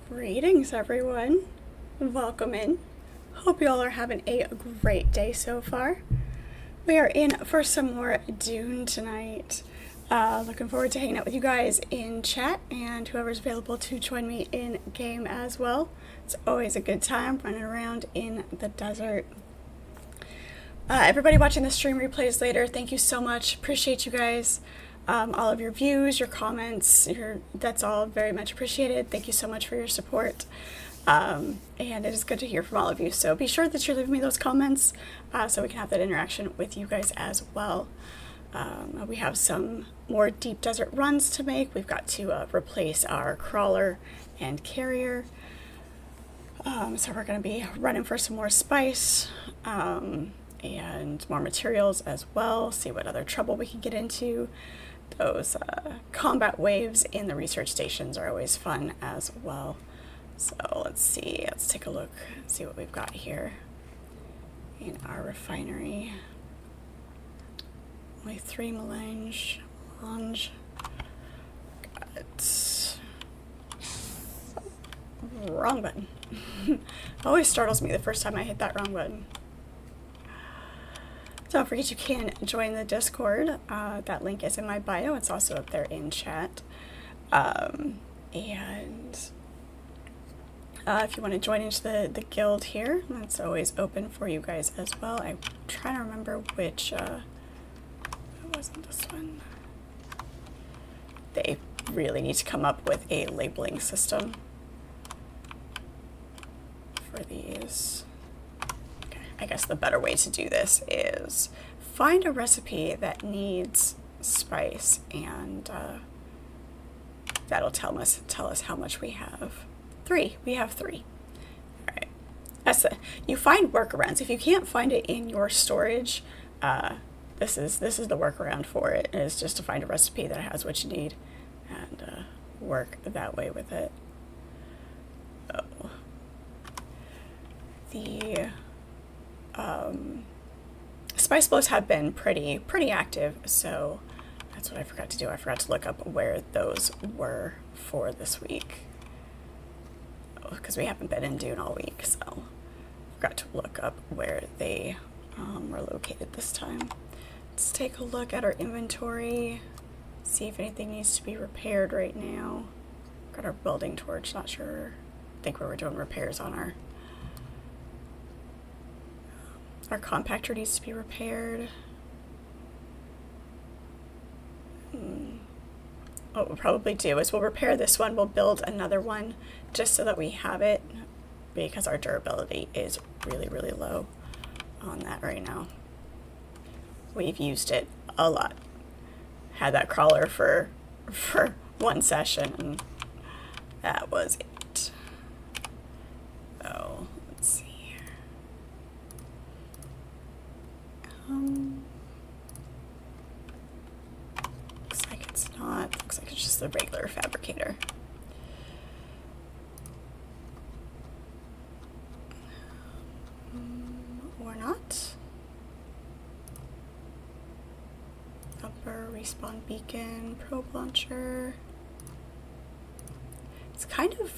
Greetings, everyone. Welcome in. Hope you all are having a great day so far. We are in for some more Dune tonight. Looking forward to hanging out with you guys in chat and whoever's available to join me in game as well. It's always a good time running around in the desert. Everybody watching the stream replays later, thank you so much. Appreciate you guys. All of your views, your comments, that's all very much appreciated. Thank you so much for your support. And it is good to hear from all of you. So be sure that you're leaving me those comments so we can have that interaction with you guys as well. We have some more deep desert runs to make. We've got to replace our crawler and carrier. So we're going to be running for some more spice and more materials as well. See what other trouble we can get into. Those combat waves in the research stations are always fun as well. So let's see, let's take a look, see what we've got here in our refinery. Only 3 melange. Got wrong button. Always startles me the first time I hit that wrong button. Don't forget you can join the Discord. That link is in my bio. It's also up there in chat. And if you want to join into the guild here, that's always open for you guys as well. I'm trying to remember which, it wasn't this one. They really need to come up with a labeling system for these. I guess the better way to do this is find a recipe that needs spice, and that'll tell us how much we have. 3. We have 3. All right. You find workarounds. If you can't find it in your storage, this is the workaround for it. Is just to find a recipe that has what you need and work that way with it. Oh. The spice flows have been pretty active, so that's what I forgot to do. I forgot to look up where those were for this week, because we haven't been in Dune all week, so I forgot to look up where they were located this time. Let's take a look at our inventory, see if anything needs to be repaired right now. Got our welding torch, not sure. I think we were doing repairs on our compactor needs to be repaired. What we'll probably do is we'll repair this one, we'll build another one just so that we have it, because our durability is really low on that right now. We've used it a lot. Had that crawler for one session, and that was it. So let's see here. Looks like it's not. Looks like it's just the regular fabricator. Or not. Upper respawn beacon, probe launcher. It's kind of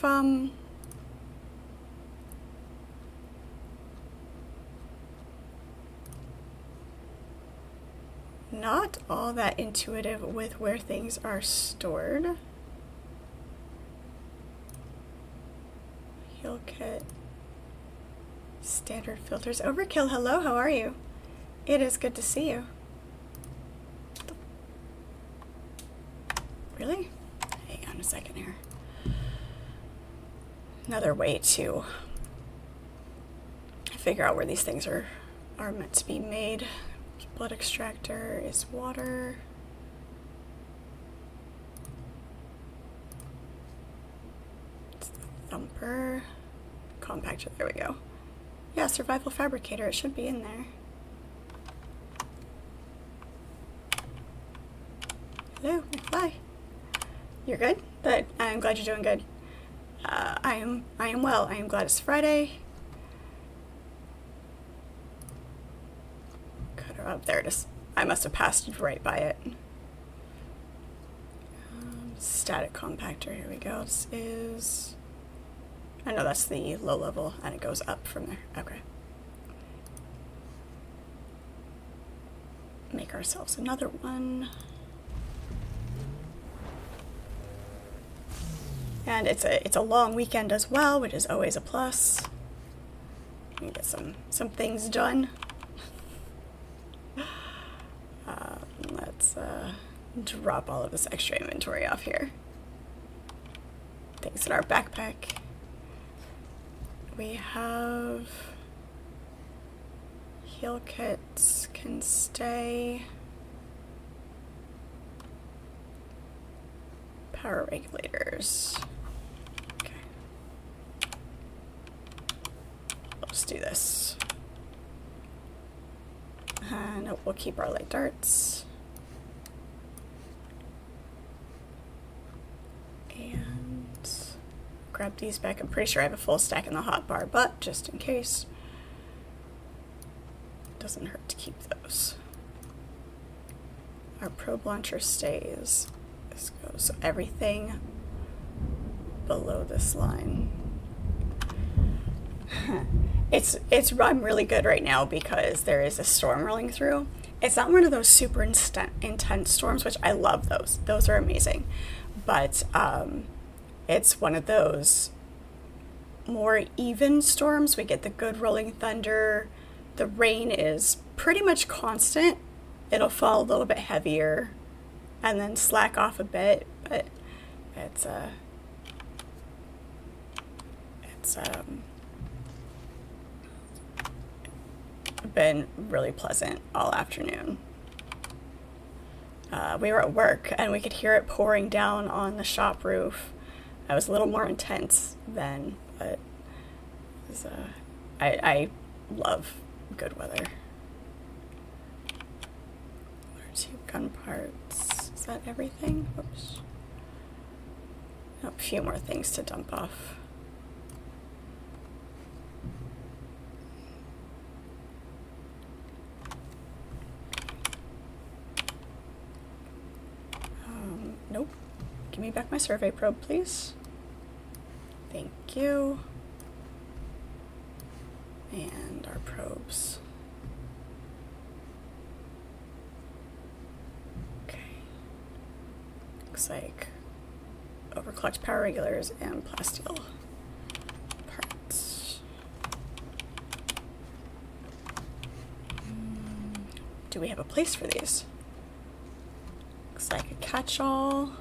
not all that intuitive with where things are stored. Heal kit. Standard filters. Overkill, hello, how are you? It is good to see you. Really? Hang on a second here. Another way to figure out where these things are meant to be made. Blood extractor is water. It's the thumper. Compactor, there we go. Yeah, survival fabricator, it should be in there. Hello, McFly. You're good? But I'm glad you're doing good. I am well. I am glad it's Friday. Oh, there it is. I must have passed right by it. Static compactor, here we go. This is I know that's the low level, and it goes up from there. Okay. Make ourselves another one. And it's a long weekend as well, which is always a plus. We can get some things done. Let's drop all of this extra inventory off here. Things in our backpack. We have heal kits can stay. Power regulators. Okay. Let's do this. And we'll keep our light darts. And grab these back. I'm pretty sure I have a full stack in the hotbar, but just in case, doesn't hurt to keep those. Our probe launcher stays. This goes, so everything below this line. It's run really good right now because there is a storm rolling through. It's not one of those super intense storms, which I love those. Those are amazing. But it's one of those more even storms. We get the good rolling thunder. The rain is pretty much constant. It'll fall a little bit heavier and then slack off a bit, but it's been really pleasant all afternoon. We were at work and we could hear it pouring down on the shop roof. It was a little more intense then, but it was, I love good weather. One or two gun parts. Is that everything? Oops. Oh, a few more things to dump off. Nope. Give me back my survey probe, please. Thank you. And our probes. Okay. Looks like overclocked power regulators and plasteel parts. Do we have a place for these? Looks like a catch-all.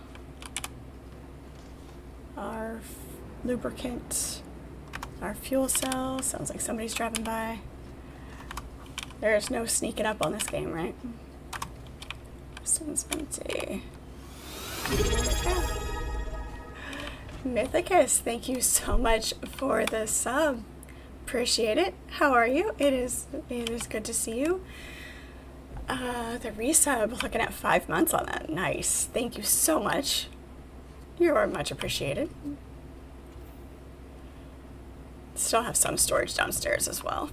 Our lubricant. Our fuel cell. Sounds like somebody's driving by. There's no sneaking up on this game, right? This one's empty. Mythicus, thank you so much for the sub. Appreciate it. How are you? It is good to see you. The resub, looking at 5 months on that. Nice. Thank you so much. You are much appreciated. Still have some storage downstairs as well.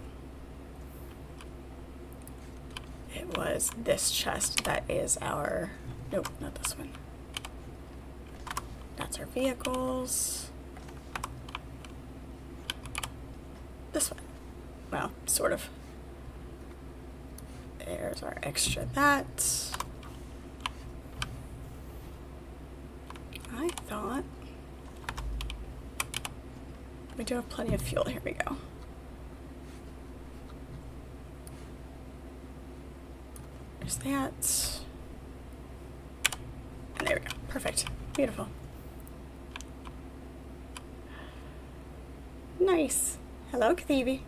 It was this chest that is our... Nope, not this one. That's our vehicles. This one. Well, sort of. There's our extra that. I thought we do have plenty of fuel. Here we go. There's that. And there we go. Perfect. Beautiful. Nice. Hello, Kathivi.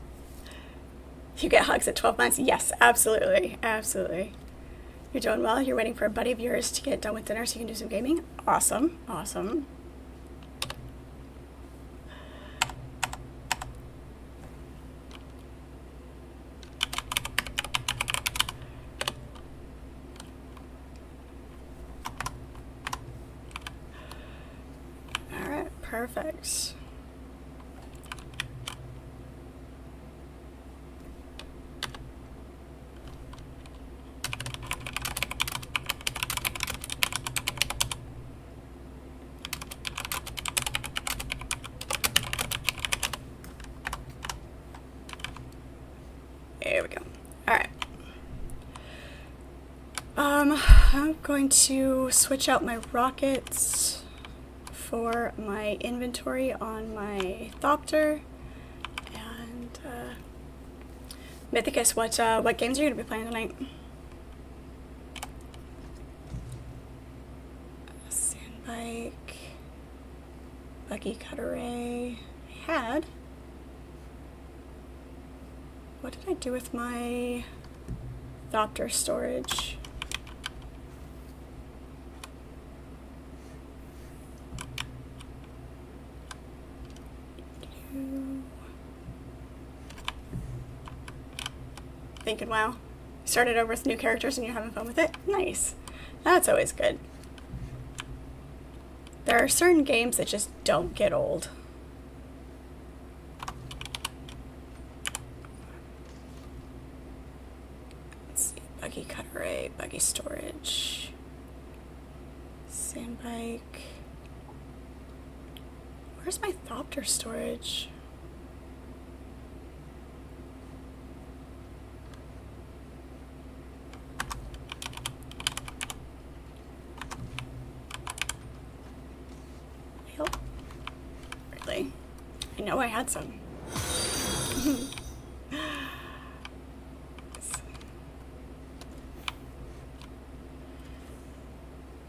You get hugs at 12 months? Yes, absolutely. Absolutely. You're doing well. You're waiting for a buddy of yours to get done with dinner so you can do some gaming? Awesome. Awesome. All right, perfect. There we go. Alright. I'm going to switch out my rockets for my inventory on my Thopter. And, Mythicus, what games are you going to be playing tonight? Sandbike, Buggy Cutteray. I had. What did I do with my Thopter storage? Thinking, wow, you started over with new characters and you're having fun with it? Nice. That's always good. There are certain games that just don't get old. Let's see, Buggy Cutteray, Buggy Storage, Sandbike. Where's my Thopter storage? Really? I know I had some.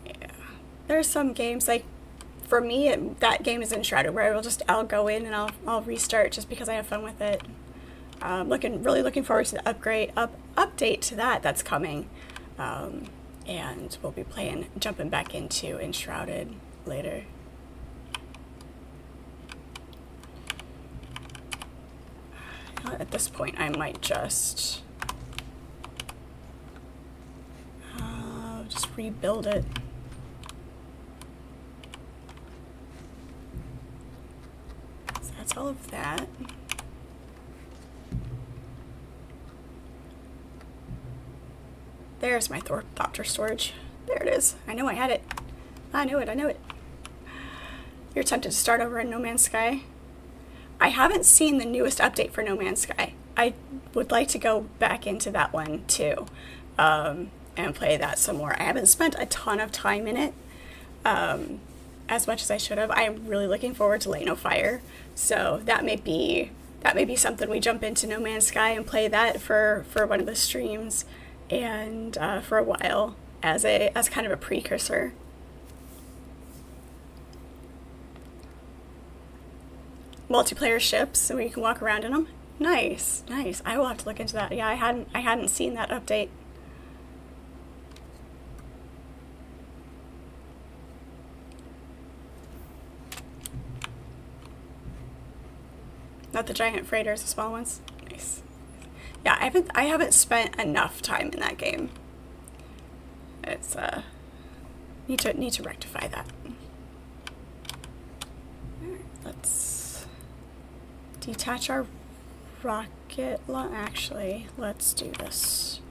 Yeah. There's some games, like, for me, that game is Enshrouded, where I'll go in and I'll restart just because I have fun with it. Really looking forward to the update to that's coming. And we'll be jumping back into Enshrouded later. At this point, I might just rebuild it. So that's all of that. There's my Thopter storage. There it is. I know I had it. I knew it. You're tempted to start over in No Man's Sky? I haven't seen the newest update for No Man's Sky. I would like to go back into that one too, and play that some more. I haven't spent a ton of time in it, as much as I should have. I am really looking forward to Late No Fire, so that may be something we jump into No Man's Sky and play that for one of the streams, and for a while as kind of a precursor. Multiplayer ships, so we can walk around in them. Nice. I will have to look into that. Yeah, I hadn't seen that update. Not the giant freighters, the small ones. Nice. Yeah, I haven't spent enough time in that game. It's need to rectify that. Alright, let's detach our rocket launch. Actually, let's do this.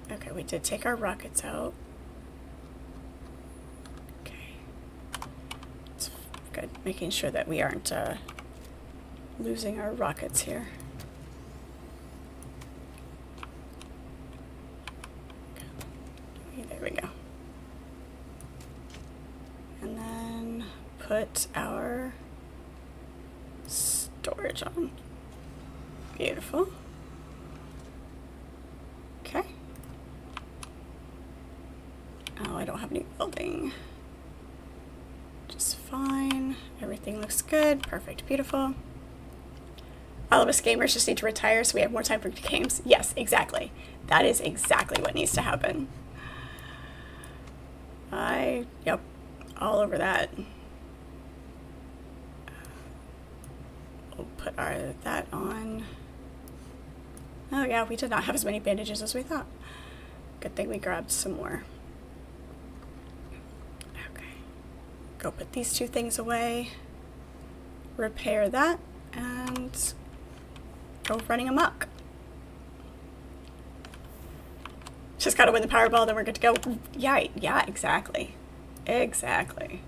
Okay, we did take our rockets out. Okay. It's good, making sure that we aren't losing our rockets here. Okay, there we go. And then put our storage on. Beautiful. Okay. Oh, I don't have any building. Just fine. Everything looks good. Perfect. Beautiful. All of us gamers just need to retire so we have more time for games. Yes, exactly. That is exactly what needs to happen. Yep. All over that. We'll put that on. Oh yeah, we did not have as many bandages as we thought. Good thing we grabbed some more. Okay. Go put these two things away. Repair that and go running amok. Just gotta win the Powerball, then we're good to go. Yeah, exactly. Exactly.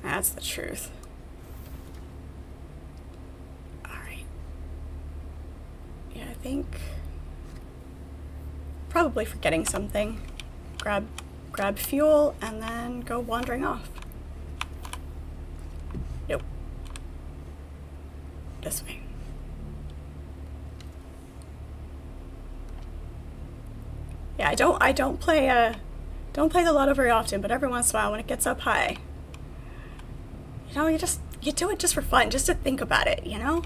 That's the truth. Alright. Yeah, I think... probably forgetting something. Grab fuel and then go wandering off. Nope. This way. Yeah, I don't play the lotto very often, but every once in a while when it gets up high, you know, you do it just for fun, just to think about it, you know?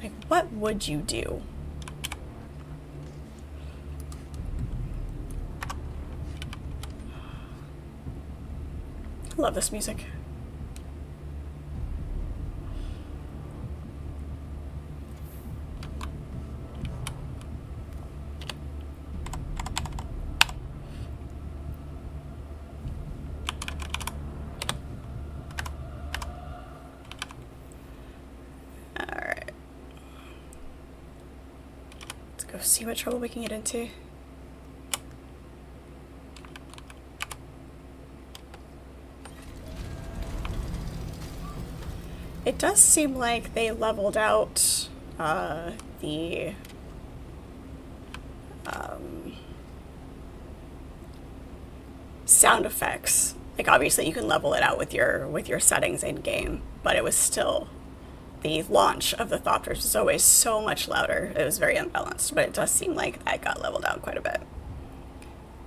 Like, what would you do? I love this music. Go see what trouble we can get into. It does seem like they leveled out the sound effects. Like, obviously you can level it out with your settings in game, but it was still, the launch of the Thopters was always so much louder. It was very unbalanced, but it does seem like that got leveled out quite a bit,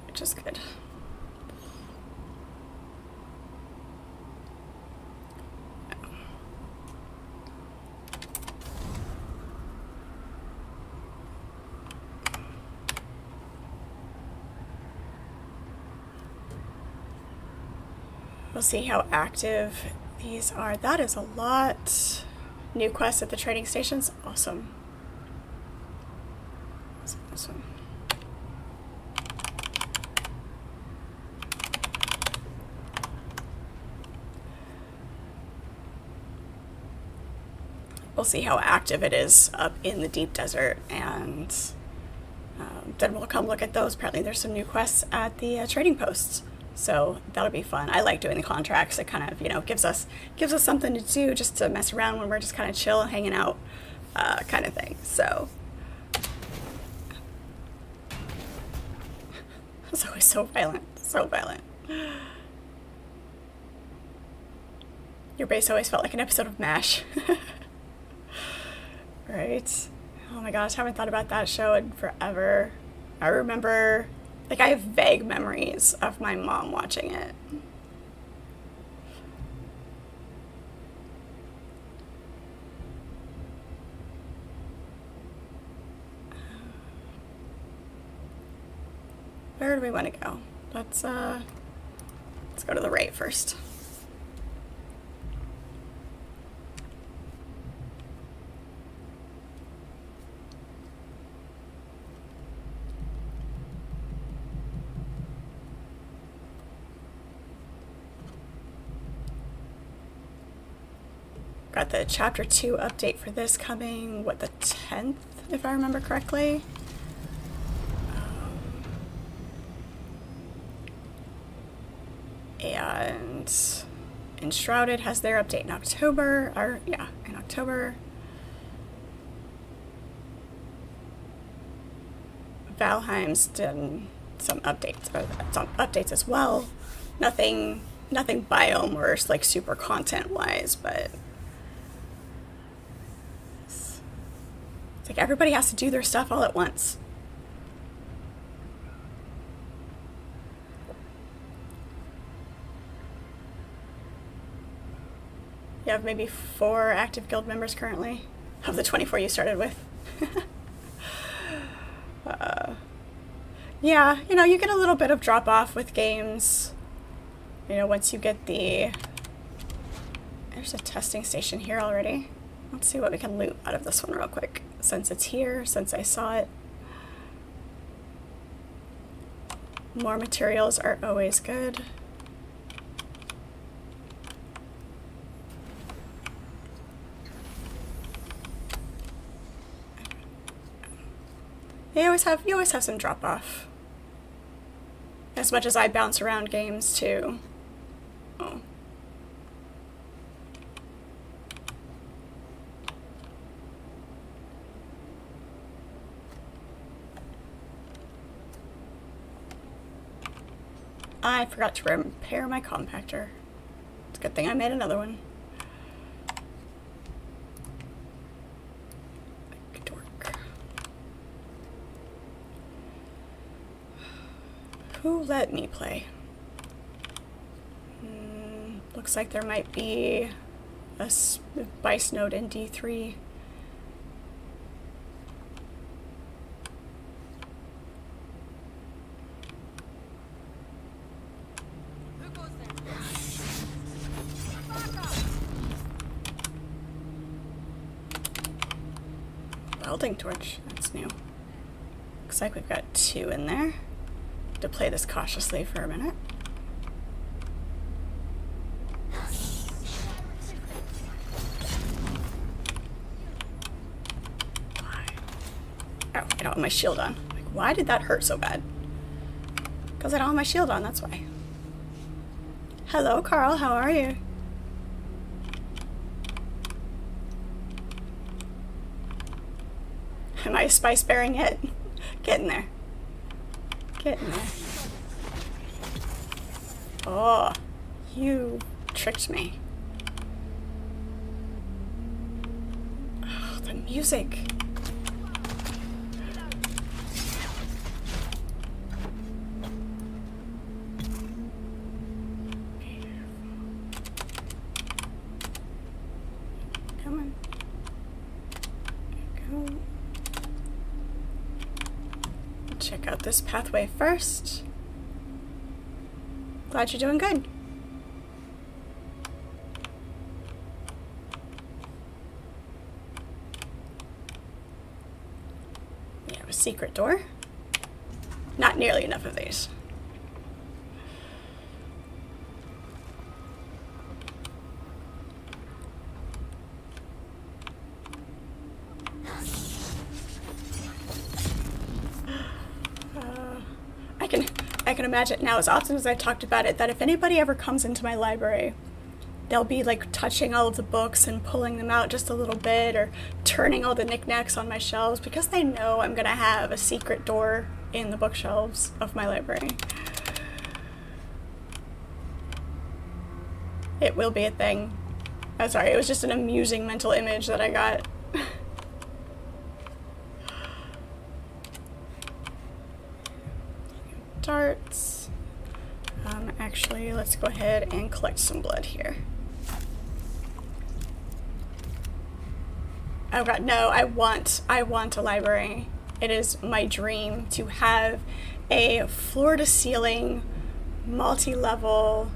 which is good. We'll see how active these are. That is a lot. New quests at the trading stations. Awesome. That's awesome. We'll see how active it is up in the deep desert, and then we'll come look at those. Apparently there's some new quests at the trading posts. So that'll be fun. I like doing the contracts. It kind of, you know, gives us something to do, just to mess around when we're just kind of chill, hanging out, kind of thing. So it's always so violent, so violent. Your base always felt like an episode of MASH. Right? Oh my gosh, I haven't thought about that show in forever. I remember, like, I have vague memories of my mom watching it. Where do we want to go? Let's go to the right first. Got the chapter 2 update for this coming, what, the 10th, if I remember correctly? And Enshrouded has their update in October, or yeah, in October. Valheim's done some updates as well. Nothing biome or like super content wise, but it's like everybody has to do their stuff all at once. You have maybe 4 active guild members currently, of the 24 you started with. Yeah, you know, you get a little bit of drop off with games. You know, once you get the... There's a testing station here already. Let's see what we can loot out of this one real quick. Since it's here, since I saw it. More materials are always good. You always have some drop off. As much as I bounce around games too. Oh. I forgot to repair my compactor. It's a good thing I made another one. Dork. Who let me play? Looks like there might be a spice node in D3. Welding torch, that's new. Looks like we've got 2 in there. To play this cautiously for a minute. Why? Oh, I don't have my shield on. Like, why did that hurt so bad? Because I don't have my shield on, that's why. Hello, Carl, how are you? Am I spice bearing yet? Getting there. Getting there. Oh, you tricked me. Oh, the music. Come on. There we go. Check out this pathway first. Glad you're doing good. We have a secret door. Not nearly enough of these. I can imagine now, as often as I've talked about it, that if anybody ever comes into my library, they'll be like touching all of the books and pulling them out just a little bit, or turning all the knickknacks on my shelves, because they know I'm gonna have a secret door in the bookshelves of my library. It will be a thing. I'm sorry, it was just an amusing mental image that I got. Darts. Actually, let's go ahead and collect some blood here. Oh god, no, I want a library. It is my dream to have a floor-to-ceiling, multi-level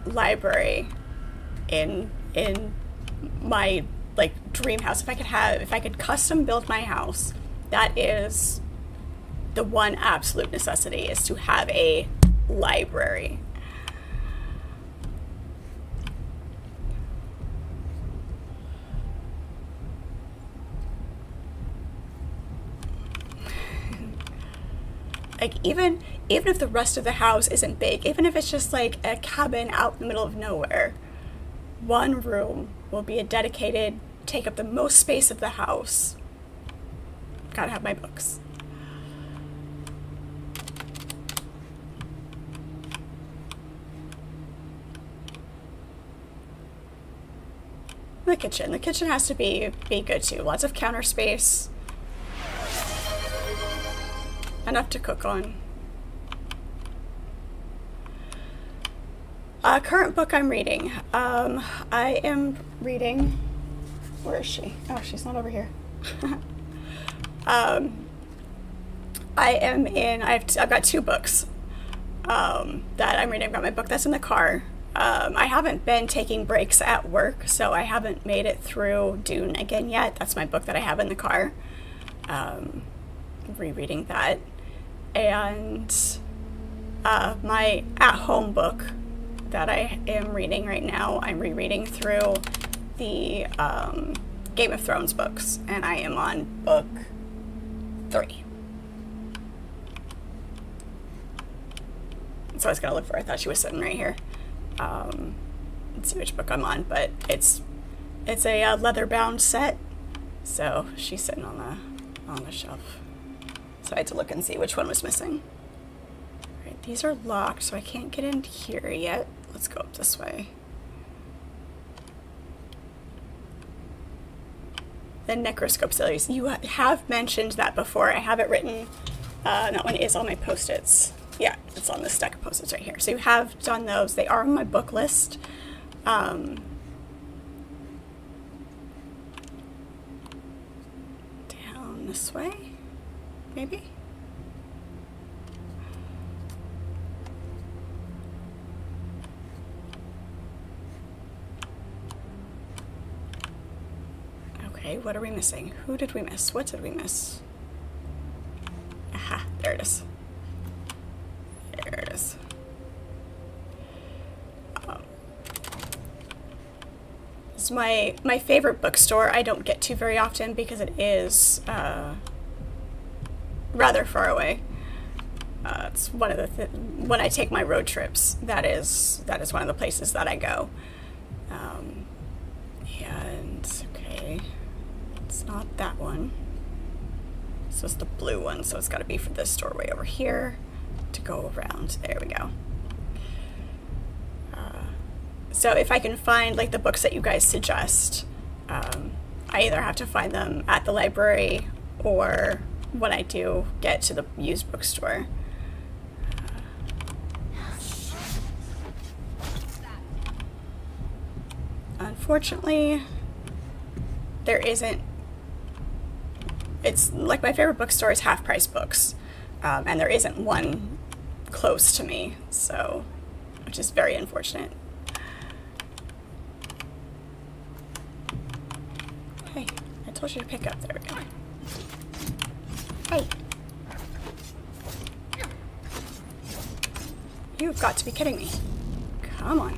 library in my like dream house. If I could custom build my house, that is the one absolute necessity, is to have a library. Like even if the rest of the house isn't big, even if it's just like a cabin out in the middle of nowhere, one room will be take up the most space of the house. Gotta have my books. The kitchen. The kitchen has to be good too. Lots of counter space. Enough to cook on. Current book I'm reading. I am reading. Where is she? Oh, she's not over here. I've got 2 books that I'm reading. I've got my book that's in the car. I haven't been taking breaks at work, so I haven't made it through Dune again yet. That's my book that I have in the car. Rereading that. And my at-home book that I am reading right now, I'm rereading through the Game of Thrones books, and I am on book 3. So I was gonna look for her. I thought she was sitting right here. Let's see which book I'm on, but it's a leather-bound set, so she's sitting on the shelf. So I had to look and see which one was missing. Right These are locked, so I can't get in here yet. Let's go up this way. The necroscope series. You have mentioned that before. I have it written. That one is on my post-its. Yeah, it's on this stack of post-its right here. So you have done those. They are on my book list. Down this way, maybe? Okay, what are we missing? Who did we miss? What did we miss? Aha, there it is. There it is. It's my favorite bookstore. I don't get to very often because it is rather far away. It's one of the when I take my road trips, that is one of the places that I go. And okay, it's not that one. So it's the blue one. So it's got to be for this doorway over here to go around. There we go. So if I can find like the books that you guys suggest, I either have to find them at the library or when I do get to the used bookstore. Unfortunately, there isn't. It's like my favorite bookstore is Half Price Books, and there isn't one close to me, so which is very unfortunate. Hey, I told you to pick up. There we go. Hey. You've got to be kidding me. Come on.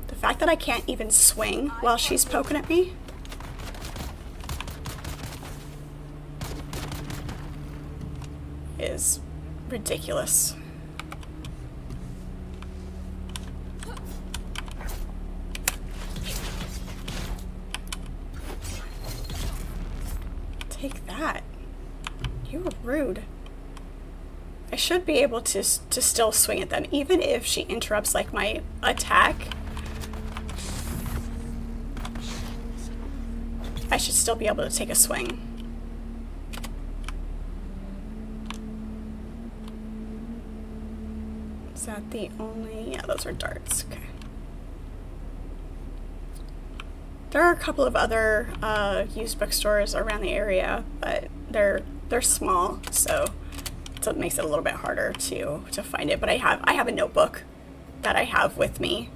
The fact that I can't even swing while she's poking at me. Is ridiculous. Take that. You were rude. I should be able to still swing at them, even if she interrupts like my attack. I should still be able to take a swing. Is that the only... Yeah, those are darts. Okay. There are a couple of other used bookstores around the area, but they're small, so it makes it a little bit harder to find it. But I have a notebook that I have with me,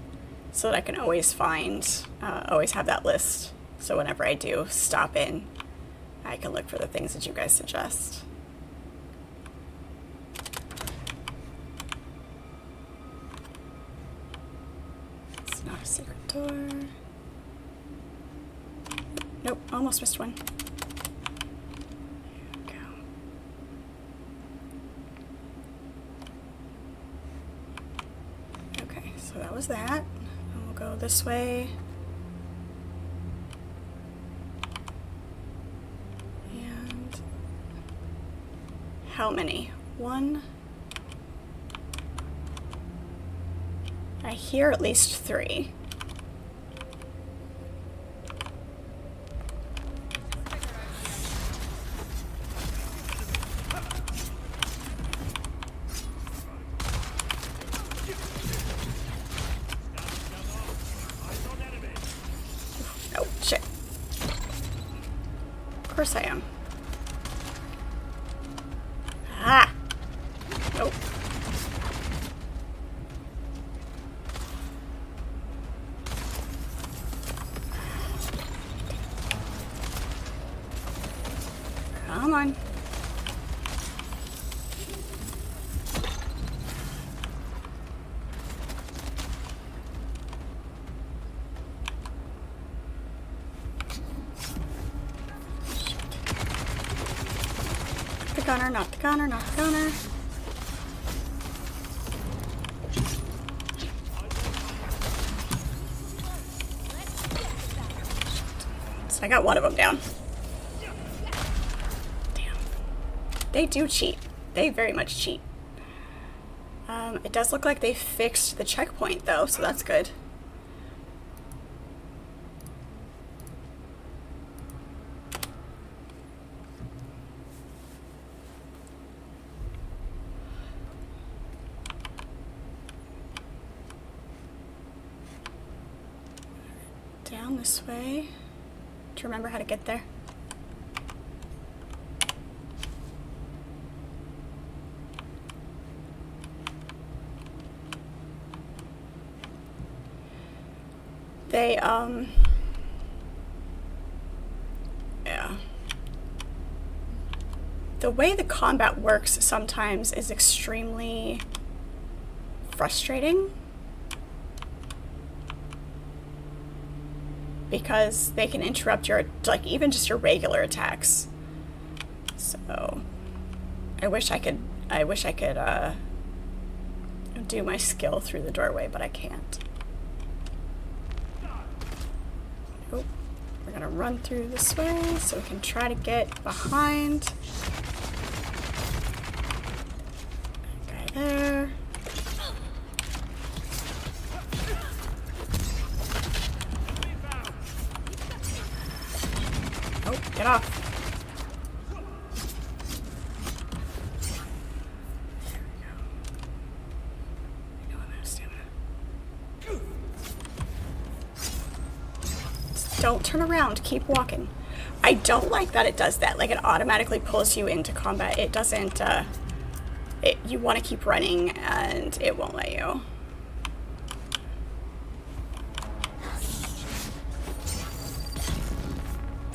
so that I can always always have that list. So whenever I do stop in, I can look for the things that you guys suggest. It's not a secret door. Nope, almost missed one. Here we go. Okay, so that was that. And we'll go this way. And how many? One. I hear at least 3. Oh, shit. Of course I am. Ah! Nope. Come on. The gunner, not the gunner, not the gunner. So I got one of them down. They do cheat. They very much cheat. It does look like they fixed the checkpoint though, so that's good. Down this way. Do you remember how to get there? They, yeah. The way the combat works sometimes is extremely frustrating. Because they can interrupt your, like, even just your regular attacks. So, I wish I could, do my skill through the doorway, but I can't. Oh, we're gonna run through this way so we can try to get behind. Guy there. Oh, get off. Don't turn around, keep walking. I don't like that it does that. Like, it automatically pulls you into combat. It doesn't, you want to keep running and it won't let you.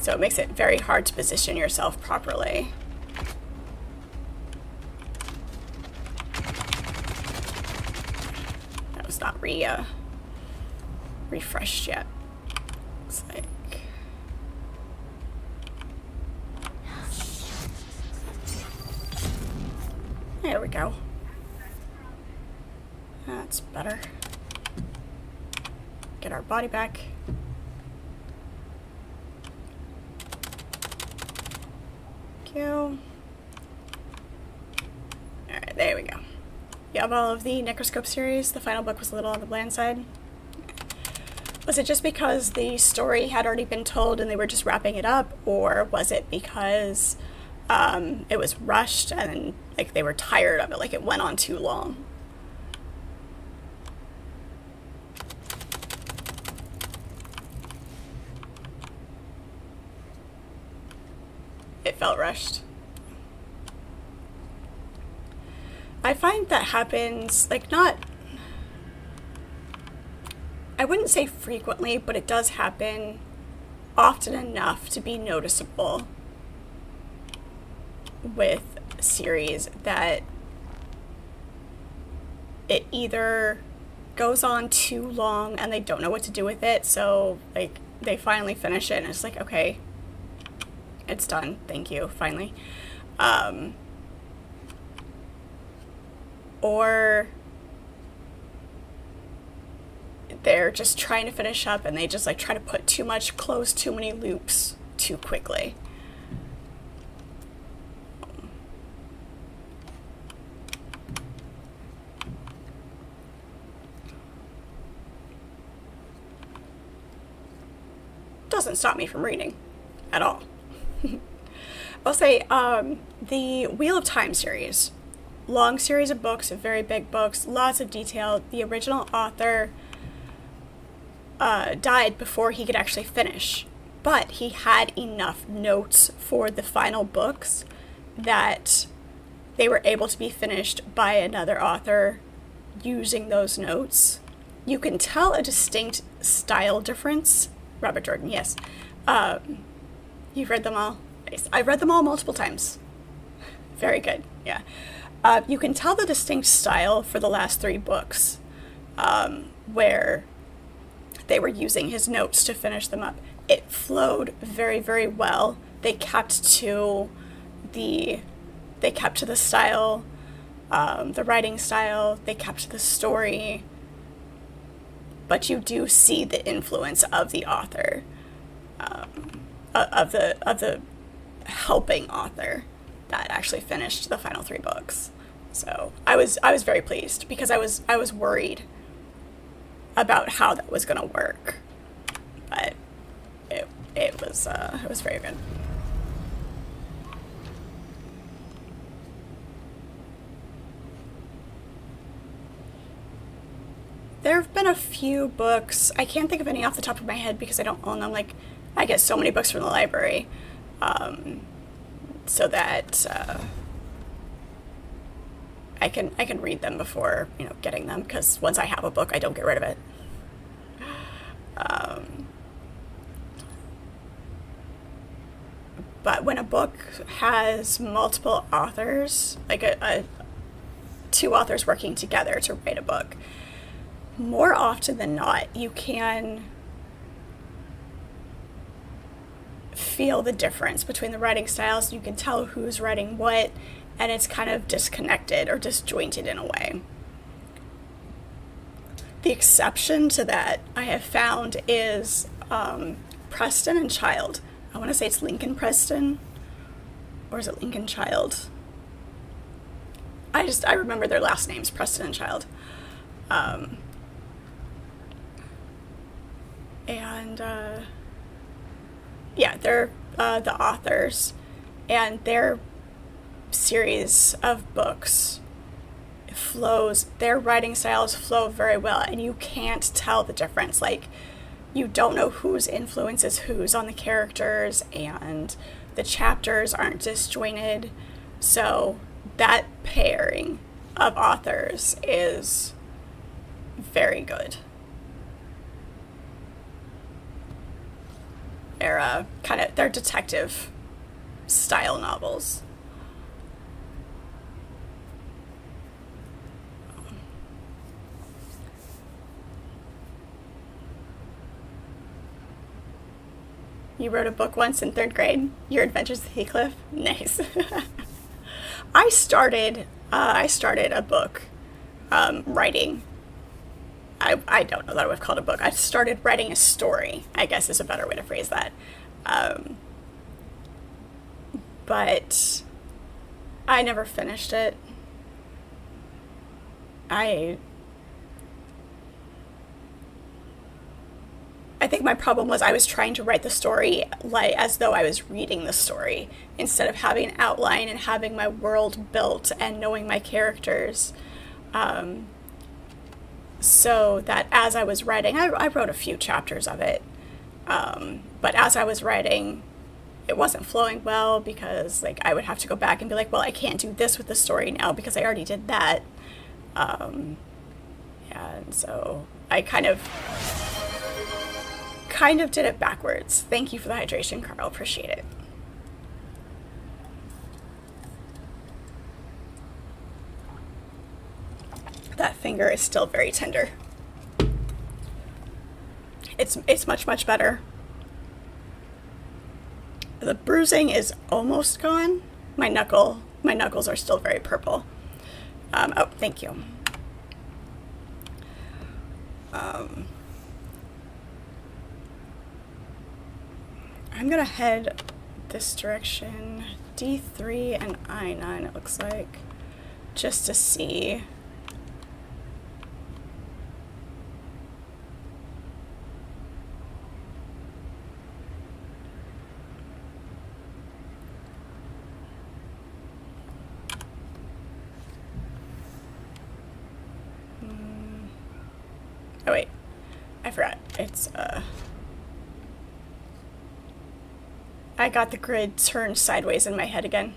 So it makes it very hard to position yourself properly. That was not refreshed yet. Looks like. There we go. That's better. Get our body back. Thank you. Alright, there we go. You have all of the Necroscope series. The final book was a little on the bland side. Was it just because the story had already been told and they were just wrapping it up, or was it because it was rushed and like they were tired of it, like it went on too long? It felt rushed. I find that happens, like, not, I wouldn't say frequently, but it does happen often enough to be noticeable with series that it either goes on too long and they don't know what to do with it, so like they finally finish it and it's like, okay, it's done, thank you, finally. Or they're just trying to finish up and they just like try to close too many loops too quickly. Doesn't stop me from reading at all. I'll say the Wheel of Time series, long series of books, very big books, lots of detail. The original author died before he could actually finish, but he had enough notes for the final books that they were able to be finished by another author using those notes. You can tell a distinct style difference. Robert Jordan, yes. You've read them all? I've read them all multiple times. Very good, yeah. You can tell the distinct style for the last 3 books, where they were using his notes to finish them up. It flowed very, very well. They kept to the style, the writing style. They kept to the story. But you do see the influence of the author, of the helping author that actually finished the final 3 books. So I was very pleased because I was worried about how that was going to work, but it was very good. There have been a few books. I can't think of any off the top of my head because I don't own them. Like, I get so many books from the library, so that I can read them before getting them. Because once I have a book, I don't get rid of it. But when a book has multiple authors, like two authors working together to write a book, more often than not, you can feel the difference between the writing styles. You can tell who's writing what, and it's kind of disconnected or disjointed in a way. The exception to that I have found is Preston and Child. I want to say it's Lincoln Preston, or is it Lincoln Child? I remember their last names, Preston and Child. Yeah, they're the authors, and their series of books their writing styles flow very well, and you can't tell the difference. Like, you don't know whose influence is whose on the characters, and the chapters aren't disjointed. So that pairing of authors is very good. They're detective style novels. You wrote a book once in 3rd grade? Your Adventures with Heathcliff? Nice. I started a book writing. I don't know that I would have called it a book. I started writing a story, I guess is a better way to phrase that. But I never finished it. I think my problem was I was trying to write the story like as though I was reading the story instead of having an outline and having my world built and knowing my characters. So that as I was writing, I wrote a few chapters of it, but as I was writing, it wasn't flowing well because like I would have to go back and be like, well, I can't do this with the story now because I already did that. And so I kind of did it backwards. Thank you for the hydration, Carl. Appreciate it. That finger is still very tender. It's much better. The bruising is almost gone. My knuckles are still very purple. Oh, thank you. I'm gonna head this direction, D3 and I9 it looks like, just to see. Oh wait, I forgot. It's I got the grid turned sideways in my head again.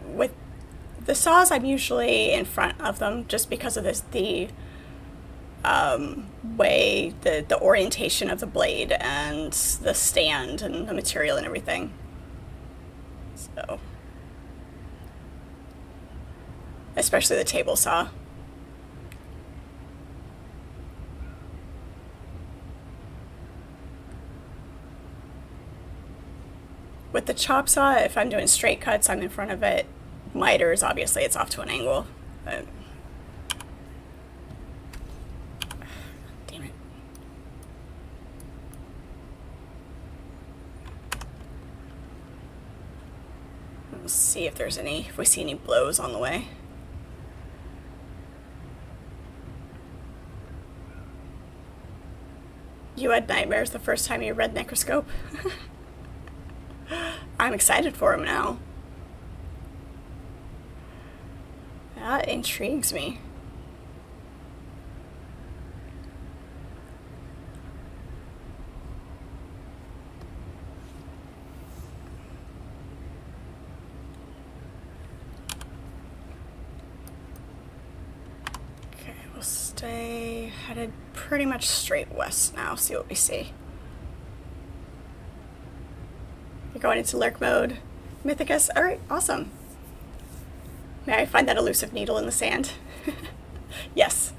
With the saws, I'm usually in front of them just because of the way, the orientation of the blade and the stand and the material and everything. So, especially the table saw. With the chop saw, if I'm doing straight cuts, I'm in front of it. Miters, obviously, it's off to an angle. But damn it. Let's see if we see any blows on the way. You had nightmares the first time you read Necroscope? I'm excited for him now. That intrigues me. Okay, we'll stay headed pretty much straight west now, see what we see. You're going into lurk mode. Mythicus, alright, awesome. May I find that elusive needle in the sand? Yes.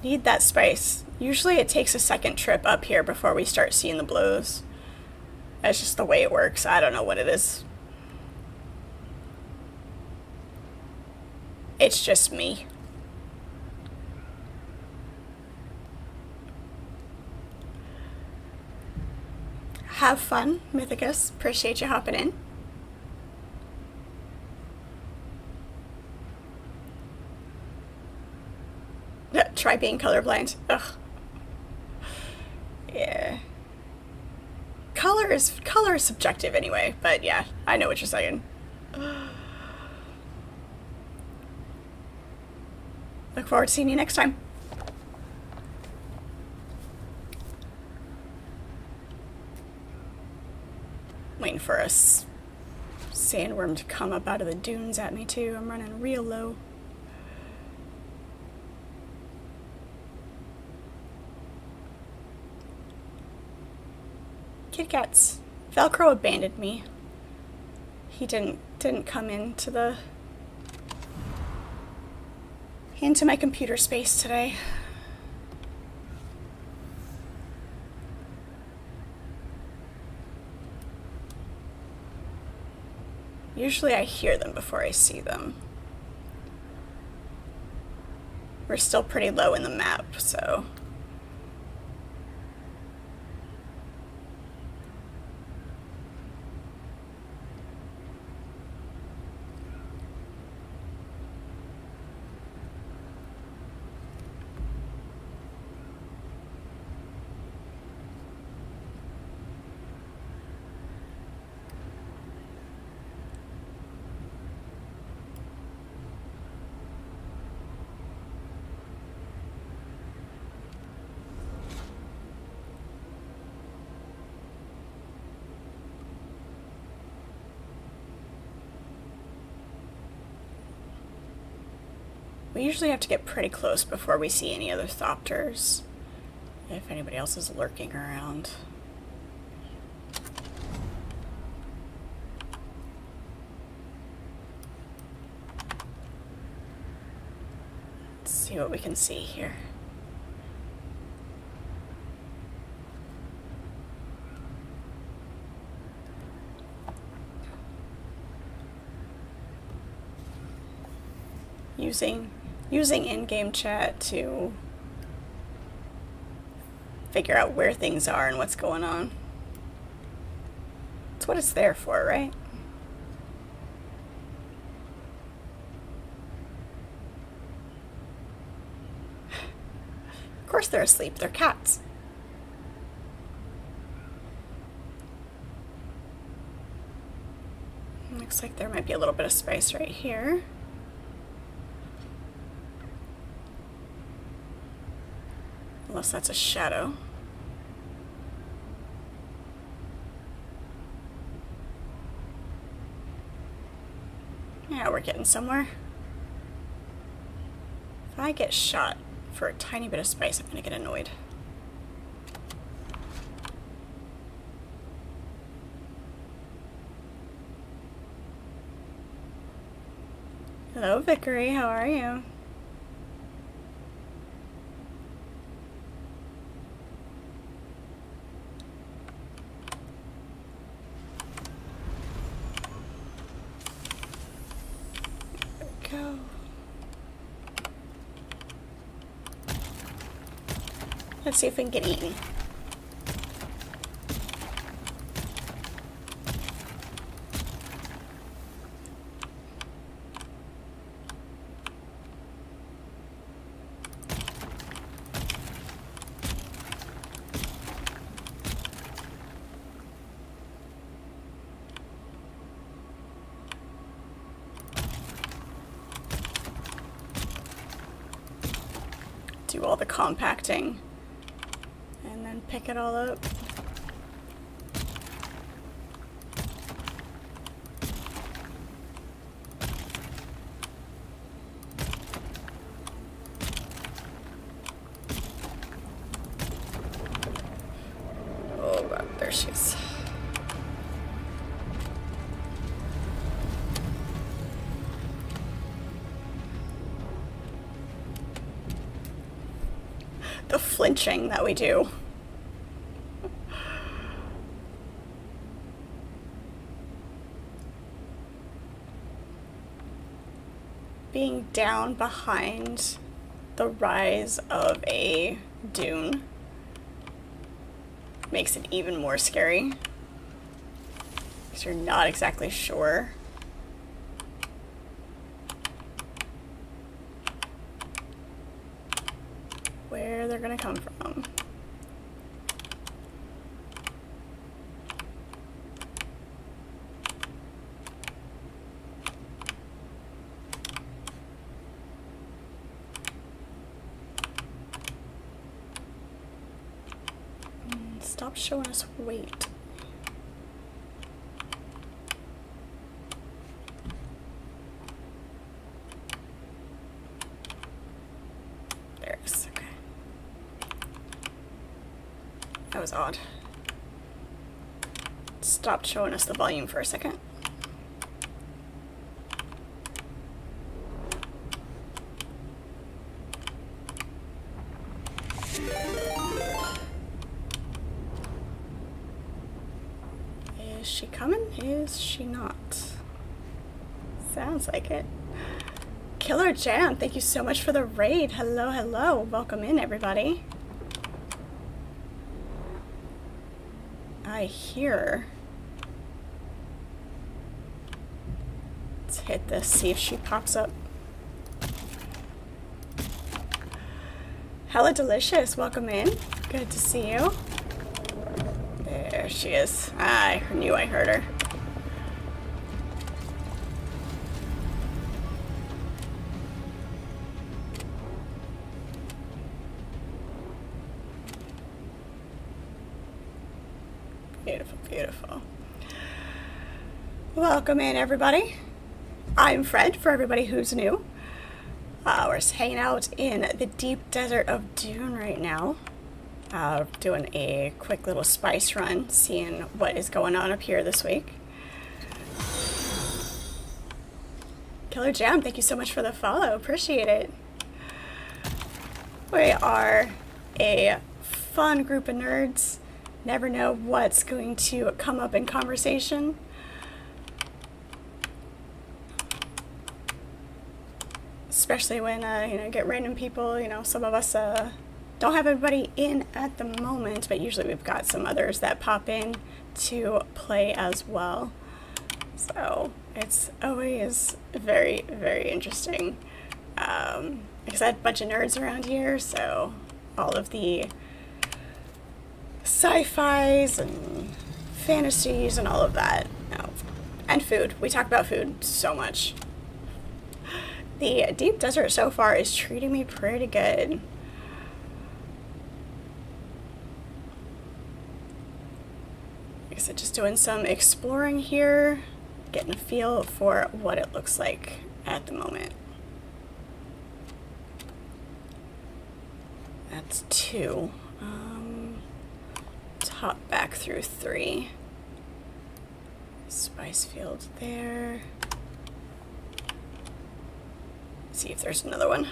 Need that spice. Usually it takes a second trip up here before we start seeing the blows. That's just the way it works. I don't know what it is. It's just me. Have fun, Mythicus. Appreciate you hopping in. Try being colorblind. Ugh. Yeah. Color is subjective anyway, but yeah, I know what you're saying. Look forward to seeing you next time. Waiting for a sandworm to come up out of the dunes at me too. I'm running real low. Kit Kats. Velcro abandoned me. He didn't come into my computer space today. Usually I hear them before I see them. We're still pretty low in the map, so we usually have to get pretty close before we see any other Thopters, if anybody else is lurking around. Let's see what we can see here. Using in-game chat to figure out where things are and what's going on. That's what it's there for, right? Of course they're asleep. They're cats. Looks like there might be a little bit of spice right here. Unless that's a shadow. Yeah, we're getting somewhere. If I get shot for a tiny bit of spice, I'm gonna get annoyed. Hello, Vickery, how are you? Let's see if we can get eaten. Do all the compacting and then pick it all up. Oh god, there she is. The flinching that we do. Being down behind the rise of a dune makes it even more scary, because you're not exactly sure where they're gonna come from. Stop showing us weight. There it is, okay. That was odd. Stopped showing us the volume for a second. Is she coming? Is she not? Sounds like it. Killer Jam, thank you so much for the raid. Hello, hello. Welcome in, everybody. I hear. Let's hit this, see if she pops up. Hella Delicious, welcome in. Good to see you. There she is. I knew I heard her. Beautiful, beautiful. Welcome in, everybody. I'm Fred, for everybody who's new. We're just hanging out in the deep desert of Dune right now. Doing a quick little spice run, seeing what is going on up here this week. Killer Jam, thank you so much for the follow. Appreciate it. We are a fun group of nerds. Never know what's going to come up in conversation. Especially when get random people. Some of us don't have everybody in at the moment, but usually we've got some others that pop in to play as well. So it's always very, very interesting. Because I had a bunch of nerds around here, so all of the sci-fis and fantasies and all of that. And food. We talk about food so much. The deep desert so far is treating me pretty good. Like I said, just doing some exploring here, getting a feel for what it looks like at the moment. That's 2. Let's hop back through 3. Spice field there. See if there's another one.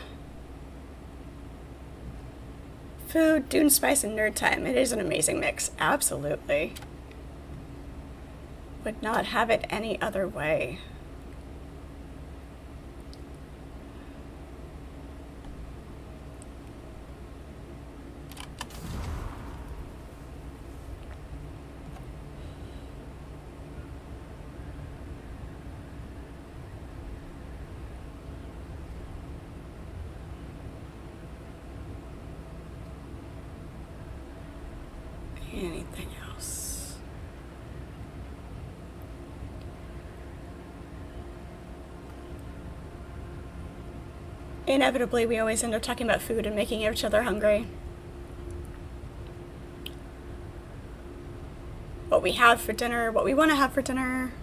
Food, Dune Spice, and Nerd Time. It is an amazing mix. Absolutely. Would not have it any other way. Anything else? Inevitably, we always end up talking about food and making each other hungry. What we have for dinner, what we want to have for dinner.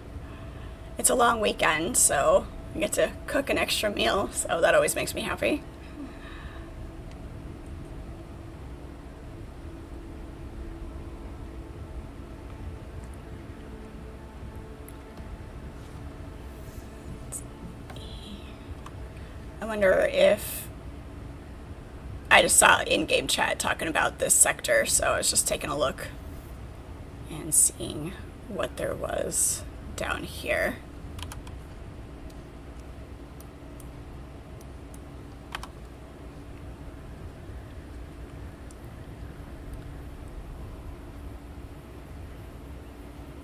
It's a long weekend, so we get to cook an extra meal, so that always makes me happy. I wonder if I just saw in-game chat talking about this sector, so I was just taking a look and seeing what there was down here.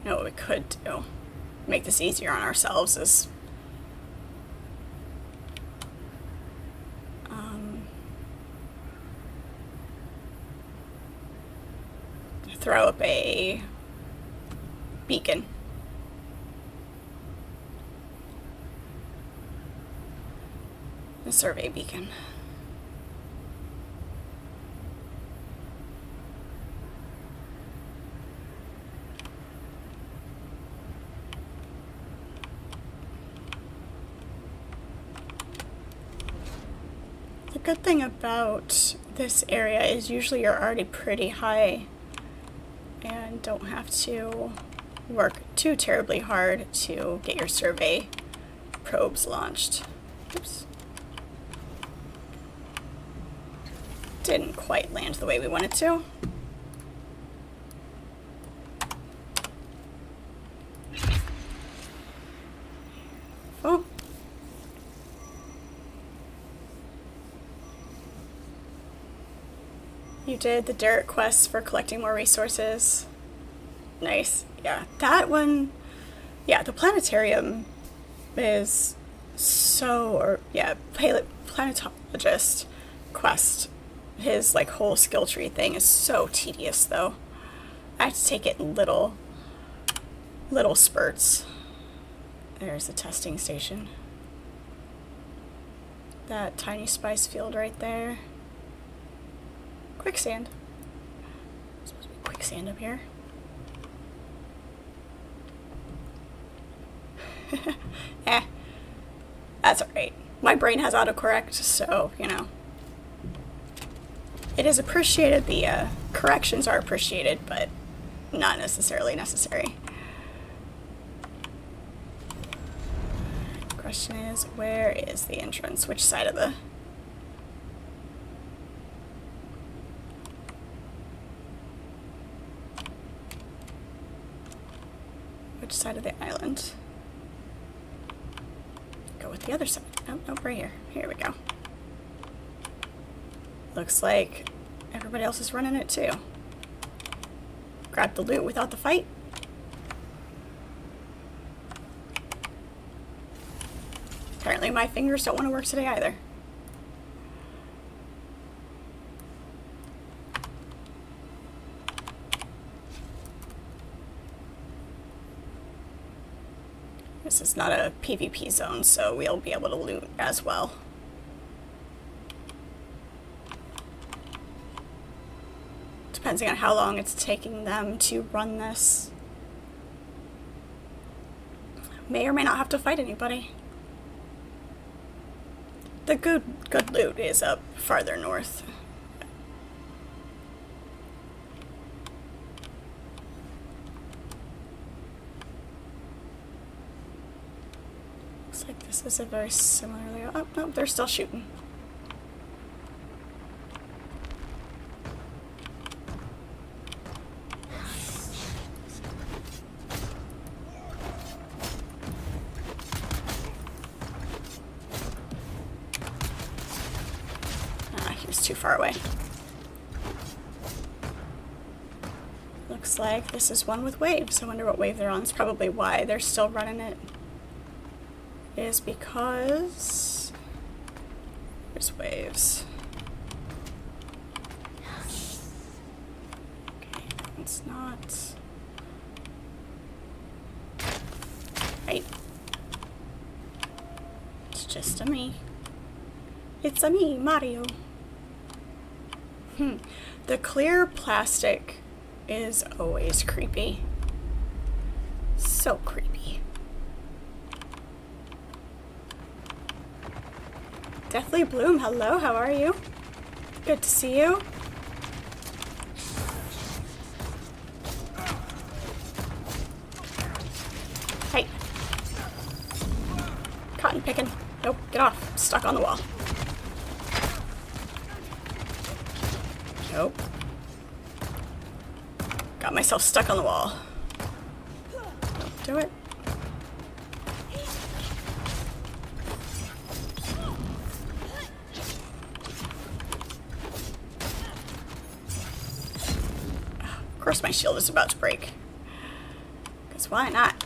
You know what we could do, make this easier on ourselves, is throw up a beacon. A survey beacon. The good thing about this area is usually you're already pretty high and don't have to work too terribly hard to get your survey probes launched. Oops. Didn't quite land the way we wanted to. Oh. You did the Derek quest for collecting more resources. Nice. Yeah, that one. Yeah, the planetarium is planetologist quest. His like whole skill tree thing is so tedious though. I have to take it in little spurts. There's the testing station. That tiny spice field right there. Quicksand. There's supposed to be quicksand up here. That's alright. My brain has autocorrect, so, you know. It is appreciated, the corrections are appreciated, but not necessarily necessary. Question is, where is the entrance? Which side of the... Which side of the island? Go with the other side. Oh, nope, right here. Here we go. Looks like everybody else is running it too. Grab the loot without the fight. Apparently my fingers don't want to work today either. This is not a PvP zone, so we'll be able to loot as well. Depending on how long it's taking them to run this. May or may not have to fight anybody. The good loot is up farther north. Looks like this is a very similar layout. Oh, no, they're still shooting. Too far away. Looks like this is one with waves. I wonder what wave they're on. It's probably why they're still running it. Is because there's waves. Okay, It's not. Right. It's just a me. It's a me, Mario. The clear plastic is always creepy. So creepy. Deathly Bloom, hello, how are you? Good to see you. Hey. Cotton picking. Nope, get off. Stuck on the wall. Nope. Got myself stuck on the wall. Don't do it. Of course my shield is about to break. Because why not?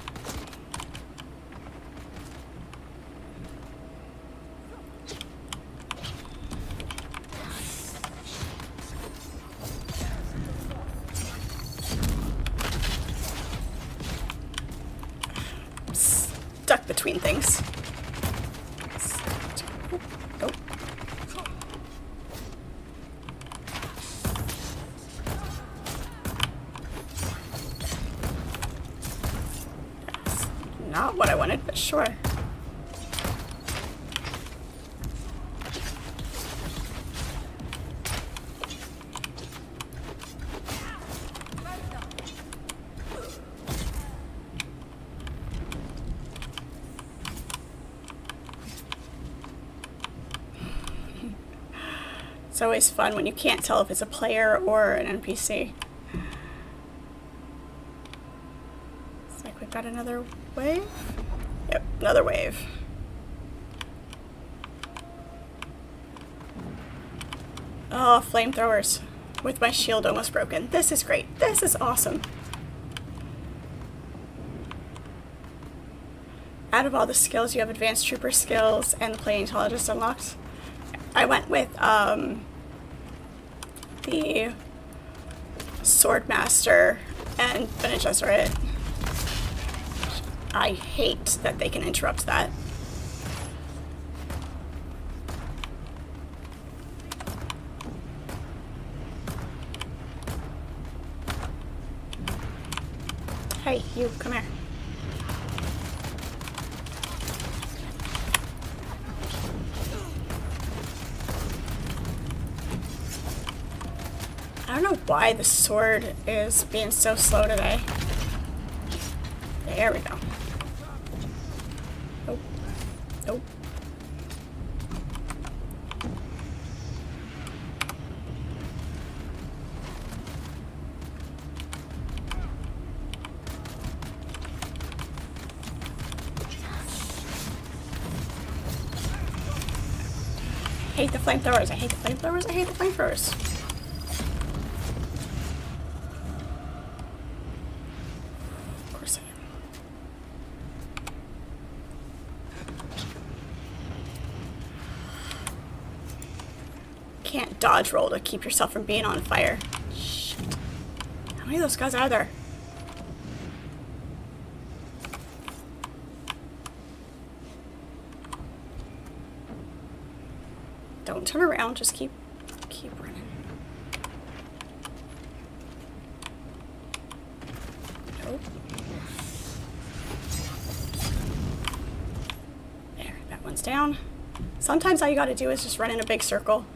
Stuck between things. Oh. That's not what I wanted, but sure. It's always fun when you can't tell if it's a player or an NPC. It's like we've got another wave? Yep, another wave. Oh, flamethrowers. With my shield almost broken. This is great. This is awesome. Out of all the skills, you have advanced trooper skills and the play intelligence unlocked. I went with the Swordmaster and Bene Gesserit. I hate that they can interrupt that. Hey, you, come here. I don't know why the sword is being so slow today. There we go. Nope. Nope. I hate the flamethrowers. I hate the flamethrowers. I hate the flamethrowers. Can't dodge roll to keep yourself from being on fire. Shit. How many of those guys are there? Don't turn around, just keep running. Nope. There, that one's down. Sometimes all you gotta do is just run in a big circle.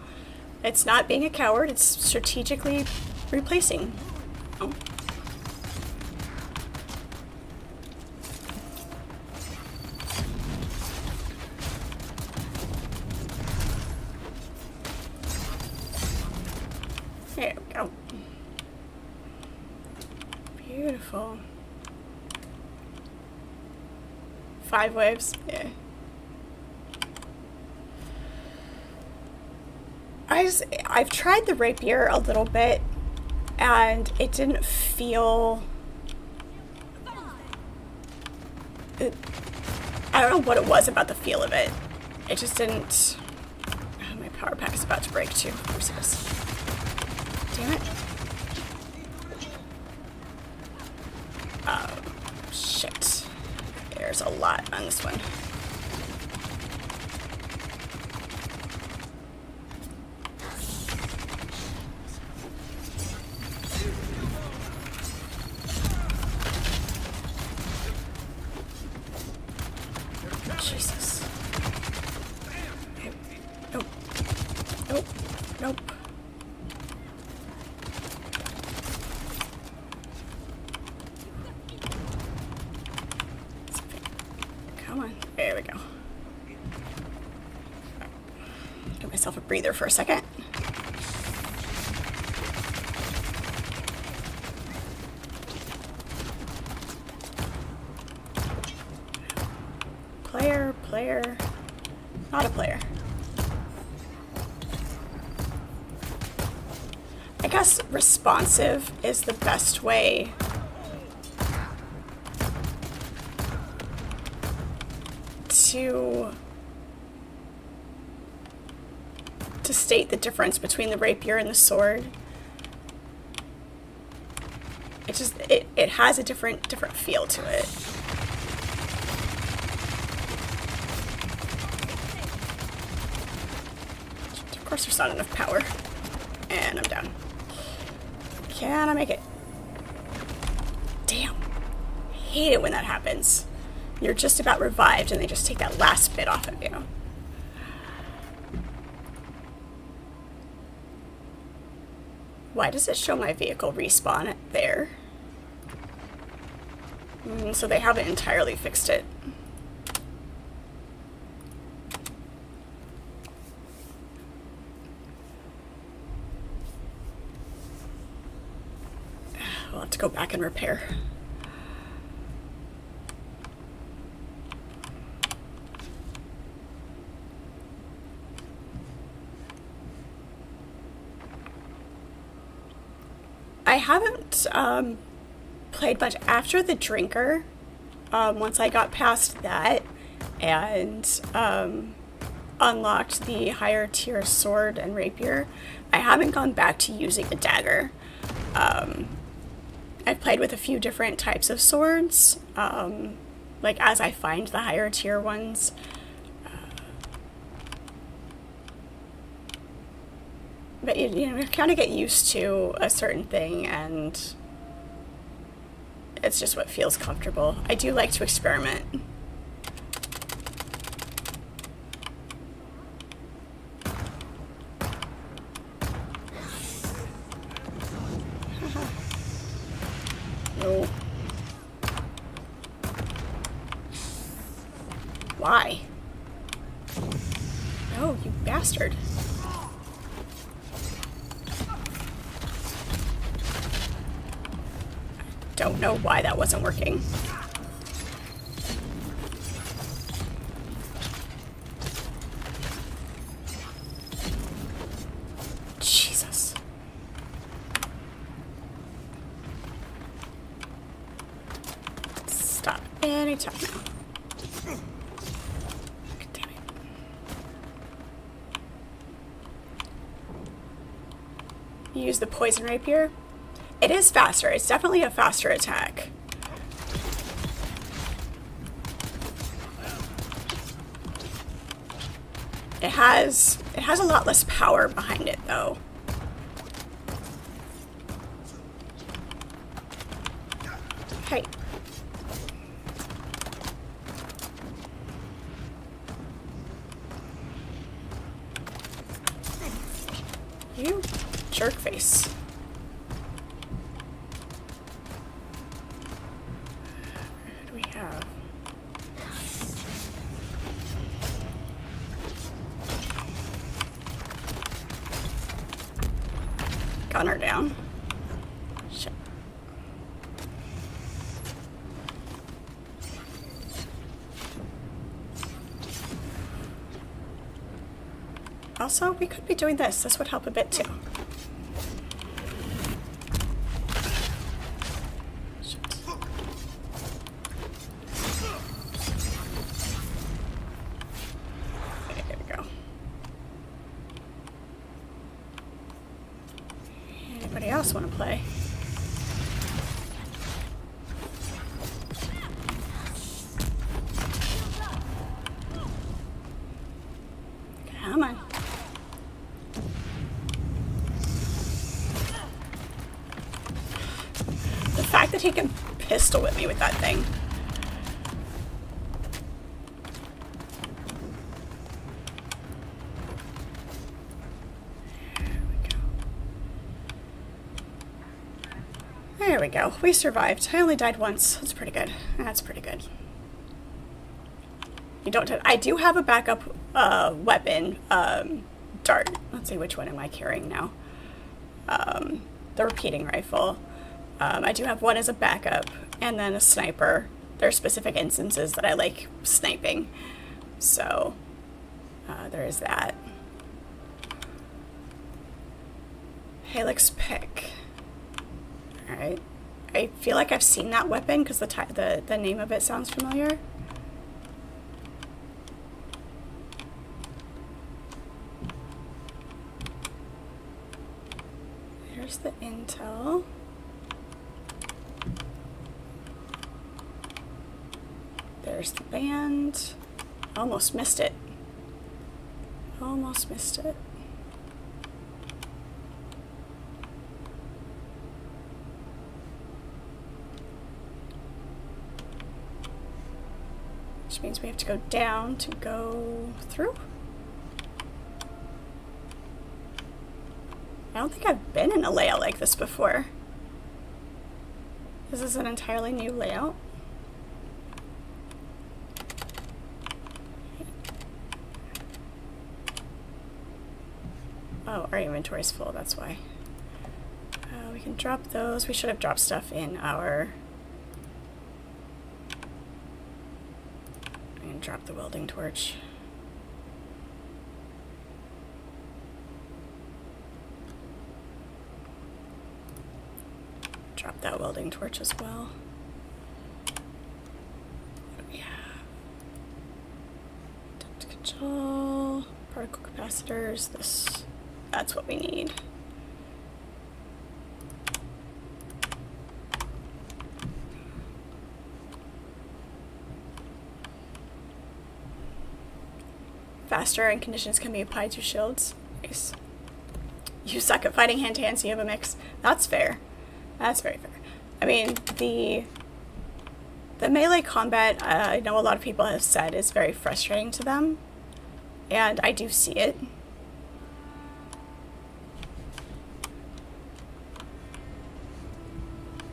It's not being a coward, it's strategically replacing. Oh. There we go. Beautiful. 5 waves, yeah. I've tried the rapier a little bit, and it didn't feel... I don't know what it was about the feel of it. It just didn't... Oh, my power pack is about to break too. Of course it is. Damn it. there's a lot on this one. Jesus. Nope. Nope. Nope. Come on. There we go. Give myself a breather for a second. Player, not a player. I guess responsive is the best way to state the difference between the rapier and the sword. It has a different feel to it. Of course there's not enough power. And I'm down. Can I make it? Damn. I hate it when that happens. You're just about revived and they just take that last bit off of you. Why does it show my vehicle respawn there? So they haven't entirely fixed it. We'll have to go back and repair. I haven't played much after the drinker. Once I got past that and unlocked the higher tier sword and rapier, I haven't gone back to using the dagger. I've played with a few different types of swords, like as I find the higher tier ones. But you know, kind of get used to a certain thing, and it's just what feels comfortable. I do like to experiment. No. Why? No, you bastard. Don't know why that wasn't working. Jesus. Stop anytime now. Damn it. Use the poison rapier. It is faster. It's definitely a faster attack. It has a lot less power behind it, though. Hey. You jerk face. Gunner down. Shit. Also, we could be doing this. This would help a bit too. Shit. There we go. Anybody else want to play? fact that he can pistol whip me with that thing. There we go. We survived. I only died once. That's pretty good. That's pretty good. You don't. I do have a backup weapon, dart. Let's see, which one am I carrying now? The repeating rifle. I do have one as a backup, and then a sniper. There are specific instances that I like sniping, so there is that. Helix pick. All right. I feel like I've seen that weapon because the name of it sounds familiar. There's the intel. There's the band. Almost missed it. Almost missed it. Which means we have to go down to go through. I don't think I've been in a layout like this before. This is an entirely new layout. Oh, our inventory's full, that's why. We can drop those. We should have dropped stuff in our... I'm gonna drop the welding torch. Drop that welding torch as well. What do we have? Depth control, particle capacitors, this, that's what we need. Faster and conditions can be applied to shields. Nice. You suck at fighting hand-to-hand, so you have a mix. That's fair. That's very fair. I mean, the melee combat, I know a lot of people have said is very frustrating to them, and I do see it.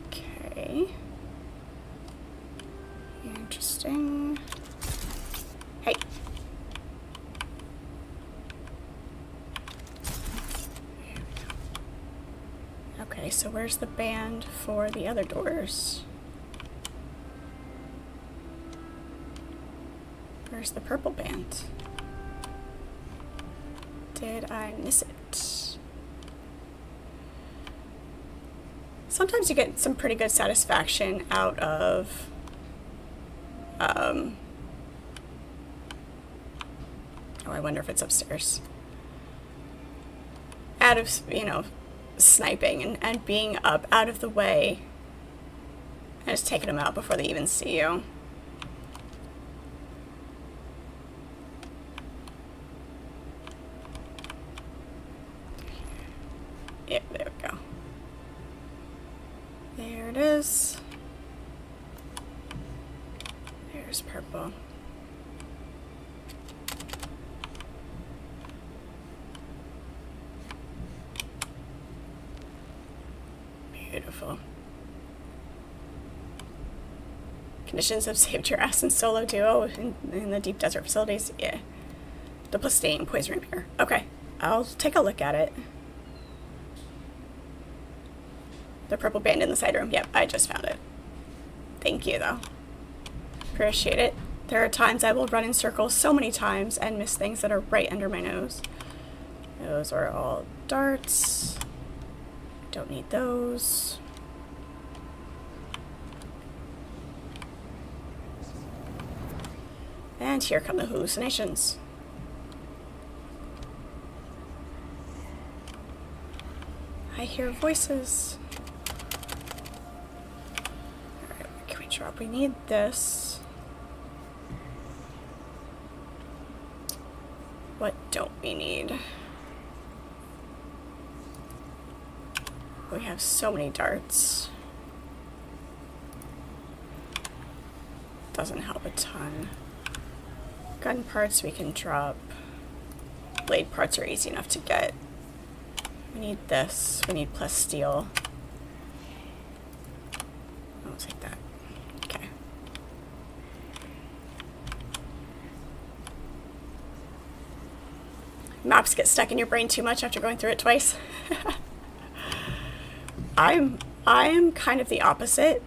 Okay. Interesting. Hey. Okay, so where's the band for the other doors? Where's the purple band? Did I miss it? Sometimes you get some pretty good satisfaction out of oh, I wonder if it's upstairs. Out of, you know, sniping and being up out of the way and just taking them out before they even see you. Yep, there we go. There it is. There's purple. Beautiful. Conditions have saved your ass in solo duo in the deep desert facilities. Yeah. Duplicity, poison repair. Okay, I'll take a look at it. The purple band in the side room. Yep, I just found it. Thank you, though. Appreciate it. There are times I will run in circles so many times and miss things that are right under my nose. Those are all darts. Don't need those. And here come the hallucinations. I hear voices. Alright, what can we drop? We need this. What don't we need? We have so many darts. doesn't help a ton. Gun parts we can drop. Blade parts are easy enough to get. We need this. We need plus steel. I'll take that. Okay. Maps get stuck in your brain too much after going through it twice. I'm kind of the opposite.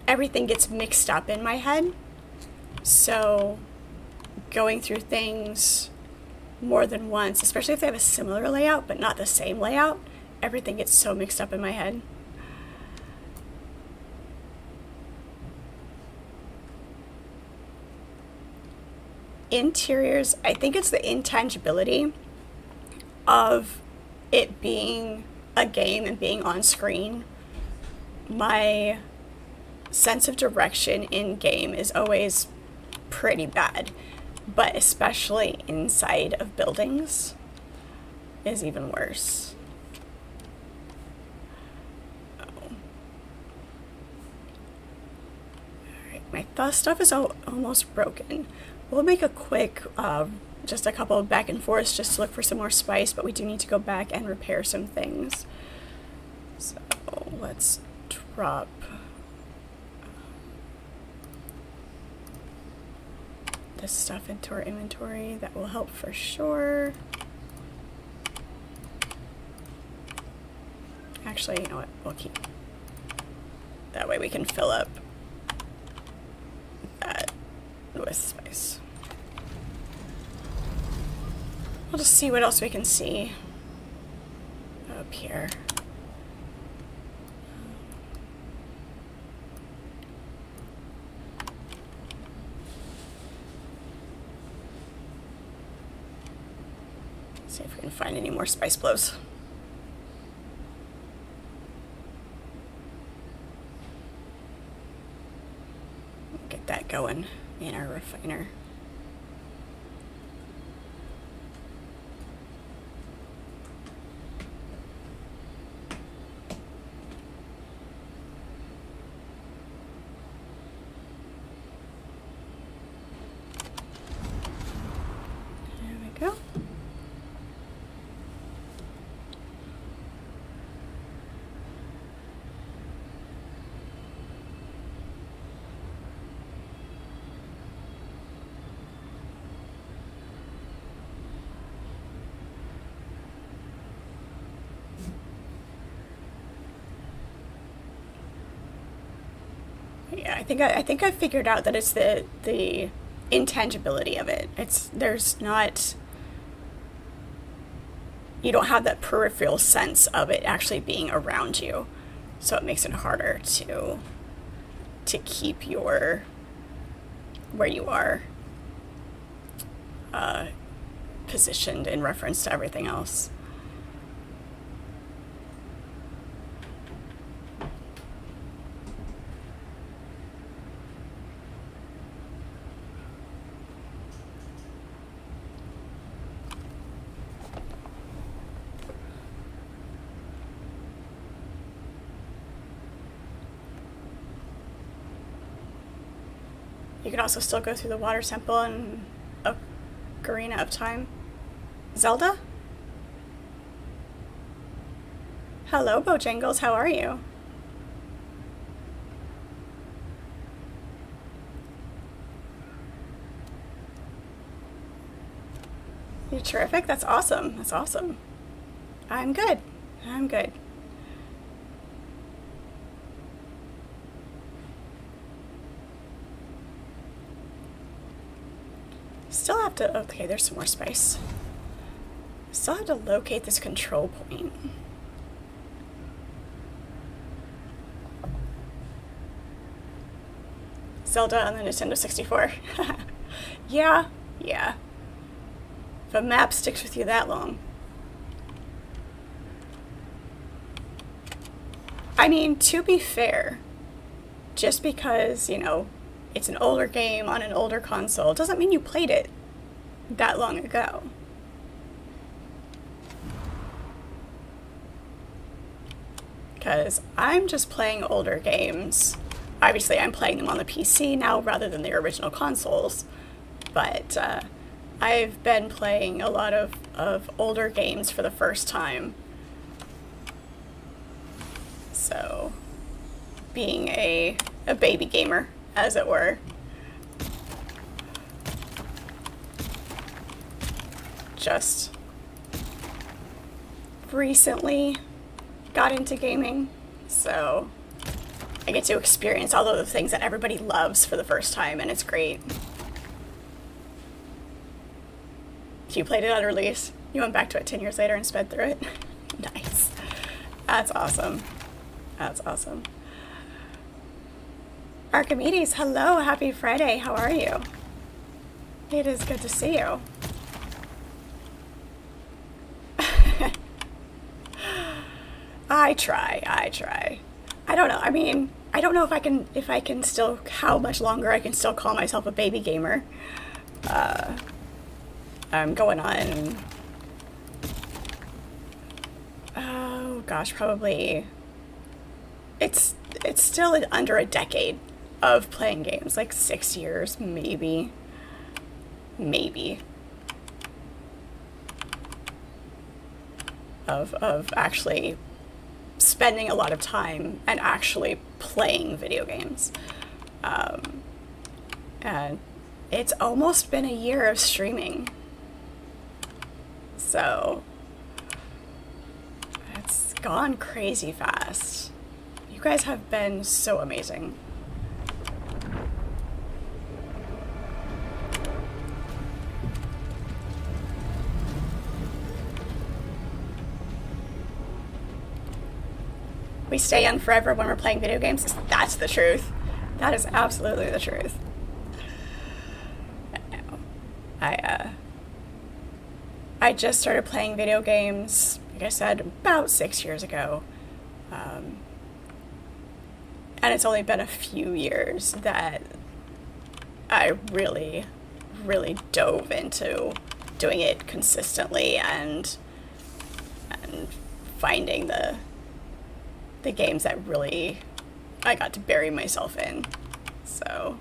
Everything gets mixed up in my head. So going through things more than once, especially if they have a similar layout but not the same layout, everything gets so mixed up in my head. Interiors, I think it's the intangibility of it being a game and being on screen. My sense of direction in game is always pretty bad, but especially inside of buildings is even worse. Alright, my stuff is almost broken. We'll make a quick, just a couple of back and forths just to look for some more spice, but we do need to go back and repair some things. So let's drop this stuff into our inventory. That will help for sure. Actually, you know what? We'll keep. That way we can fill up that with spice. We'll just see what else we can see up here. See if we can find any more spice blows. Get that going in our refiner. There we go. Yeah, I think I figured out that it's the intangibility of it. You don't have that peripheral sense of it actually being around you, so it makes it harder to keep where you are positioned in reference to everything else. You can also still go through the water temple and Ocarina of Time. Zelda? Hello, Bojangles, how are you? You're terrific? That's awesome. That's awesome. I'm good. I'm good. Still have to, okay, there's some more spice. Still have to locate this control point. Zelda on the Nintendo 64. Yeah. If a map sticks with you that long. I mean, to be fair, just because, you know, it's an older game on an older console doesn't mean you played it that long ago. Because I'm just playing older games obviously I'm playing them on the PC now rather than the original consoles, but I've been playing a lot of older games for the first time. So, being a baby gamer, as it were. Just recently got into gaming, so I get to experience all of the things that everybody loves for the first time, and it's great. You played it at release. You went back to it 10 years later and sped through it. Nice. That's awesome. That's awesome. Archimedes, hello. Happy Friday. How are you? It is good to see you. I try. I don't know. I mean, I don't know if I can still, how much longer I can still call myself a baby gamer. I'm going on, oh gosh, probably, it's still under a decade of playing games, like 6 years, maybe, of actually spending a lot of time and actually playing video games. And it's almost been a year of streaming. So it's gone crazy fast. You guys have been so amazing. We stay young forever when we're playing video games. That's the truth. That is absolutely the truth. I just started playing video games, like I said, about 6 years ago. And it's only been a few years that I really dove into doing it consistently and finding the games that really I got to bury myself in. So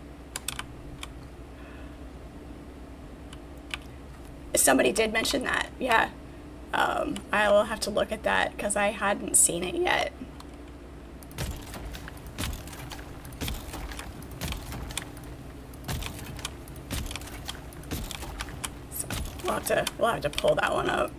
somebody did mention that, yeah. I will have to look at that because I hadn't seen it yet. So we'll have to pull that one up.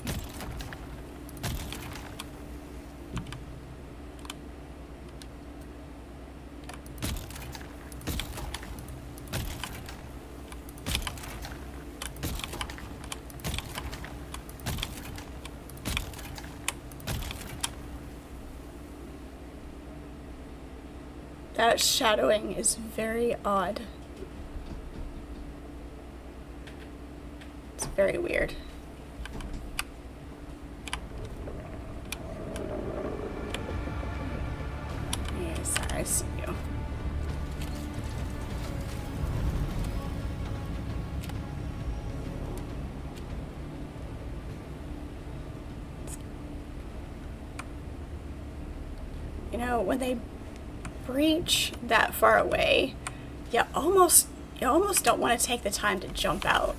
That shadowing is very odd. It's very weird. Yeah, sorry, I see you. You know, when they breach that far away, you almost don't want to take the time to jump out.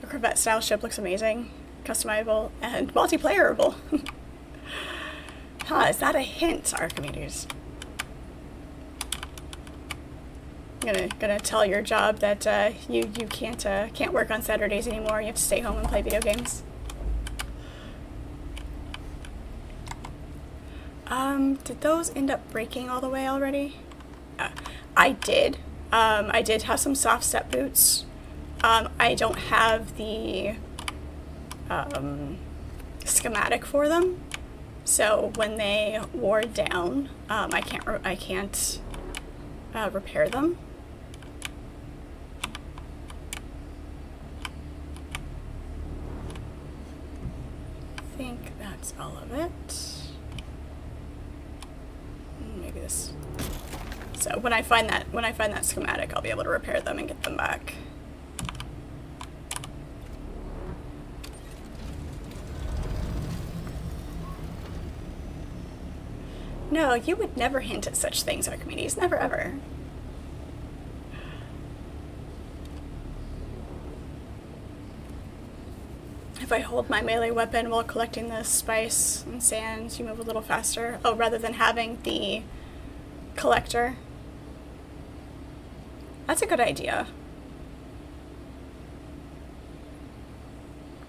The Corvette style ship looks amazing, customizable, and multiplayerable. Huh, is that a hint, Archimedes? Gonna tell your job that you can't work on Saturdays anymore. You have to stay home and play video games. Did those end up breaking all the way already? I did. I did have some soft step boots. I don't have the schematic for them, so when they wore down, I can't repair them. I think that's all of it. Maybe this. So when I find that schematic, I'll be able to repair them and get them back. No, you would never hint at such things, Archimedes. Never, ever. If I hold my melee weapon while collecting the spice and sand, you move a little faster. Oh, rather than having the collector. That's a good idea.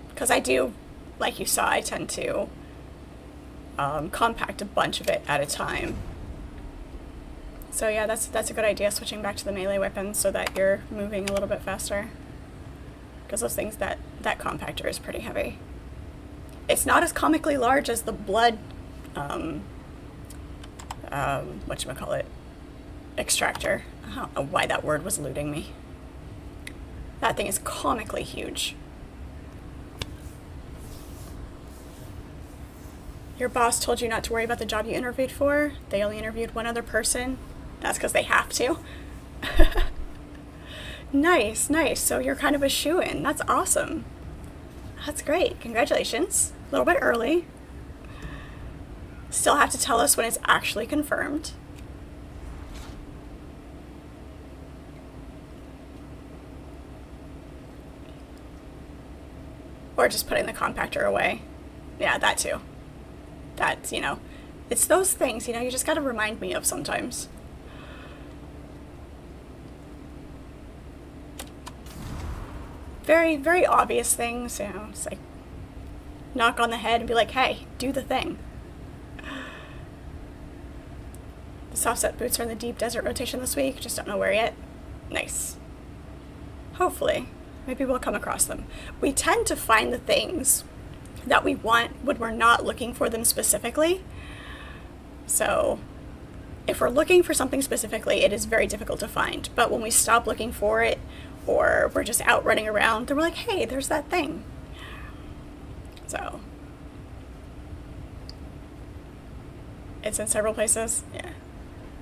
Because I do, like you saw, I tend to compact a bunch of it at a time. So yeah, that's a good idea, switching back to the melee weapon so that you're moving a little bit faster. Because those things, that compactor is pretty heavy. It's not as comically large as the blood, whatchamacallit, extractor. I don't know why that word was eluding me. That thing is comically huge. Your boss told you not to worry about the job you interviewed for. They only interviewed one other person. That's because they have to. Nice, nice. So you're kind of a shoo-in. That's awesome. That's great. Congratulations. A little bit early. Still have to tell us when it's actually confirmed. Or just putting the compactor away. Yeah, that too. That's, you know, it's those things, you know, you just gotta remind me of sometimes. Very, very obvious things, you know, it's like knock on the head and be like, hey, do the thing. The soft set boots are in the deep desert rotation this week, just don't know where yet. Nice. Hopefully. Maybe we'll come across them. We tend to find the things that we want when we're not looking for them specifically. So if we're looking for something specifically, it is very difficult to find. But when we stop looking for it, or we're just out running around, then we're like, hey, there's that thing. So it's in several places. Yeah.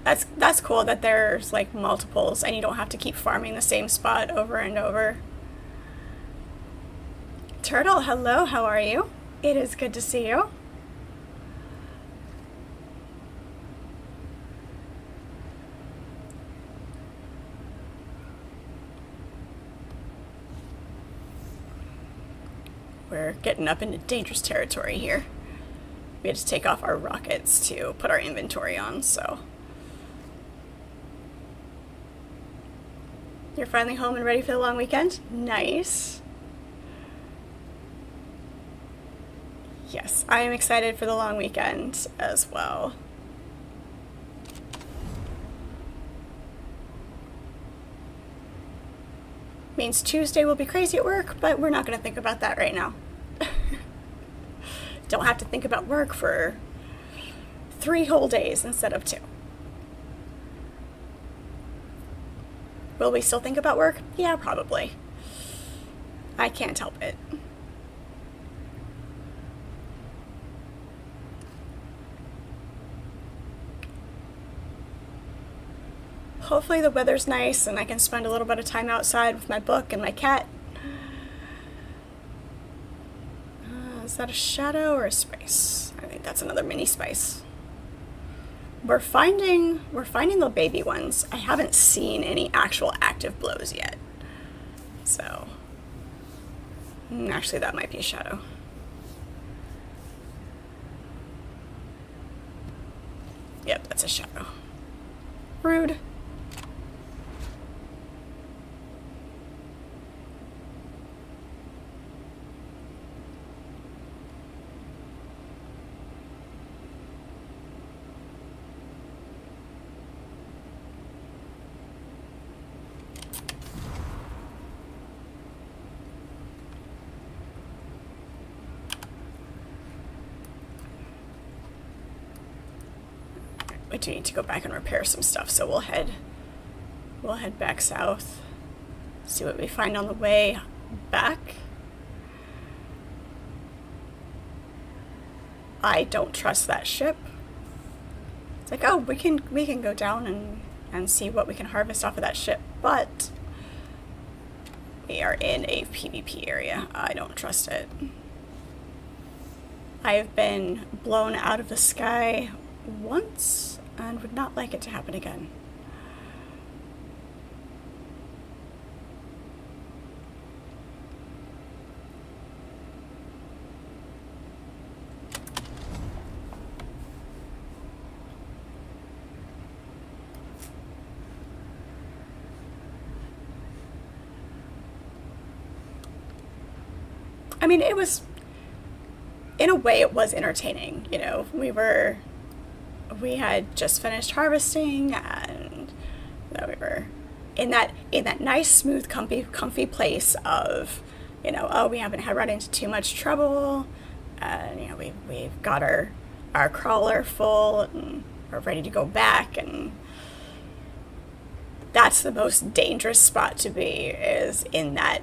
That's cool that there's like multiples and you don't have to keep farming the same spot over and over. Turtle, hello, how are you? It is good to see you. We're getting up into dangerous territory here. We had to take off our rockets to put our inventory on, so. You're finally home and ready for the long weekend? Nice. Yes, I am excited for the long weekend as well. Means Tuesday will be crazy at work, but we're not going to think about that right now. Don't have to think about work for 3 whole days instead of 2. Will we still think about work? Yeah, probably. I can't help it. Hopefully the weather's nice and I can spend a little bit of time outside with my book and my cat. Is that a shadow or a spice? I think that's another mini spice. We're finding the baby ones. I haven't seen any actual active blows yet. So, actually that might be a shadow. Yep, that's a shadow. Rude. We do need to go back and repair some stuff, so we'll head back south, see what we find on the way back. I don't trust that ship. It's like, oh, we can go down and see what we can harvest off of that ship, but we are in a PvP area. I don't trust it. I have been blown out of the sky once and would not like it to happen again. I mean, it was, in a way, it was entertaining. You know, we had just finished harvesting, and we were in that nice, smooth, comfy place of, you know, oh, we haven't had run into too much trouble, and you know, we've got our crawler full, and we're ready to go back, and that's the most dangerous spot to be, is in that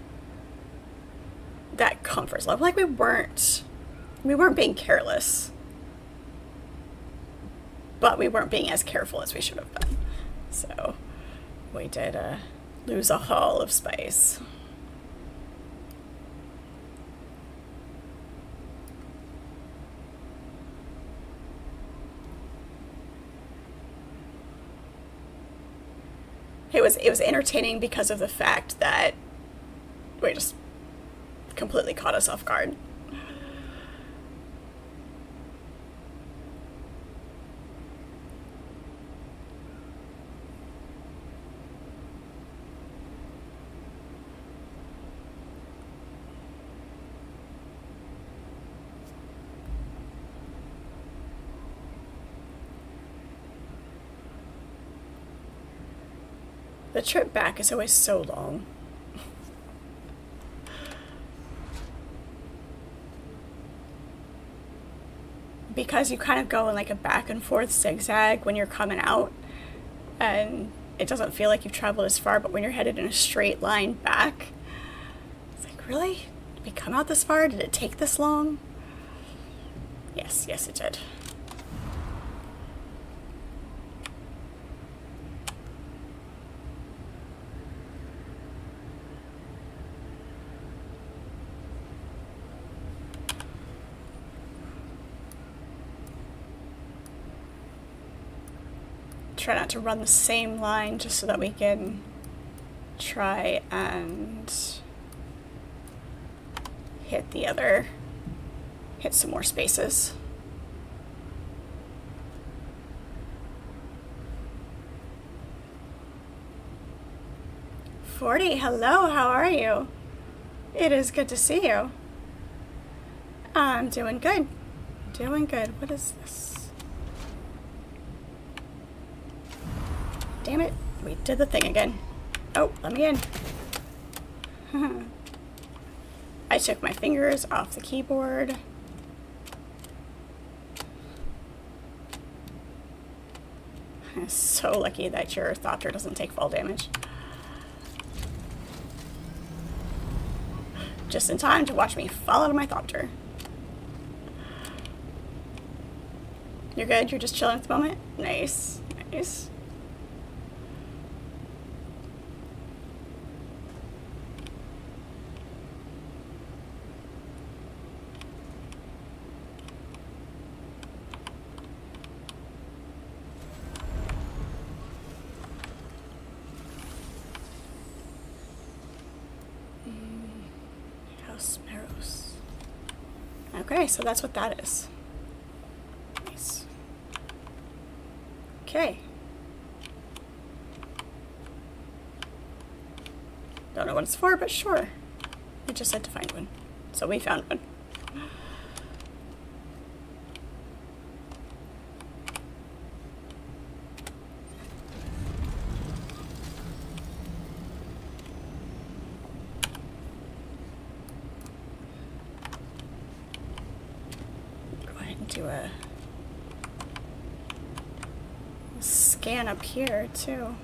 comfort level. Like, we weren't being careless, but we weren't being as careful as we should have been. So we did lose a haul of spice. It was entertaining because of the fact that we just completely caught us off guard. The trip back is always so long. Because you kind of go in like a back and forth zigzag when you're coming out, and it doesn't feel like you've traveled as far, but when you're headed in a straight line back, it's like, really? Did we come out this far? Did it take this long? Yes, it did. Try not to run the same line just so that we can try and hit some more spaces. Forty, hello, how are you? It is good to see you. I'm doing good. What is this? Damn it, we did the thing again. Oh, let me in. I took my fingers off the keyboard. I'm so lucky that your Thopter doesn't take fall damage. Just in time to watch me fall out of my Thopter. You're good? You're just chilling at the moment? Nice. Okay, so that's what that is. Nice. Okay. Don't know what it's for, but sure. It just said to find one. So we found one. Do a scan up here too.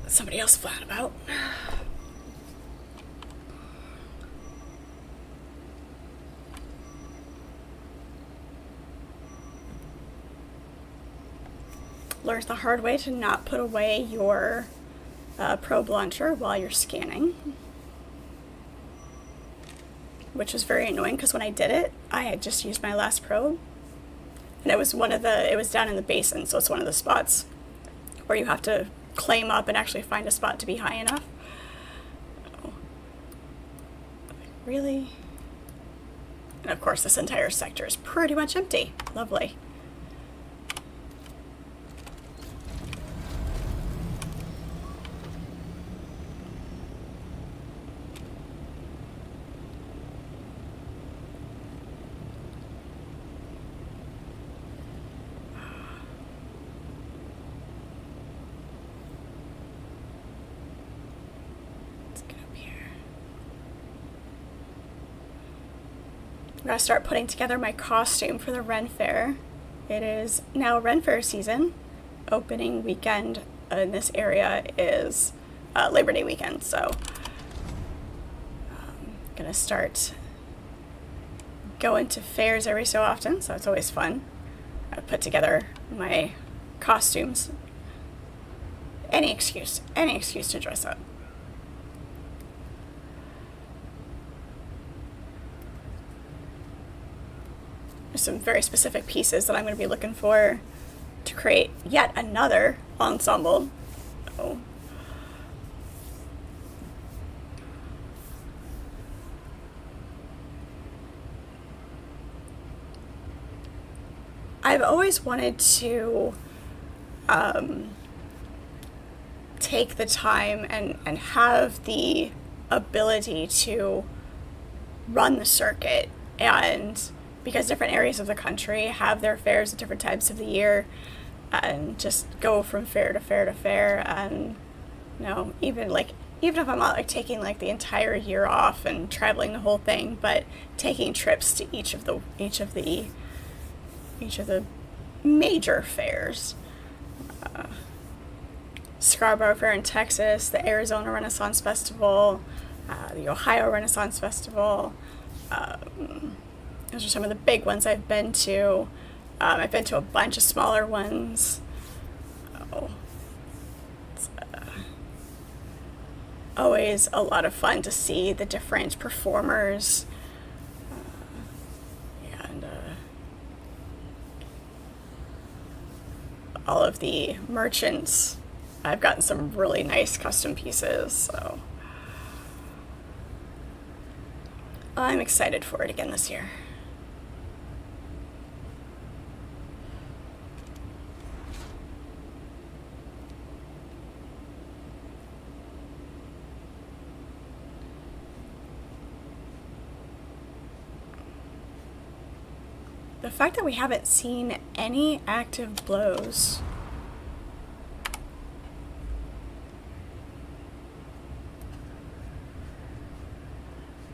Somebody else flat about. Learned the hard way to not put away your probe launcher while you're scanning, which was very annoying because when I did it, I had just used my last probe, and it was down in the basin, so it's one of the spots where you have to climb up and actually find a spot to be high enough. Oh. Really? And of course, this entire sector is pretty much empty. Lovely. I'm going to start putting together my costume for the Ren Fair. It is now Ren Fair season. Opening weekend in this area is Labor Day weekend, so I'm going to start going to fairs every so often, so it's always fun. I put together my costumes. Any excuse to dress up. There's some very specific pieces that I'm going to be looking for to create yet another ensemble. Oh. I've always wanted to take the time and have the ability to run the circuit, and because different areas of the country have their fairs at different times of the year, and just go from fair to fair to fair, and even if I'm not taking the entire year off and traveling the whole thing, but taking trips to each of the major fairs. Scarborough Fair in Texas, the Arizona Renaissance Festival, the Ohio Renaissance Festival. Those are some of the big ones I've been to. I've been to a bunch of smaller ones. It's always a lot of fun to see the different performers. And all of the merchants. I've gotten some really nice custom pieces, so I'm excited for it again this year. The fact that we haven't seen any active blows.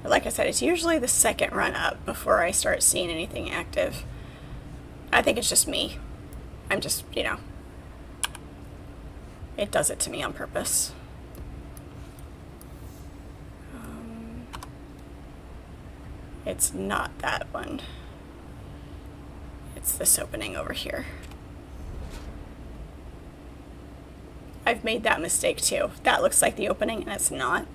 But like I said, it's usually the second run up before I start seeing anything active. I think it's just me. I'm just, it does it to me on purpose. It's not that one. It's this opening over here. I've made that mistake too. That looks like the opening and it's not.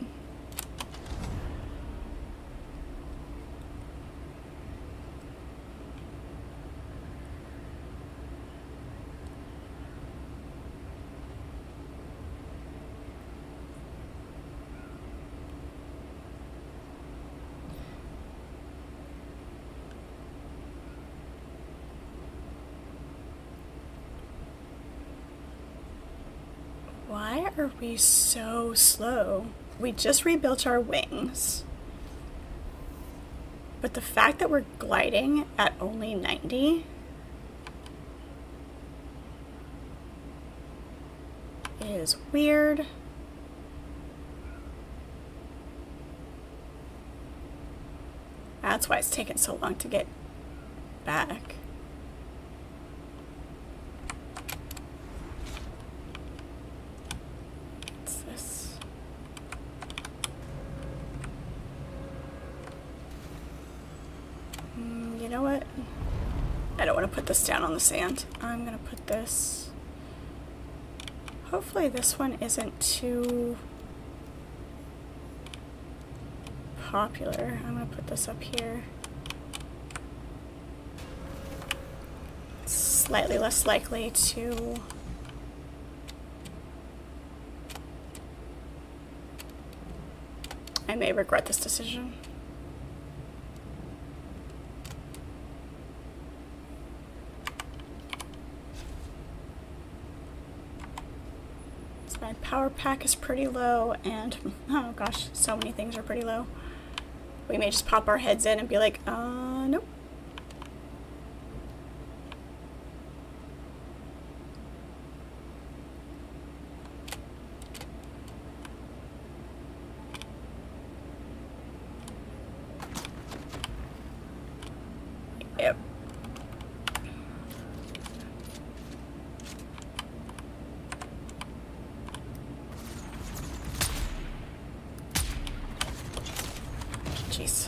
Why are we so slow? We just rebuilt our wings. But the fact that we're gliding at only 90 is weird. That's why it's taken so long to get back. You know what? I don't want to put this down on the sand. I'm going to put this hopefully this one isn't too popular. I'm going to put this up here. It's slightly less likely to I may regret this decision. So my power pack is pretty low, and oh gosh, so many things are pretty low. We may just pop our heads in and be like, nope. Yep. Jeez.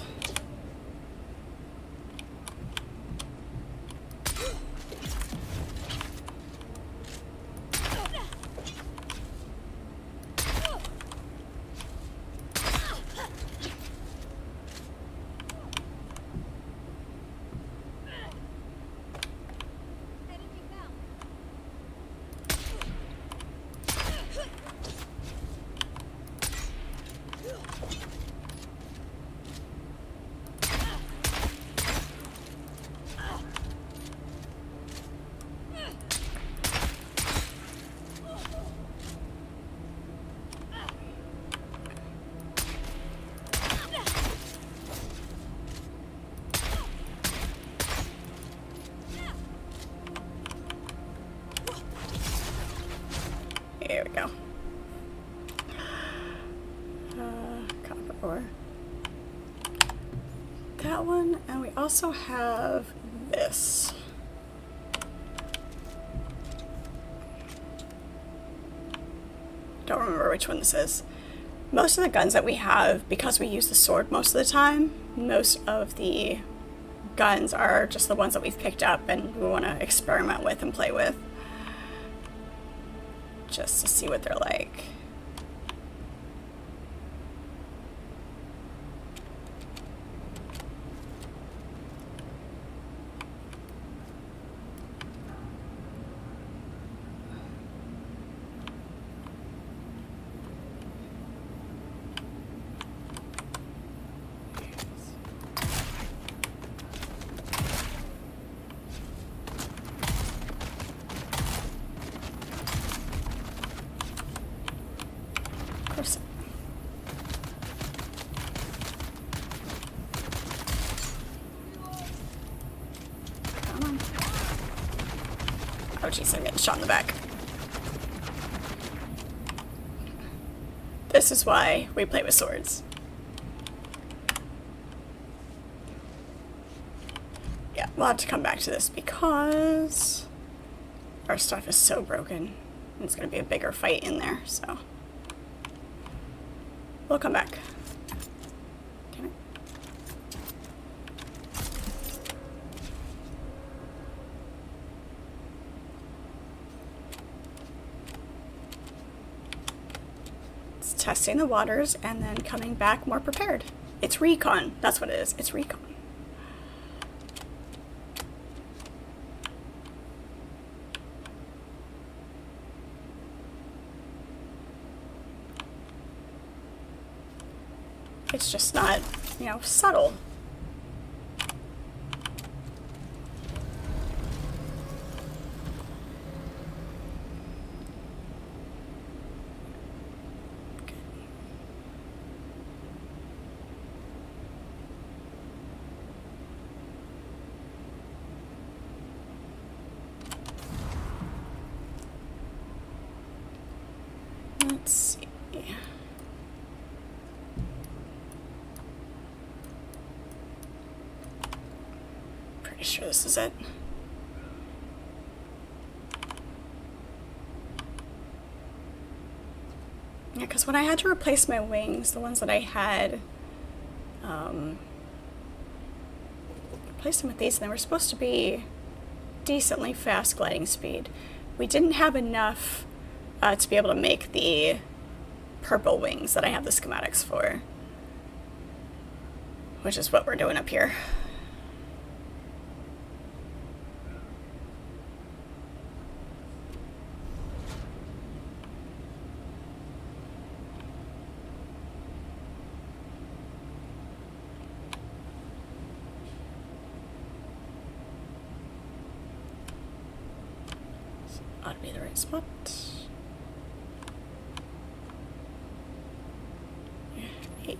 There we go. Copper ore. That one, and we also have this. Don't remember which one this is. Most of the guns that we have, because we use the sword most of the time, most of the guns are just the ones that we've picked up and we want to experiment with and play with. Just to see what they're like. Oh jeez, I'm getting shot in the back. This is why we play with swords. Yeah, we'll have to come back to this because our stuff is so broken. And it's going to be a bigger fight in there, so we'll come back. Can I? It's testing the waters and then coming back more prepared. It's recon. That's what it is. It's recon. It's just not, you know, subtle. Let's see. Pretty sure this is it. Yeah, because when I had to replace my wings, the ones that I had, replaced them with these, and they were supposed to be decently fast gliding speed. We didn't have enough to be able to make the purple wings that I have the schematics for, which is what we're doing up here. Ought to be the right spot.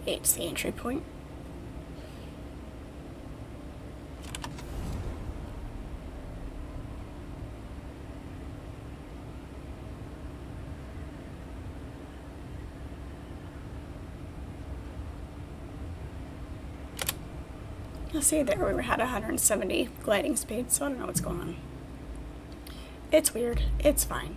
8's the entry point. Let's see, there we had 170 gliding speed, so I don't know what's going on. It's weird. It's fine.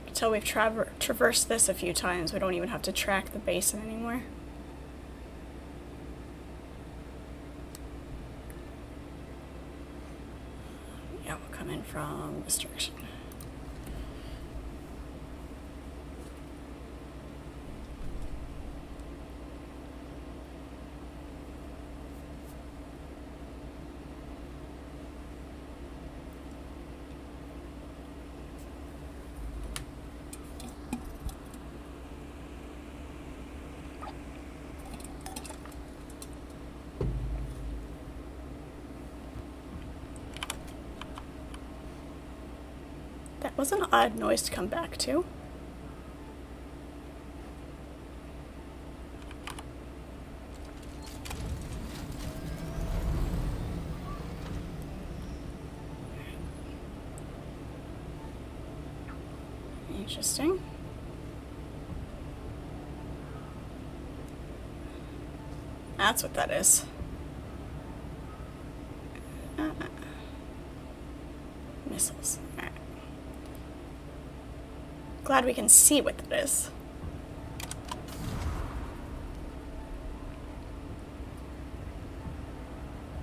Until we've traversed this a few times, we don't even have to track the basin anymore. Yeah, we'll come in from this direction. That was an odd noise to come back to. Interesting. That's what that is. Missiles. All right. Glad we can see what that is.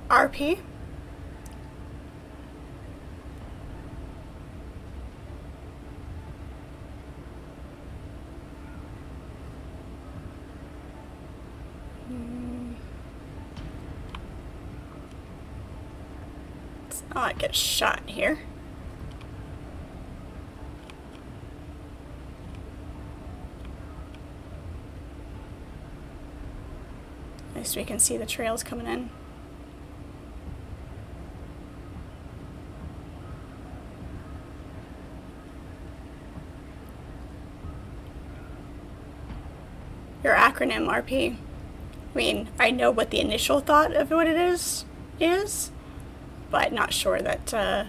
RP. Let's not get shot here. At least we can see the trails coming in. Your acronym, RP. I mean, I know what the initial thought of what it is, but not sure that,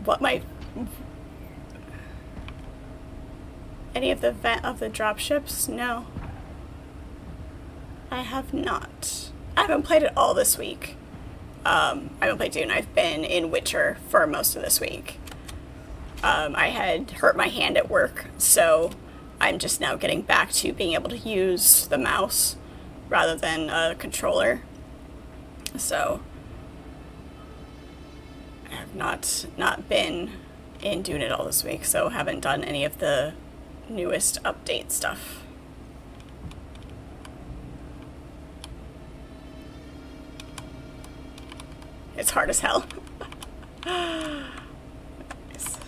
what my... Any of the drop ships? No. I have not. I haven't played it all this week. I haven't played Dune. I've been in Witcher for most of this week. I had hurt my hand at work, so I'm just now getting back to being able to use the mouse rather than a controller. So I have not been in Dune at all this week, so haven't done any of the newest update stuff. It's hard as hell. Nice.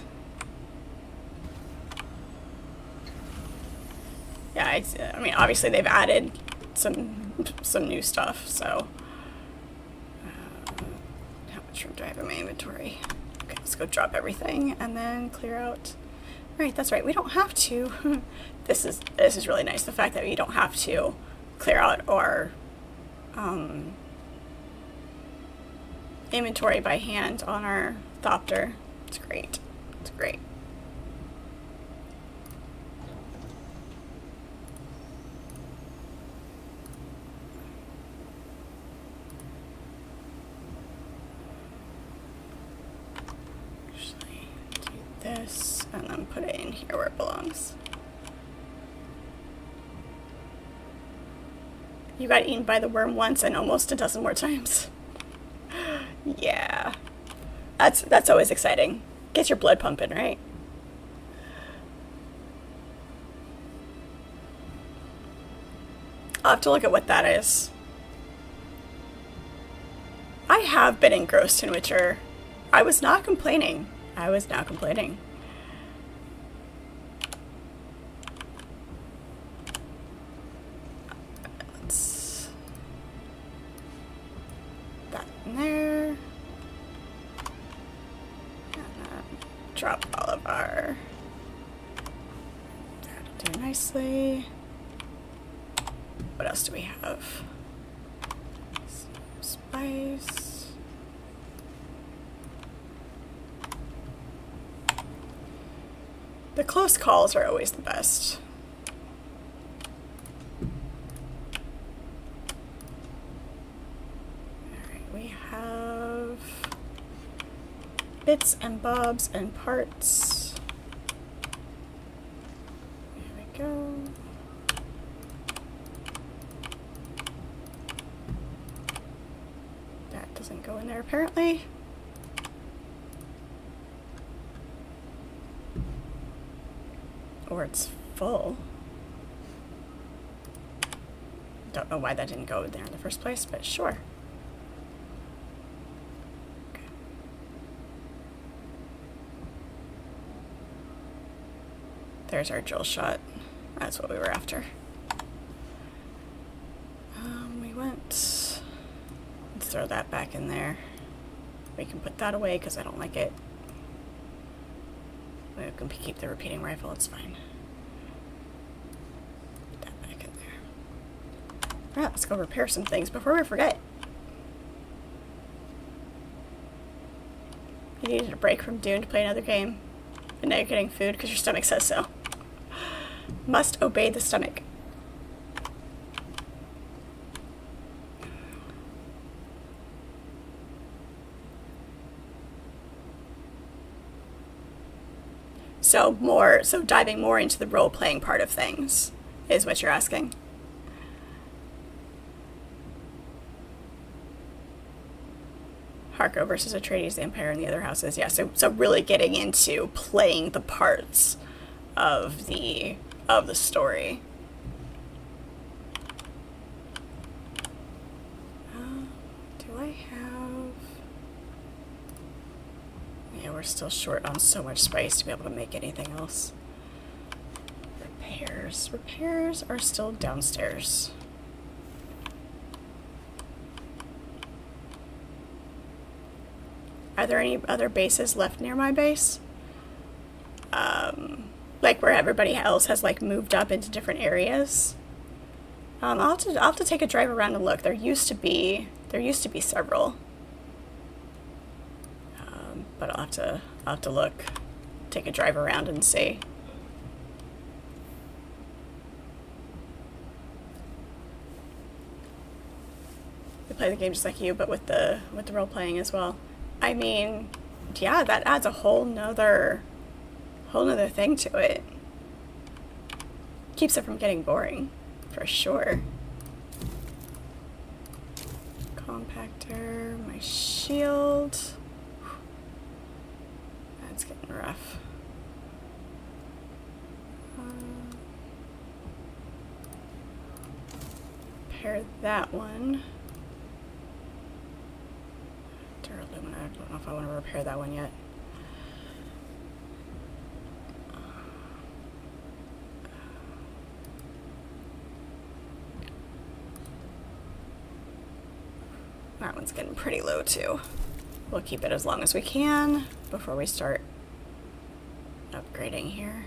Yeah, I mean, obviously they've added some new stuff, so how much room do I have in my inventory? Okay, let's go drop everything and then clear out. Right, that's right. We don't have to. This is really nice. The fact that we don't have to clear out our inventory by hand on our Thopter. It's great. It's great. Actually, do this and then put it in here where it belongs. You got eaten by the worm once and almost a dozen more times. Yeah. That's always exciting. Gets your blood pumping, right? I'll have to look at what that is. I have been engrossed in Witcher. I was not complaining. I was not complaining. Let's... that in there. Drop all of our... that'll do nicely. What else do we have? Some spice. The close calls are always the best. Alright, we have bits and bobs and parts. There we go. That doesn't go in there apparently. Or it's full. Don't know why that didn't go in there in the first place, but sure. Okay. There's our drill shot. That's what we were after. We went... let's throw that back in there. We can put that away because I don't like it. We can keep the repeating rifle, it's fine. Put that back in there. Alright, let's go repair some things before we forget. You needed a break from Dune to play another game, but now you're getting food because your stomach says so. Must obey the stomach. So diving more into the role-playing part of things is what you're asking. Harco versus Atreides, the Empire, and the other houses. Yeah, so really getting into playing the parts of the story. Do I have... yeah, we're still short on so much spice to be able to make anything else. Repairs. Repairs are still downstairs. Are there any other bases left near my base? Like where everybody else has like moved up into different areas? I'll have to take a drive around and look. There used to be several. But I'll have to look, take a drive around and see. We play the game just like you, but with the role playing as well. I mean, yeah, that adds a whole nother thing to it. Keeps it from getting boring, for sure. Compactor, my shield. That's getting rough. Repair that one. Duralumina, I don't know if I want to repair that one yet. That one's getting pretty low too. We'll keep it as long as we can before we start upgrading here.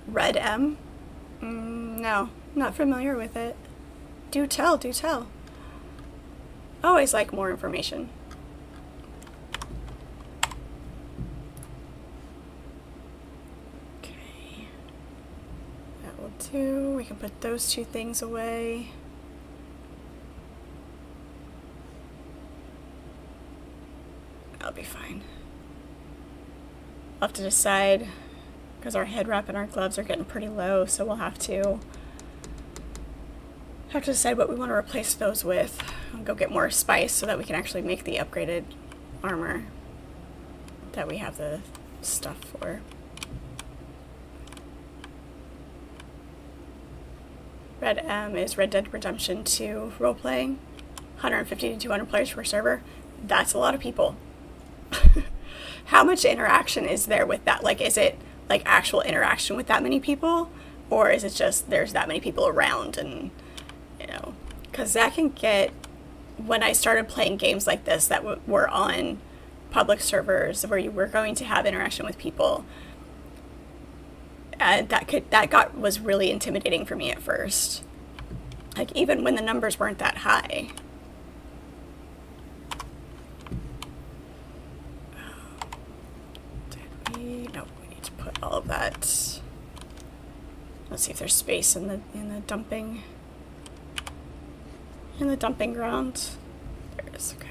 Red M? No, not familiar with it. Do tell, do tell. Always like more information. Okay. That will do. We can put those two things away. That'll be fine. I'll have to decide, because our head wrap and our gloves are getting pretty low, so we'll have to decide what we want to replace those with. I'll go get more spice so that we can actually make the upgraded armor that we have the stuff for. Red M is Red Dead Redemption 2 role-playing. 150 to 200 players per server. That's a lot of people. How much interaction is there with that? Like, is it like actual interaction with that many people? Or is it just there's that many people around and, you know, because that can get, when I started playing games like this that were on public servers where you were going to have interaction with people, was really intimidating for me at first. Like, even when the numbers weren't that high. No, we need to put all of that. Let's see if there's space in the dumping ground. There it is. Okay.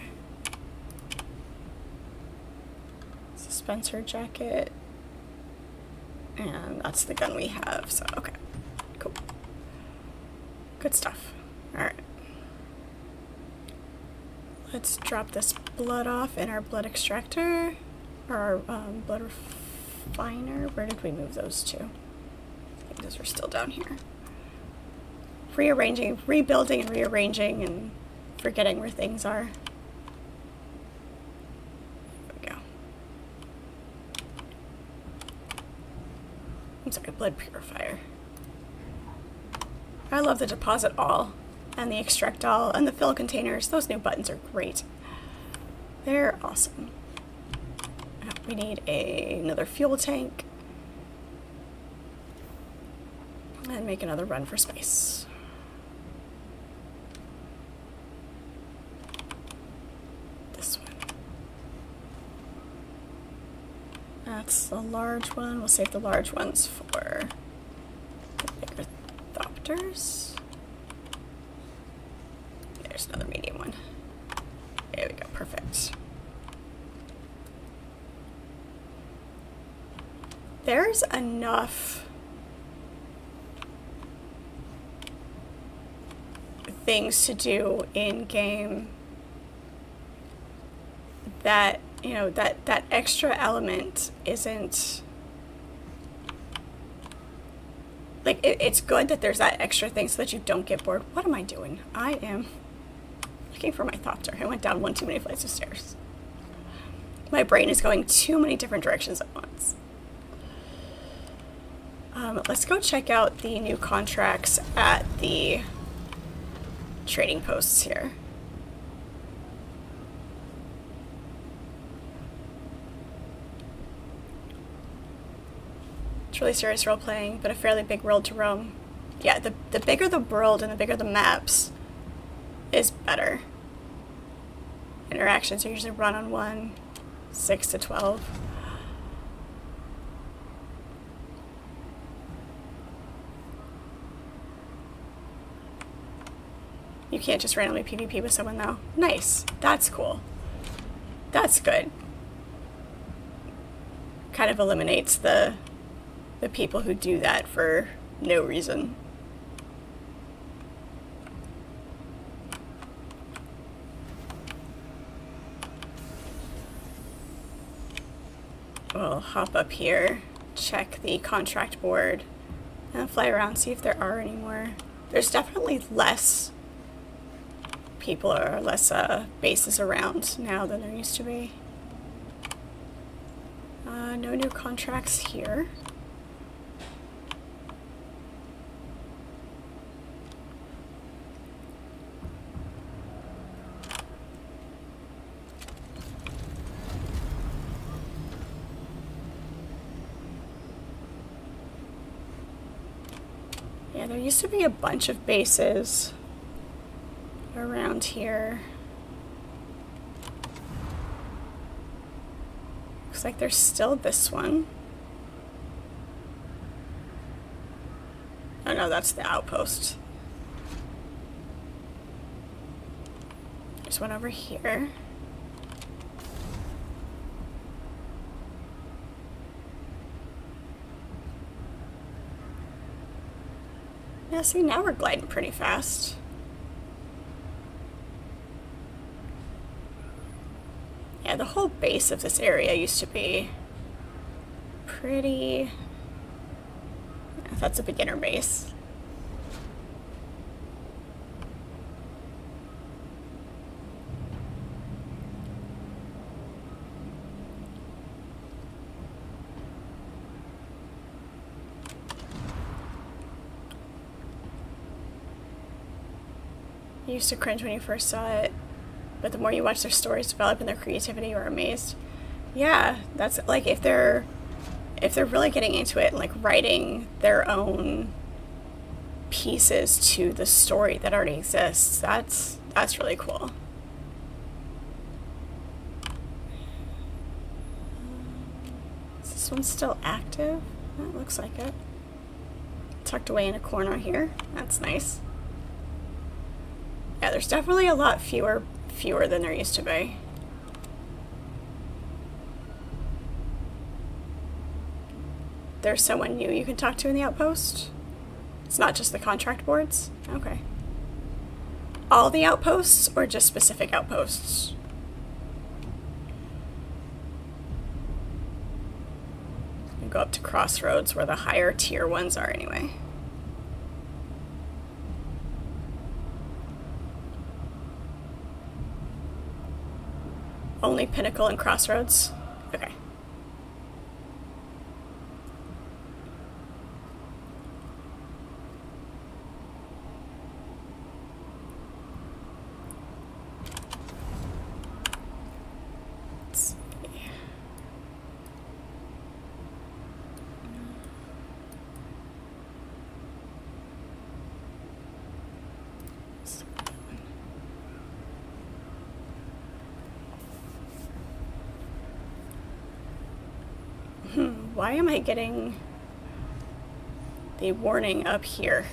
Dispenser jacket, and that's the gun we have. So okay, cool, good stuff. All right, let's drop this blood off in our blood extractor. Or our blood refiner. Where did we move those to? I think those are still down here. Rearranging, rebuilding and rearranging and forgetting where things are. There we go. I'm sorry, blood purifier. I love the deposit all and the extract all and the fill containers. Those new buttons are great. They're awesome. We need another fuel tank and make another run for space. This one. That's the large one. We'll save the large ones for the bigger thopters. There's another medium one. There we go, perfect. There's enough things to do in game that, you know, that extra element isn't like, it's good that there's that extra thing so that you don't get bored. What am I doing? I am looking for my thopter. I went down one too many flights of stairs. My brain is going too many different directions at once. Let's go check out the new contracts at the trading posts here. It's really serious role-playing, but a fairly big world to roam. Yeah, the bigger the world and the bigger the maps is better. Interactions are usually run on 1, 6 to 12. You can't just randomly PvP with someone though. Nice. That's cool. That's good. Kind of eliminates the people who do that for no reason. We'll hop up here, check the contract board, and fly around, see if there are any more. There's definitely less people or less bases around now than there used to be. No new contracts here. Yeah, there used to be a bunch of bases around here. Looks like there's still this one. Oh no, that's the outpost. There's one over here. Yeah, see, now we're gliding pretty fast. Yeah, the whole base of this area used to be pretty... That's a beginner base. You used to cringe when you first saw it, but the more you watch their stories develop and their creativity, you're amazed. Yeah, that's like if they're really getting into it and like writing their own pieces to the story that already exists, that's really cool. Is this one still active? That looks like it. Tucked away in a corner here. That's nice. Yeah, there's definitely a lot fewer than there used to be. There's someone new you can talk to in the outpost? It's not just the contract boards? Okay. All the outposts or just specific outposts? We go up to Crossroads where the higher tier ones are anyway. Only Pinnacle and Crossroads? Okay. Let's see. Why am I getting the warning up here?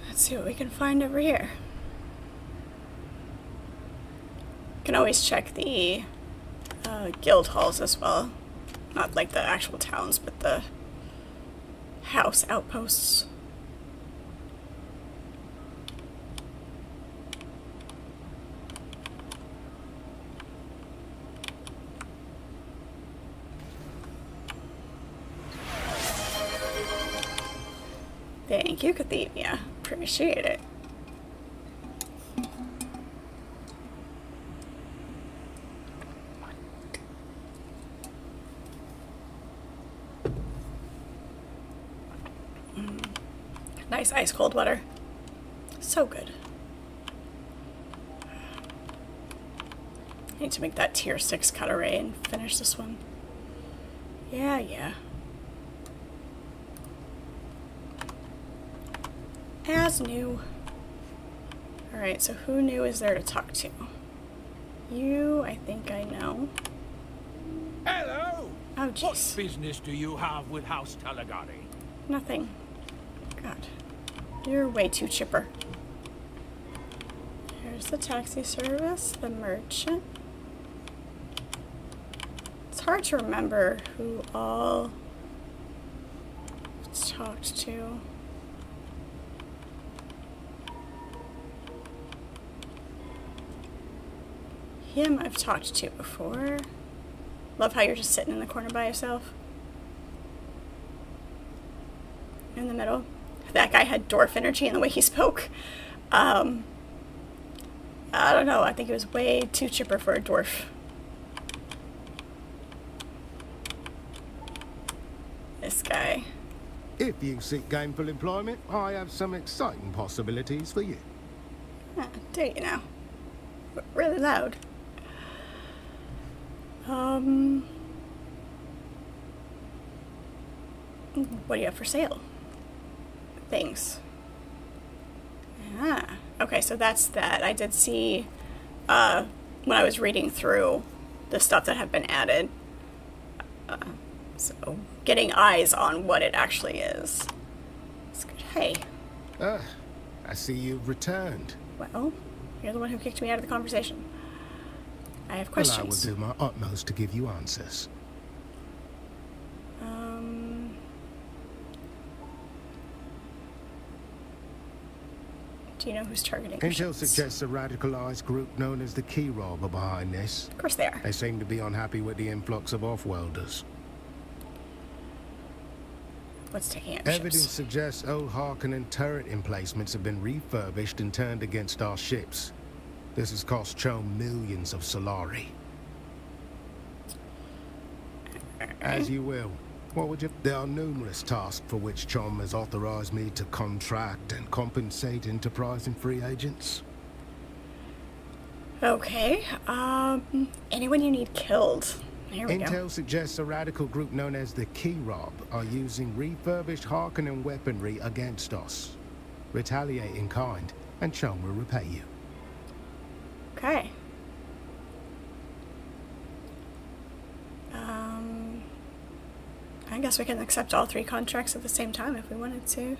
Let's see what we can find over here. Can always check the guild halls as well. Not like the actual towns, but the house outposts. Thank you, Cathevia. Appreciate it. Nice ice cold water. So good. I need to make that tier 6 cut array and finish this one. Yeah. As new. Alright, so who new is there to talk to? You, I think I know. Hello! Oh, jeez. What business do you have with House Talagari? Nothing. God. You're way too chipper. Here's the taxi service, the merchant. It's hard to remember who all it's talked to. Him I've talked to before. Love how you're just sitting in the corner by yourself. In the middle. That guy had dwarf energy in the way he spoke. I don't know. I think it was way too chipper for a dwarf. This guy. If you seek gainful employment, I have some exciting possibilities for you. Do you know? Really loud. What do you have for sale? Things. Okay, so that's that. I did see when I was reading through the stuff that had been added. So getting eyes on what it actually is. It's good. Hey, I see you've returned. well, you're the one who kicked me out of the conversation. I have Well, I will questions. do my utmost to give you answers. Do you know who's targeting Intel missions? suggests a radicalized group known as the Key Rob are behind this. Of course they are. They seem to be unhappy with the influx of off-worlders. What's taking out Evidence ships? suggests old Harkonnen turret emplacements have been refurbished and turned against our ships. This has cost Chom millions of Solari. As you will. What would you... There are numerous tasks for which Chom has authorized me to contract and compensate Enterprise and free agents. Okay. Anyone you need killed. Here we go. Intel suggests a radical group known as the Key Rob are using refurbished Harkonnen weaponry against us. Retaliate in kind, and Chom will repay you. Okay. I guess we can accept all 3 contracts at the same time if we wanted to.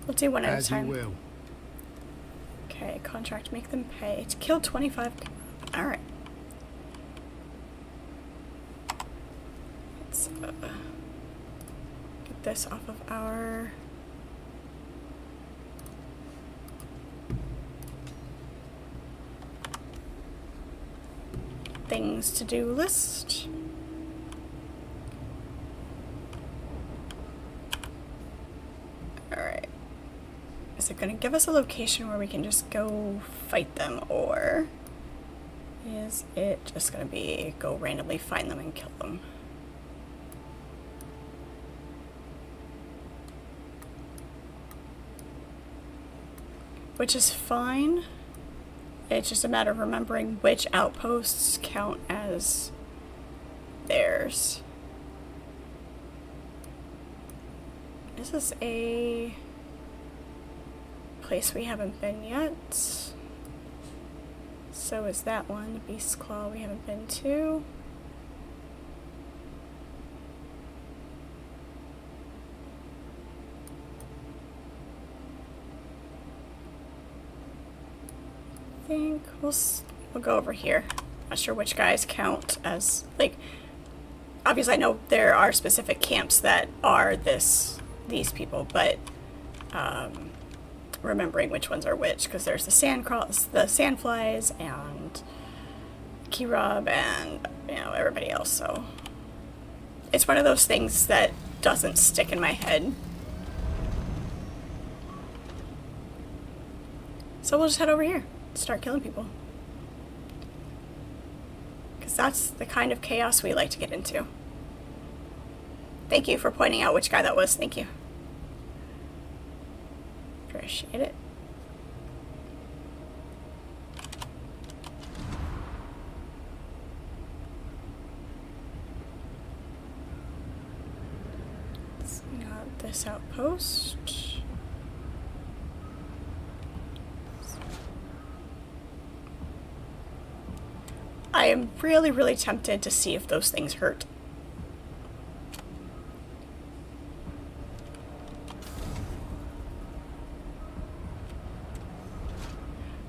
We'll do one at a As you time. will. Okay, contract, make them pay. To kill 25. Alright. Let's get this off of our... things to do list. Alright. Is it going to give us a location where we can just go fight them, or is it just going to be go randomly find them and kill them? Which is fine. It's just a matter of remembering which outposts count as theirs. This is a place we haven't been yet. So is that one, the Beast's Claw, we haven't been to. I think we'll go over here. Not sure which guys count as, like, obviously I know there are specific camps that are these people, but remembering which ones are which, because there's the sandflies and Keyrob and everybody else. So it's one of those things that doesn't stick in my head. So we'll just head over here, start killing people, because that's the kind of chaos we like to get into. Thank you for pointing out which guy that was. Thank you. Appreciate it. It's not this outpost. I am really, really tempted to see if those things hurt.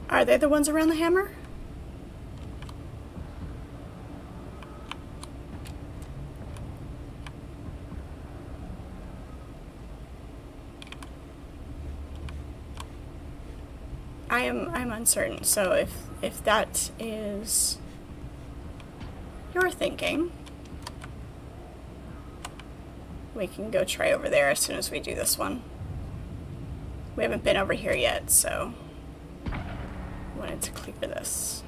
Are they the ones around the hammer? I'm uncertain. So if that is your thinking, we can go try over there as soon as we do this one. We haven't been over here yet, so wanted to clear this.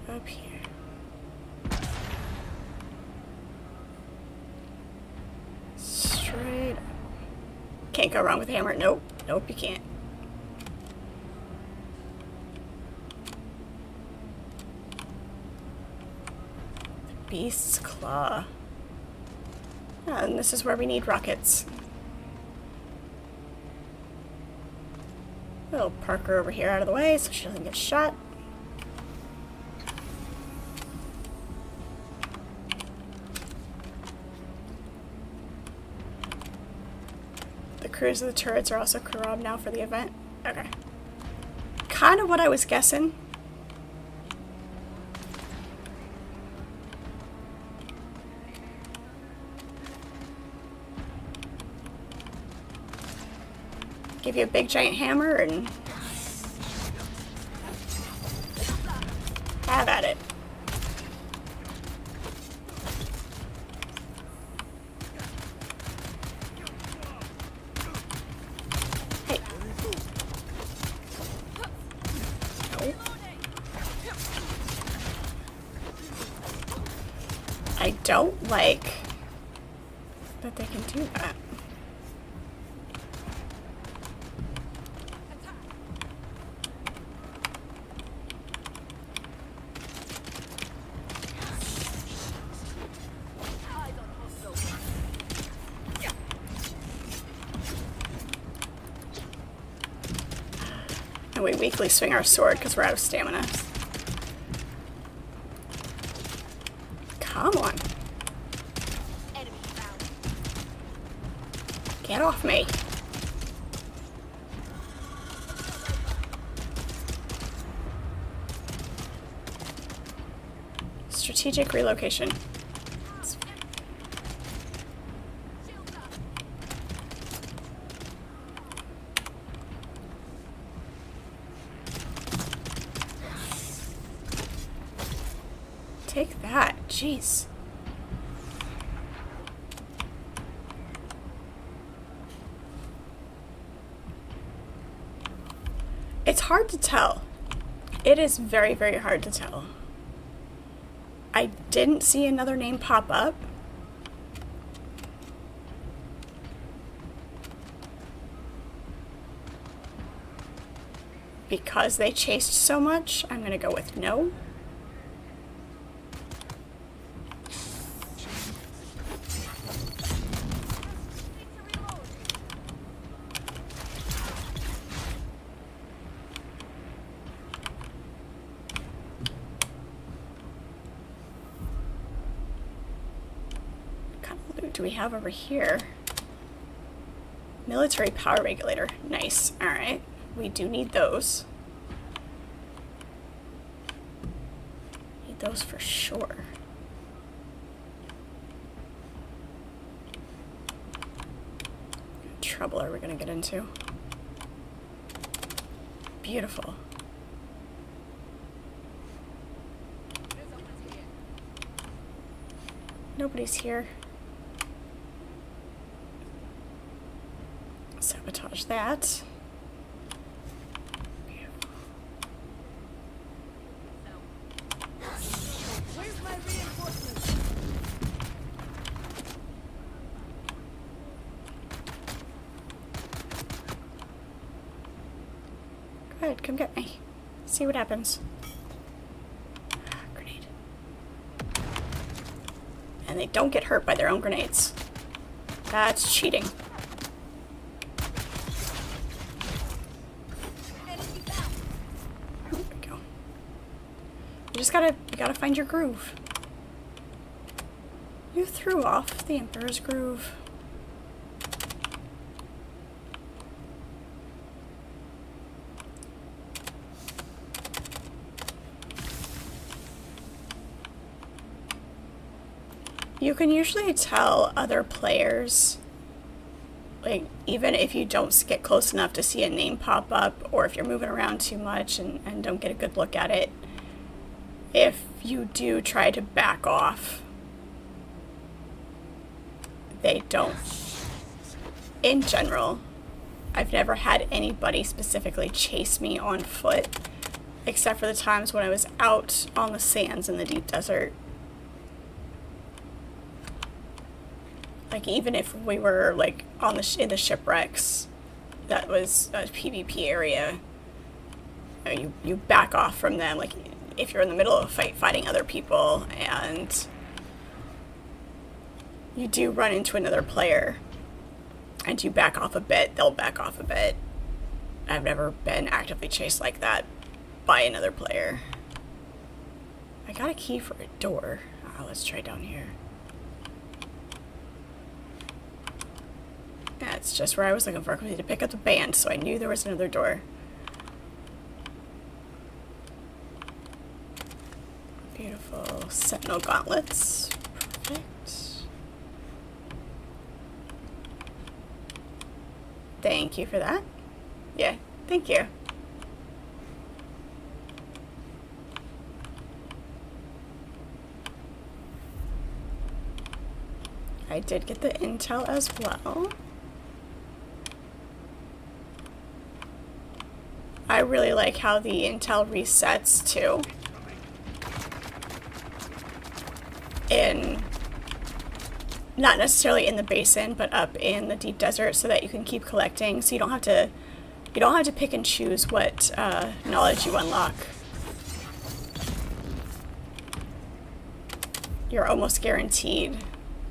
Up here. Straight up. Can't go wrong with hammer. Nope. Nope, you can't. Beast's Claw. Yeah, and this is where we need rockets. We'll park her over here out of the way so she doesn't get shot. The crews of the turrets are also crew robbed now for the event. Okay. Kind of what I was guessing. Give you a big giant hammer and have at it. Hey. No. I don't like that they can do that. And we weakly swing our sword because we're out of stamina. Come on. Get off me. Strategic relocation. Take that. Jeez. It's hard to tell. It is very, very hard to tell. I didn't see another name pop up. Because they chased so much, I'm gonna go with no. Do we have over here? Military power regulator. Nice. Alright. We do need those. Need those for sure. What trouble are we going to get into? Beautiful. Nobody's here. Sabotage that. Where's my reinforcements? Go ahead, come get me. See what happens. Grenade. And they don't get hurt by their own grenades. That's cheating. You gotta find your groove. You threw off the Emperor's groove. You can usually tell other players, like, even if you don't get close enough to see a name pop up, or if you're moving around too much and don't get a good look at it, if you do try to back off, they don't. In general, I've never had anybody specifically chase me on foot, except for the times when I was out on the sands in the deep desert. Like, even if we were, like, on in the shipwrecks, that was a PvP area, you back off from them, like, if you're in the middle of a fight fighting other people and you do run into another player and you back off a bit, they'll back off a bit. I've never been actively chased like that by another player. I got a key for a door. Oh, let's try down here. Yeah, it's just where I was looking for. I needed to pick up the band, so I knew there was another door. Beautiful sentinel gauntlets. Perfect. Thank you for that. Yeah, thank you. I did get the intel as well. I really like how the intel resets too. Not necessarily in the basin, but up in the deep desert, so that you can keep collecting. So you don't have to pick and choose what knowledge you unlock. You're almost guaranteed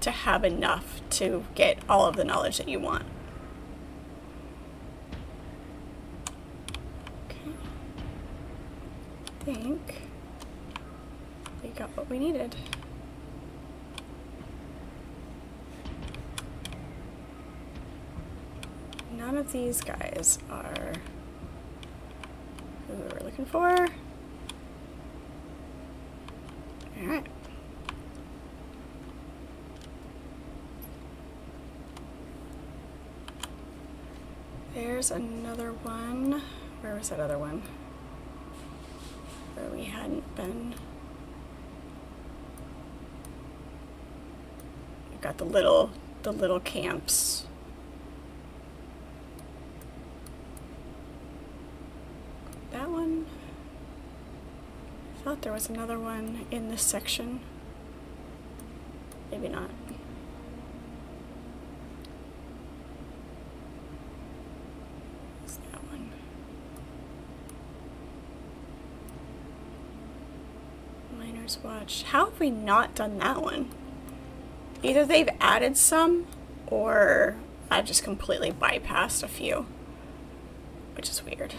to have enough to get all of the knowledge that you want. Okay. I think we got what we needed. None of these guys are who we were looking for. Alright. There's another one. Where was that other one? Where we hadn't been. We've got the little camps. That one. I thought there was another one in this section. Maybe not. What's that one? Miner's Watch. How have we not done that one? Either they've added some, or I've just completely bypassed a few, which is weird.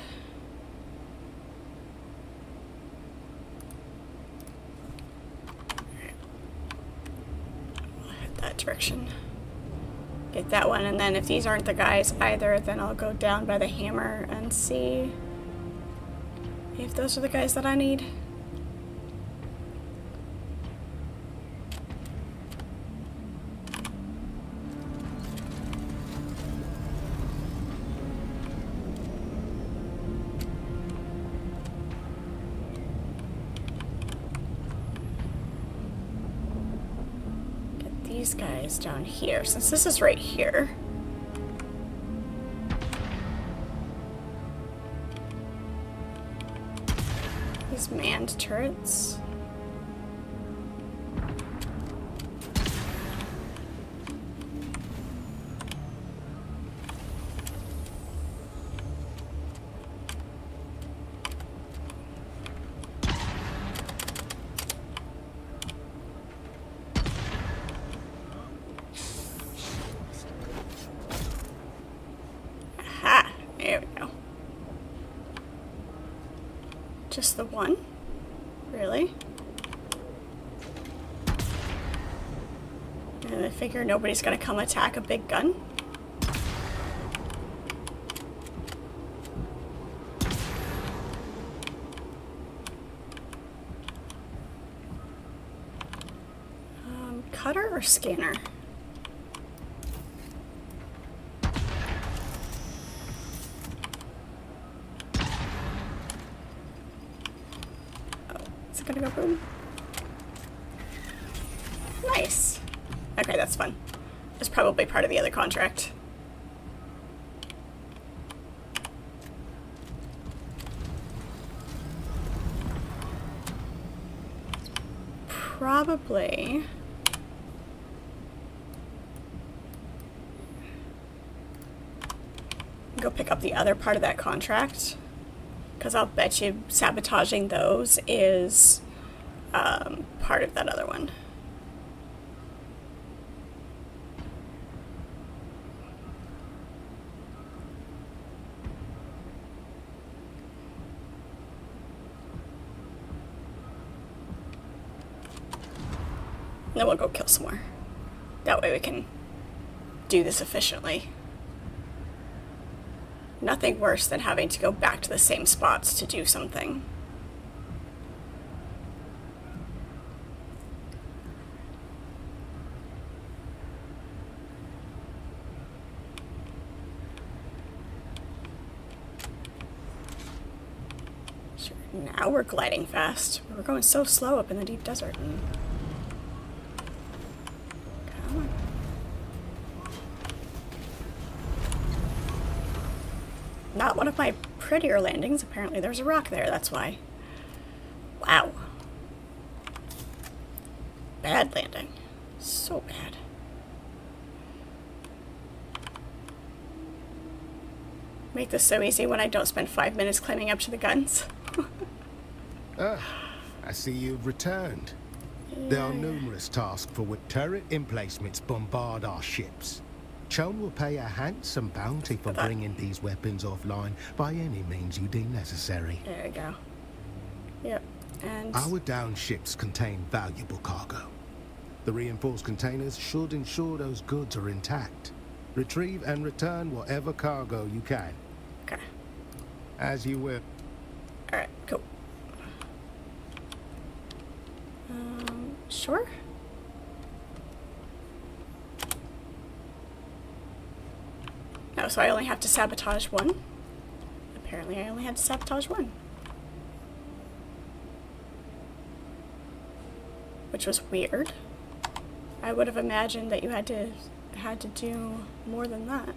Direction. Get that one, and then if these aren't the guys either, then I'll go down by the hammer and see if those are the guys that I need. These guys down here, since this is right here. These manned turrets. There we go. Just the one? Really? And I figure nobody's gonna come attack a big gun. Cutter or scanner? Gonna go boom. Nice. Okay, that's fun. It's probably part of the other contract. Probably. Go pick up the other part of that contract. Because I'll bet you sabotaging those is part of that other one. then we'll go kill some more. That way we can do this efficiently. Nothing worse than having to go back to the same spots to do something. Sure, now we're gliding fast. We were going so slow up in the deep desert. Come on. Not one of my prettier landings. Apparently there's a rock there, that's why. Wow. Bad landing. So bad. Make this so easy when I don't spend 5 minutes climbing up to the guns. I see you've returned. There are numerous tasks for which turret emplacements bombard our ships. Chon will pay a handsome bounty for bringing these weapons offline by any means you deem necessary. There we go. Yep, and... Our down ships contain valuable cargo. The reinforced containers should ensure those goods are intact. Retrieve and return whatever cargo you can. Okay. As you will. Alright, cool. Sure. Oh, so I only have to sabotage one? Apparently I only had to sabotage one. Which was weird. I would have imagined that you had to do more than that.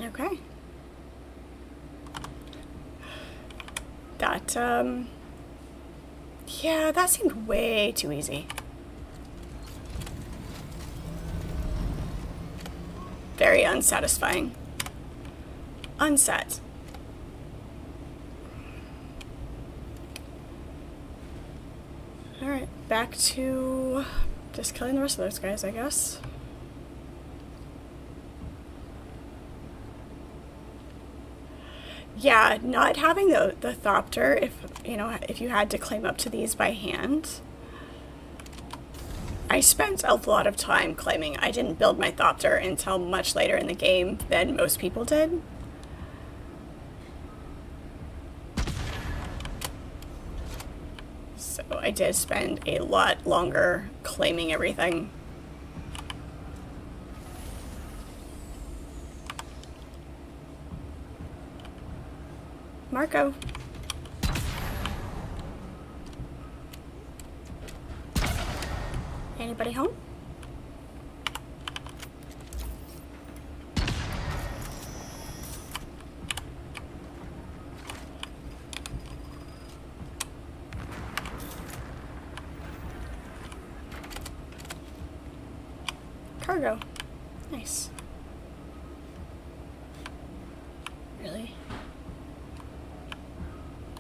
Okay. That, yeah, that seemed way too easy. Very unsatisfying. Unsat. Alright, back to just killing the rest of those guys, I guess. Yeah, not having the Thopter, if you had to climb up to these by hand. I spent a lot of time climbing. I didn't build my Thopter until much later in the game than most people did. So I did spend a lot longer claiming everything. Marco. Anybody home? Cargo. Nice. Really?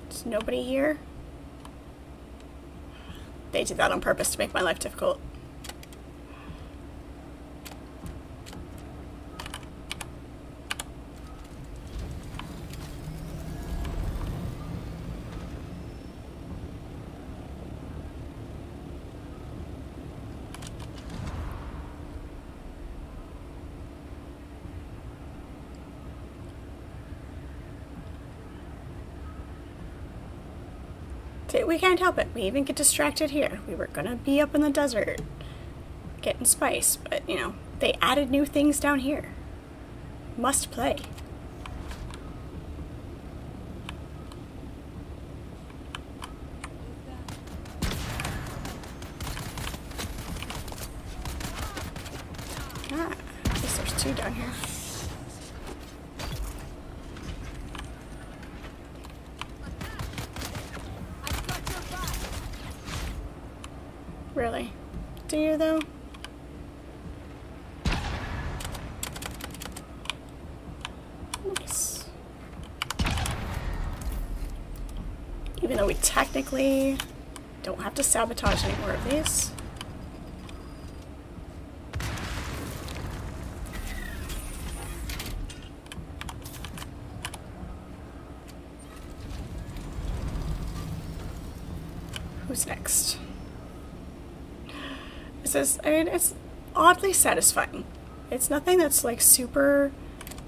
There's nobody here? They did that on purpose to make my life difficult. We can't help it. We even get distracted here. We were gonna be up in the desert getting spice, but they added new things down here. Must play. Ah, I guess there's two down here. Really? Do you, though? Nice. Even though we technically don't have to sabotage any more of these. Who's next? This is, I mean, it's oddly satisfying. It's nothing that's like super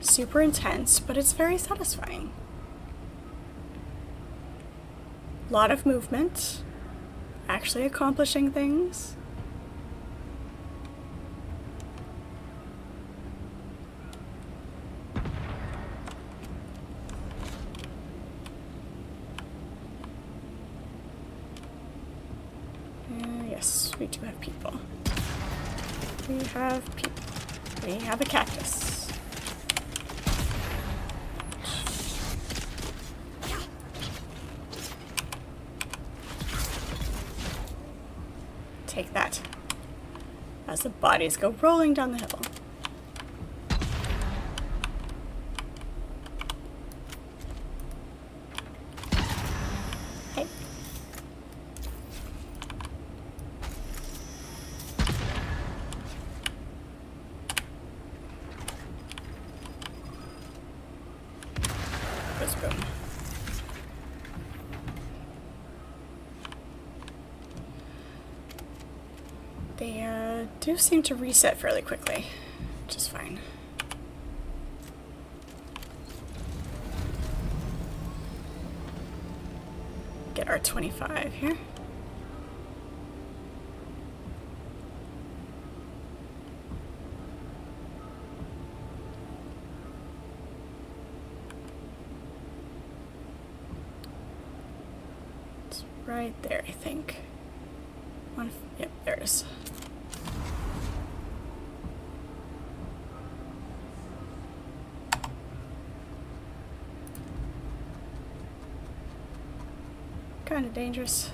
intense, but it's very satisfying. A lot of movement, actually accomplishing things. Yes, we do have people. We have people. We have a cactus. Take that. As the bodies go rolling down the hill. Hey. Goes boom. They do seem to reset fairly quickly, which is fine. Get our 25 here. It's right there, I think. Yep, there it is. Kind of dangerous.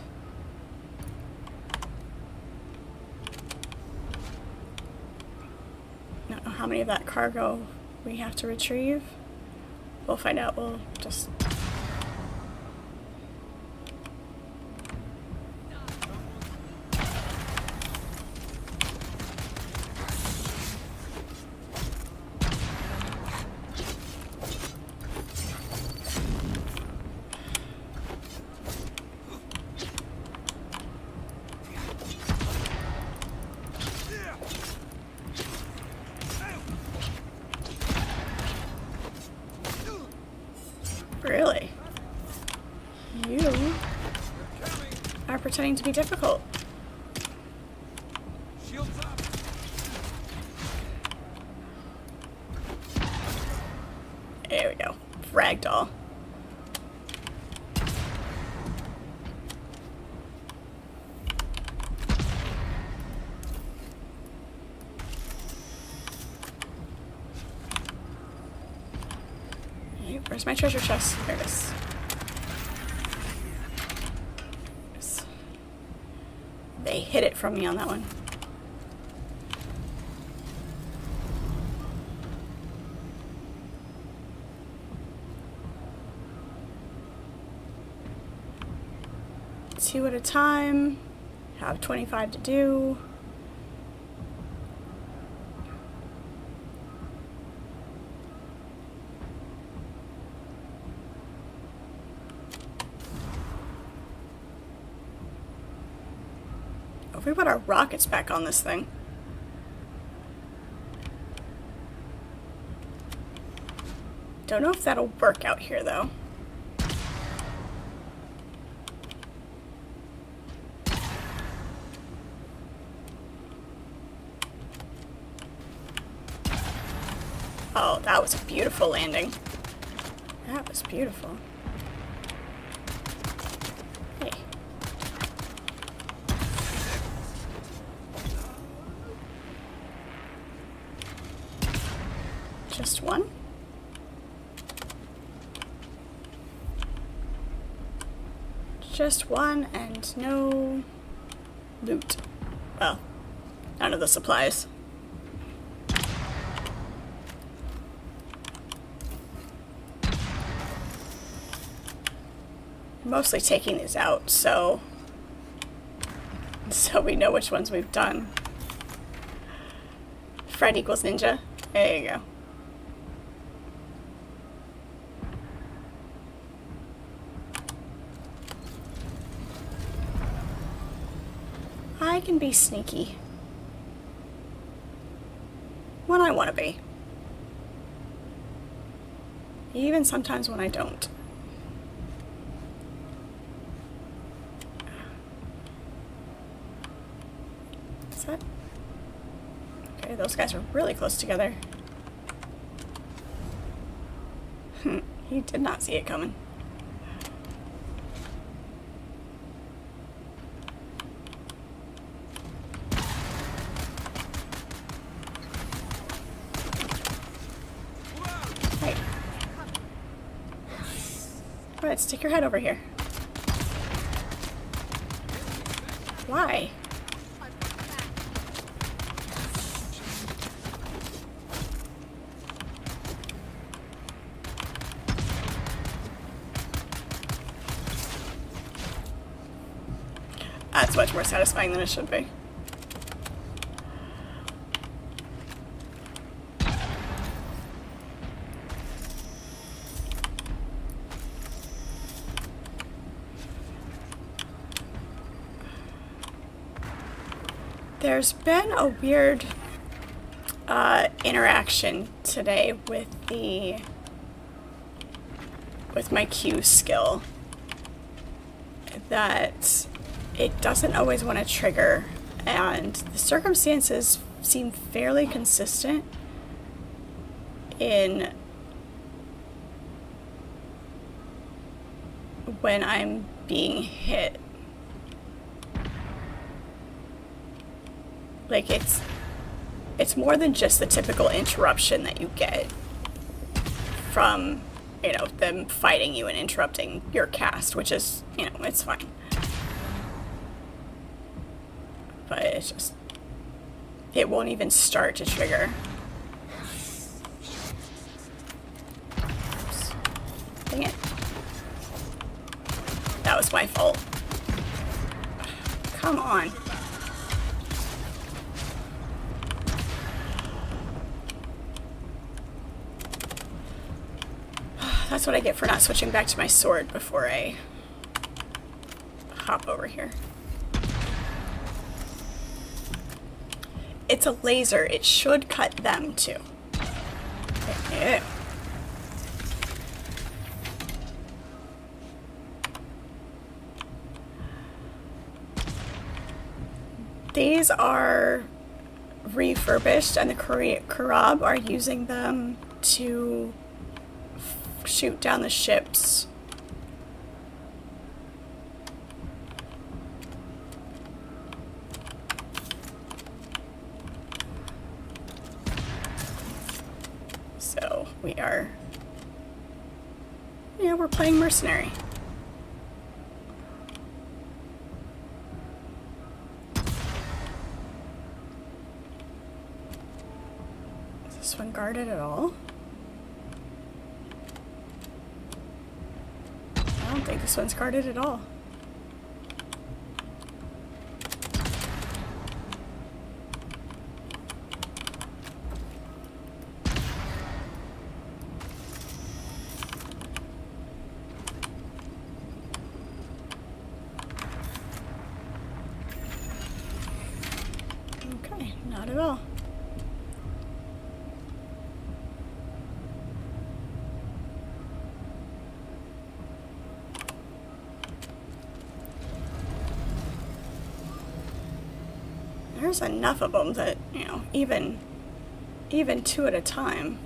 I don't know how many of that cargo we have to retrieve. We'll find out. We'll just... Really? You are pretending to be difficult. Shields up. There we go. Ragdoll. Where's my treasure chest? There it is. Yes. They hid it from me on that one. Two at a time. Have 25 to do. If we put our rockets back on this thing. Don't know if that'll work out here though. Oh, that was a beautiful landing. That was beautiful. Hey. Just one? Just one and no loot. Well, none of the supplies. Mostly taking these out, so we know which ones we've done. Fred equals ninja. There you go. I can be sneaky when I want to be. Even sometimes when I don't. Is that? Okay, those guys are really close together. He did not see it coming. Hey. Go ahead, stick your head over here. Why? That's much more satisfying than it should be. There's been a weird interaction today with my Q skill that it doesn't always want to trigger, and the circumstances seem fairly consistent in when I'm being hit. Like, it's more than just the typical interruption that you get from, you know, them fighting you and interrupting your cast, which is, you know, it's fine. But it's just, it won't even start to trigger. Oops. Dang it. That was my fault. Come on. That's what I get for not switching back to my sword before I hop over here. It's a laser. It should cut them too. Yeah. These are refurbished, and the Karab are using them to shoot down the ships. So we are, yeah, we're playing mercenary. Is this one guarded at all? I don't think this one's guarded at all. Okay, not at all. There's enough of them that, you know, even two at a time.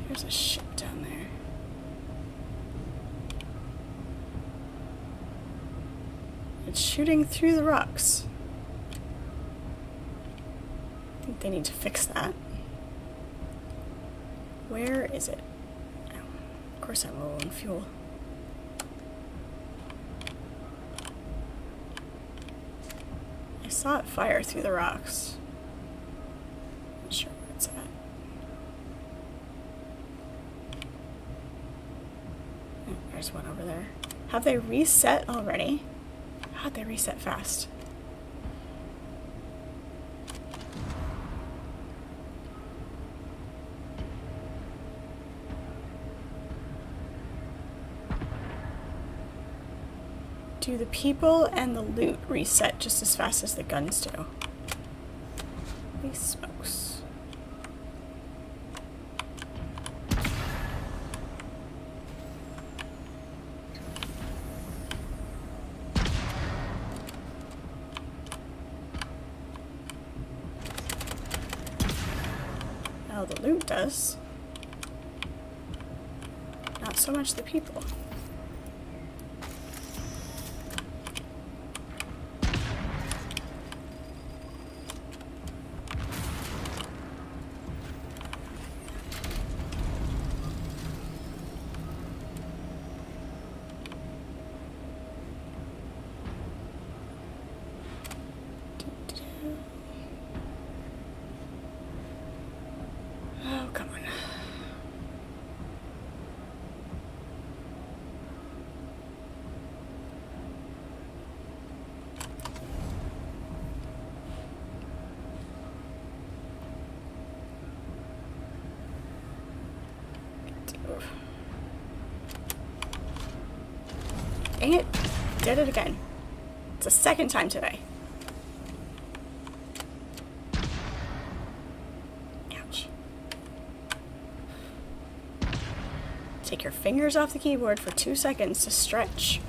There's a ship down there. It's shooting through the rocks. I think they need to fix that. Where is it? Oh, of course I'm low on fuel. I saw it fire through the rocks. Not sure where it's at. Oh, there's one over there. Have they reset already? How'd they reset fast? Do the people and the loot reset just as fast as the guns do? Holy smokes. Now the loot does. Not so much the people. Oh, come on. Dang it. Did it again. It's the second time today. Ouch. Take your fingers off the keyboard for 2 seconds to stretch.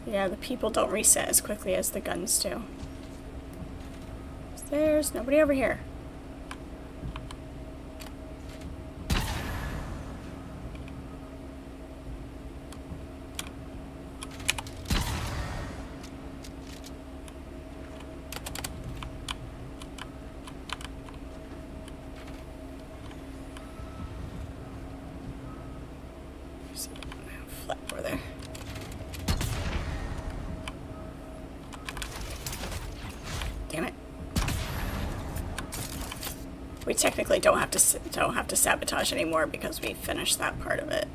Yeah, the people don't reset as quickly as the guns do. There's nobody over here. Flip over there. Damn it. We technically don't have to sabotage anymore because we finished that part of it.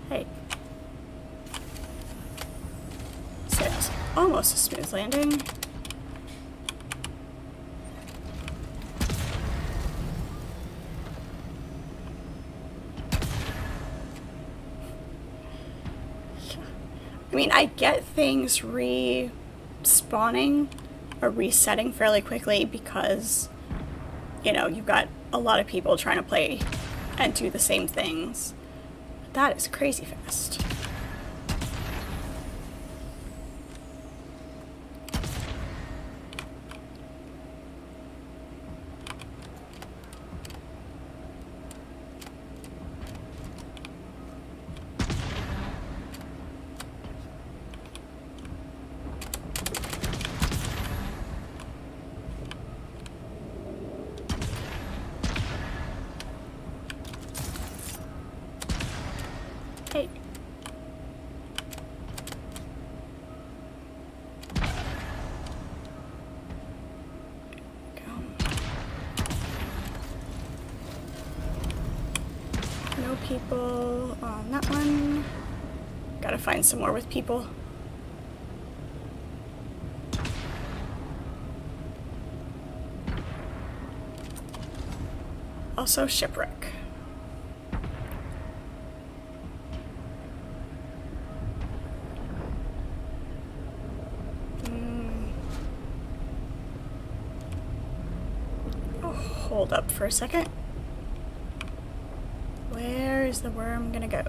Hey. It's almost a smooth landing. I mean, I get things respawning or resetting fairly quickly because, you know, you've got a lot of people trying to play and do the same things. But that is crazy fast. Hey. Go. No people on that one. Gotta find some more with people. Also shipwreck. Hold up for a second. Where is the worm gonna go?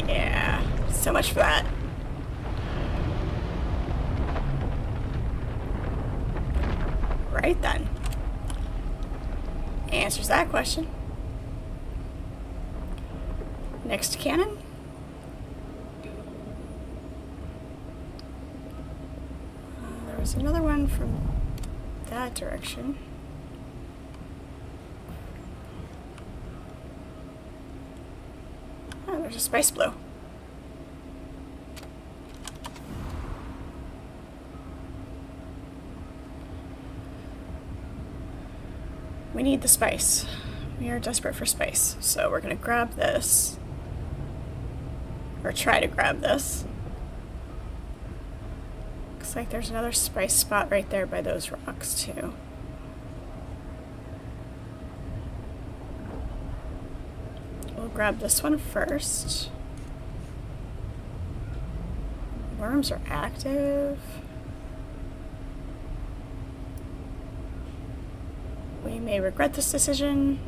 Yeah, so much for that. Alright then. Answers that question. Next cannon. There was another one from that direction. Oh, there's a spice blow. We need the spice. We are desperate for spice. So we're going to grab this. Or try to grab this. Looks like there's another spice spot right there by those rocks too. We'll grab this one first. Worms are active. We may regret this decision.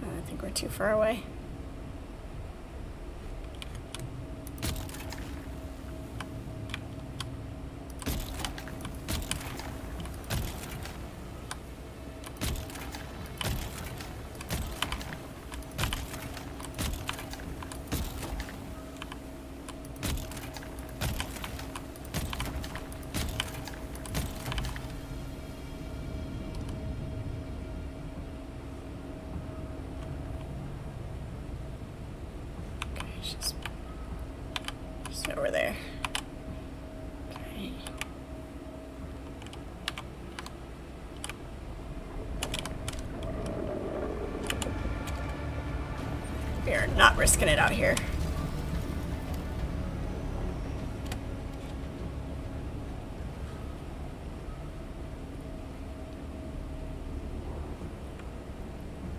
I think we're too far away. She's over there. Okay. We are not risking it out here.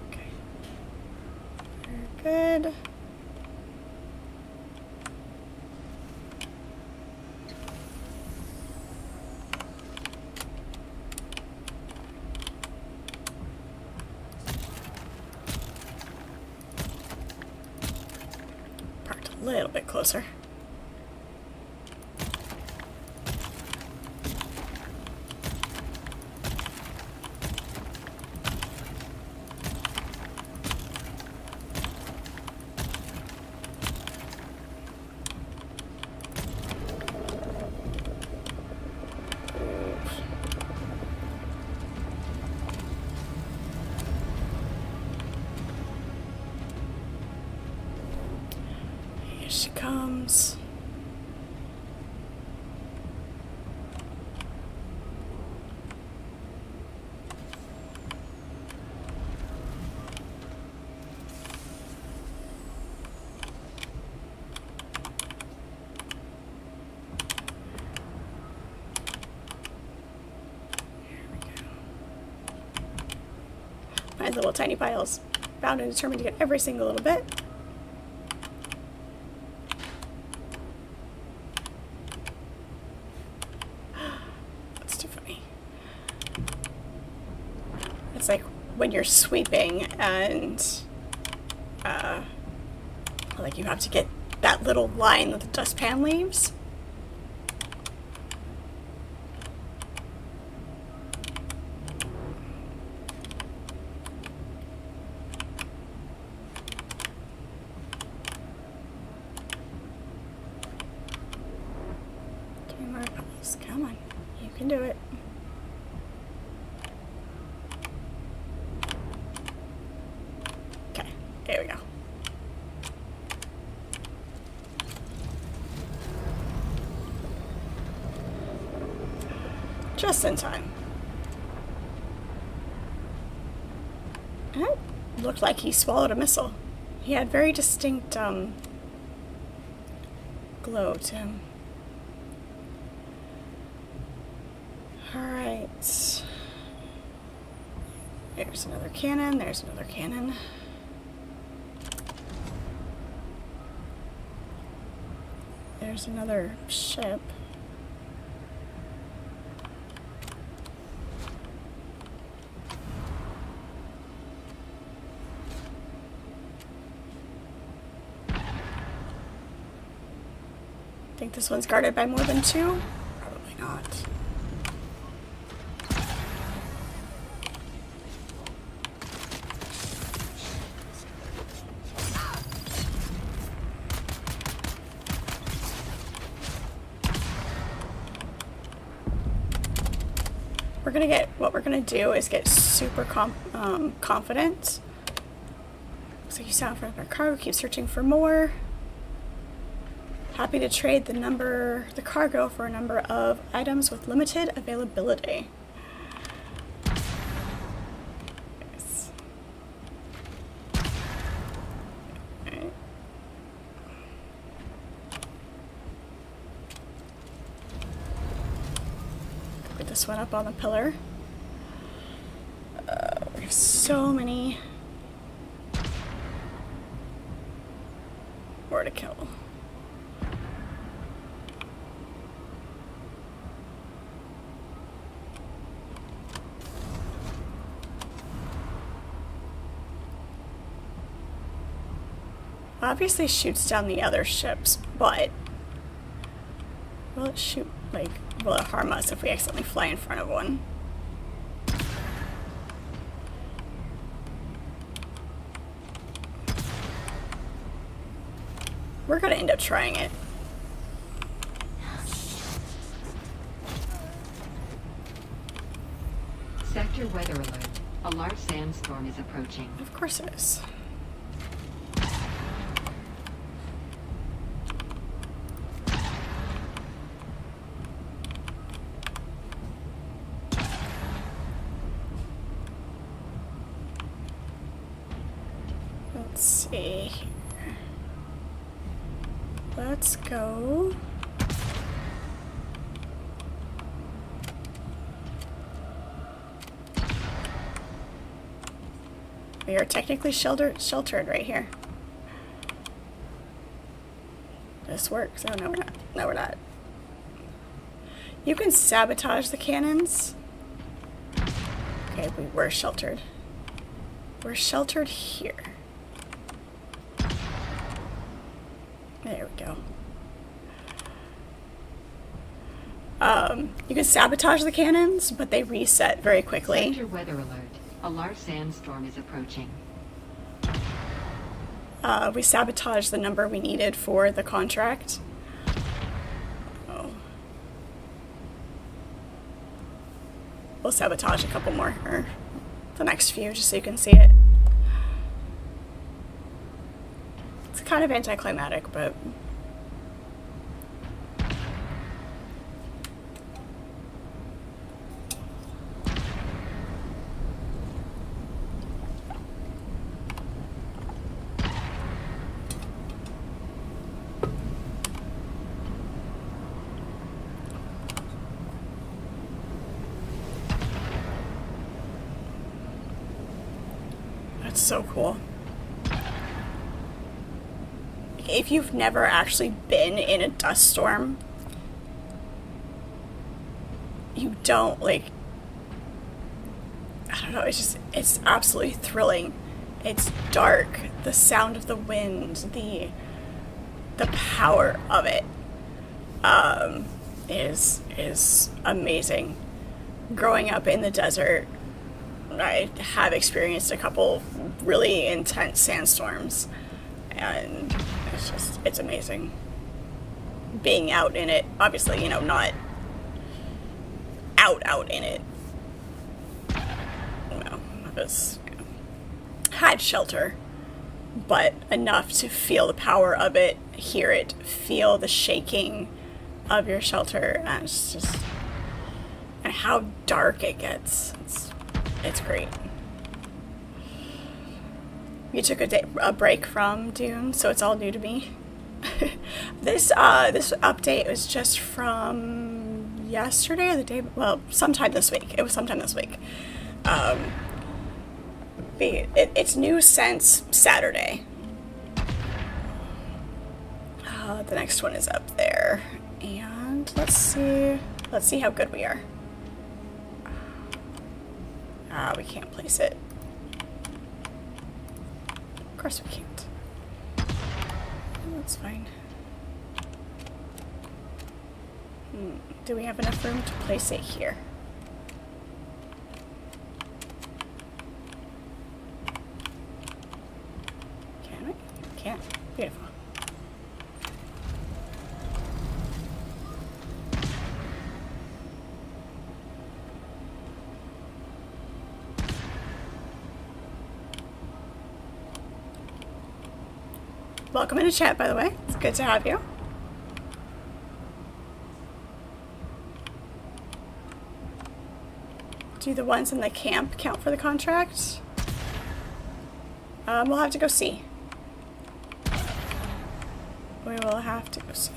Okay. We're good. A little bit closer. Here she comes. My little tiny piles. Bound and determined to get every single little bit. That's too funny. It's like when you're sweeping and like you have to get that little line that the dustpan leaves. Come on, you can do it. Okay, there we go. Just in time. looked like he swallowed a missile. He had very distinct glow to him. Alright. There's another cannon, there's another cannon. There's another ship. Think this one's guarded by more than two? Probably not. What we're gonna do is get super confident. So you sound for another cargo, keep searching for more. Happy to trade the cargo for a number of items with limited availability. Yes. Alright. Put this one up on the pillar. We have so many more to kill. Obviously shoots down the other ships, but will it shoot, like, will it harm us if we accidentally fly in front of one? We're gonna end up trying it. Sector weather alert. A large sandstorm is approaching. Of course it is. Let's see here. Let's go. We are technically sheltered right here. This works. Oh, no, we're not. No, we're not. You can sabotage the cannons. Okay, we were sheltered. We're sheltered here. There we go. You can sabotage the cannons, but they reset very quickly. Sector weather alert. A large sandstorm is approaching. We sabotaged the number we needed for the contract. Oh. We'll sabotage a couple more, or the next few, just so you can see it. It's kind of anticlimactic, but... That's so cool. If you've never actually been in a dust storm, you don't, like, I don't know, it's absolutely thrilling. It's dark, the sound of the wind, the power of it is amazing. Growing up in the desert, I have experienced a couple really intense sandstorms, and it's amazing. Being out in it, obviously, you know, not out in it. No, I was, you know, had shelter, but enough to feel the power of it, hear it, feel the shaking of your shelter, and it's just, and how dark it gets. It's great. You took a break from Dune, so it's all new to me. This update was just from yesterday or the day, well, sometime this week. It was sometime this week. It's new since Saturday. The next one is up there, and let's see how good we are. We can't place it. Of course we can't. That's fine. Do we have enough room to place it here? Can we? Can't. Beautiful. Welcome into chat, by the way. It's good to have you. Do the ones in the camp count for the contract? We'll have to go see. We will have to go see.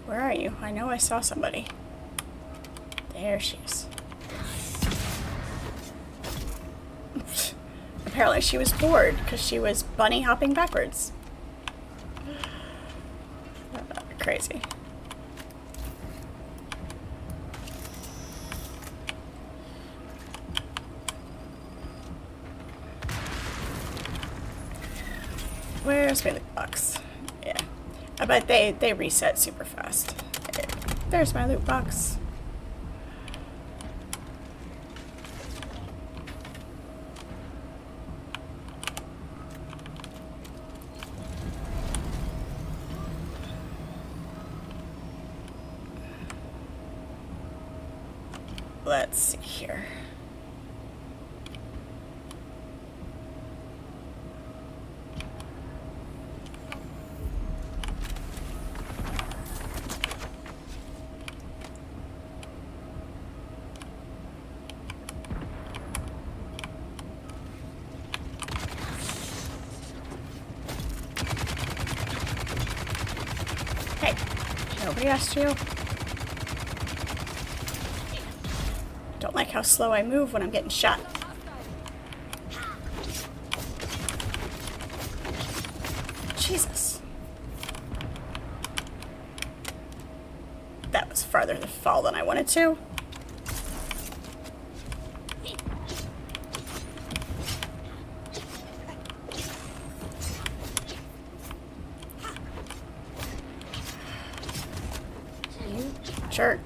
Where are you? I know I saw somebody. There she is. Apparently she was bored because she was bunny hopping backwards. Crazy. Where's my loot box? Yeah. I bet they reset super fast. There's my loot box. Let's see here. Hey, nobody asked you. Don't like how slow I move when I'm getting shot. Jesus. That was farther to fall than I wanted to. You jerk.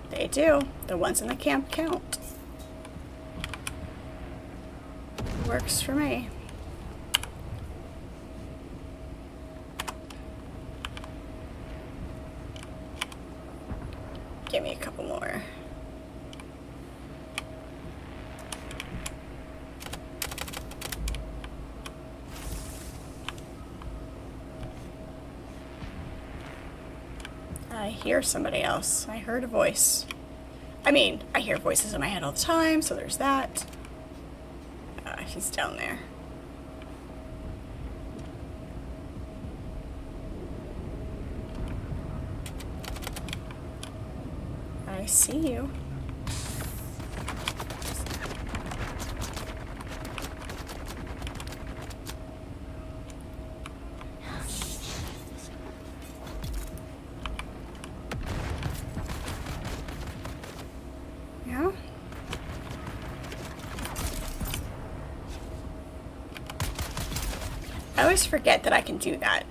They do. The ones in the camp count. Works for me. Give me a couple more. I hear somebody else. I heard a voice. I mean, I hear voices in my head all the time, so there's that. He's down there. I see you. Yeah. I always forget that I can do that.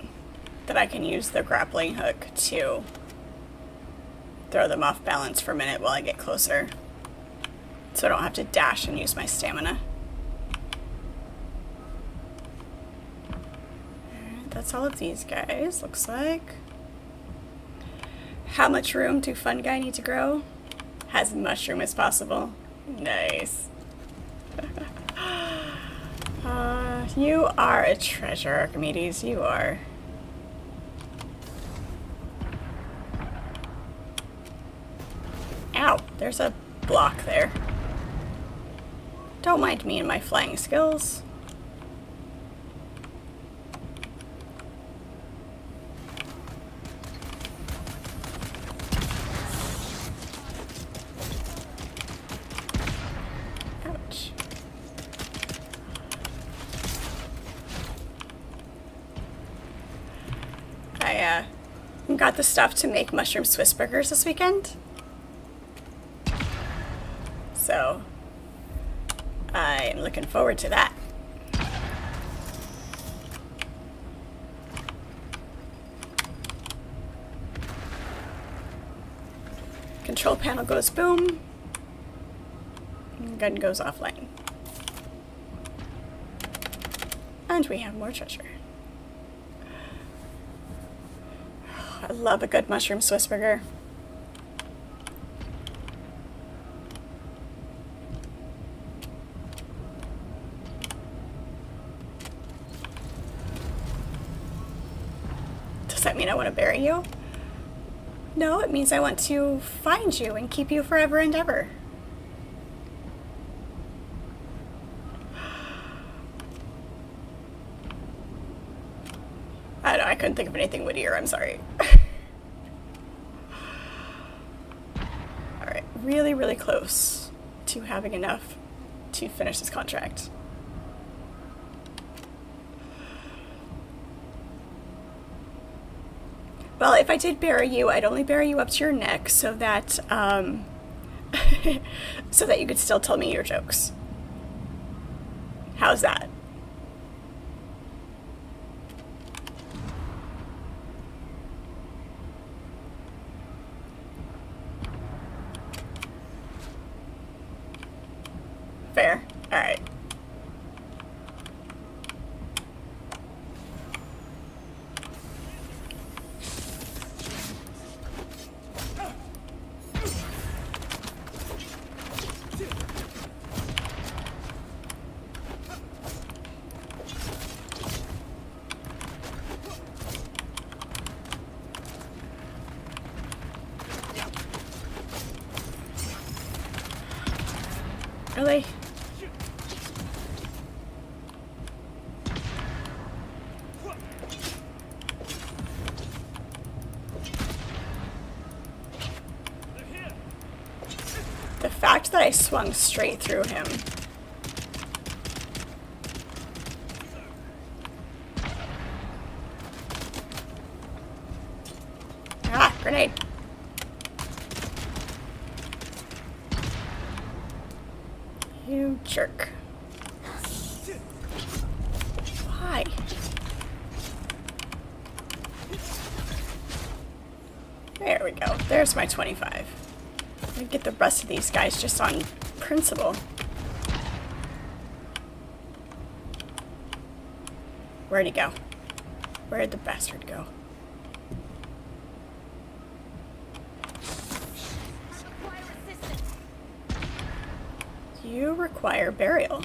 That I can use the grappling hook to throw them off balance for a minute while I get closer. So I don't have to dash and use my stamina. Alright, that's all of these guys, looks like. How much room do Fun Guy need to grow? As much room as possible. Nice. You are a treasure, Archimedes. You are. Ow, there's a block there. Don't mind me and my flying skills. Ouch. I got the stuff to make mushroom Swiss burgers this weekend. So I'm looking forward to that. Control panel goes boom. Gun goes offline. And we have more treasure. I love a good mushroom Swiss burger. Does that mean I want to bury you? No, it means I want to find you and keep you forever and ever. I know, I couldn't think of anything wittier, I'm sorry. Alright, really, really close to having enough to finish this contract. Well, if I did bury you, I'd only bury you up to your neck so that, so that you could still tell me your jokes. How's that? Fair. All right. Really? The fact that I swung straight through him. Ah, grenade. You jerk. Why? There we go. There's my 25. I'm gonna get the rest of these guys just on principle. Where'd he go? Where'd the bastard go? You require burial.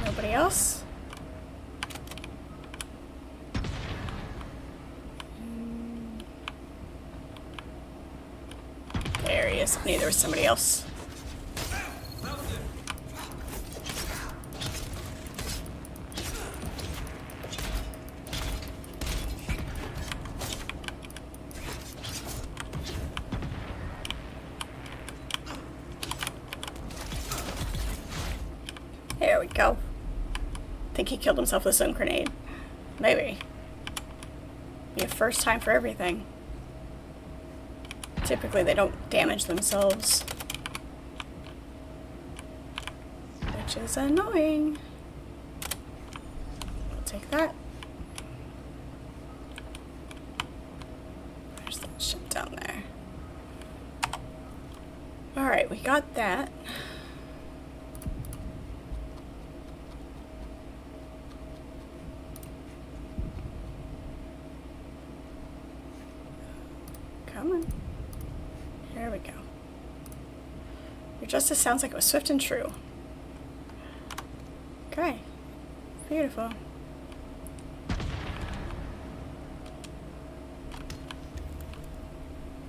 Nobody else? There he is. I knew there was somebody else. There we go. Think he killed himself with his own grenade. Maybe. Be a first time for everything. Typically they don't damage themselves. Which is annoying. I'll take that. There's that ship down there. Alright, we got that. There we go. Your justice sounds like it was swift and true. Okay. Beautiful.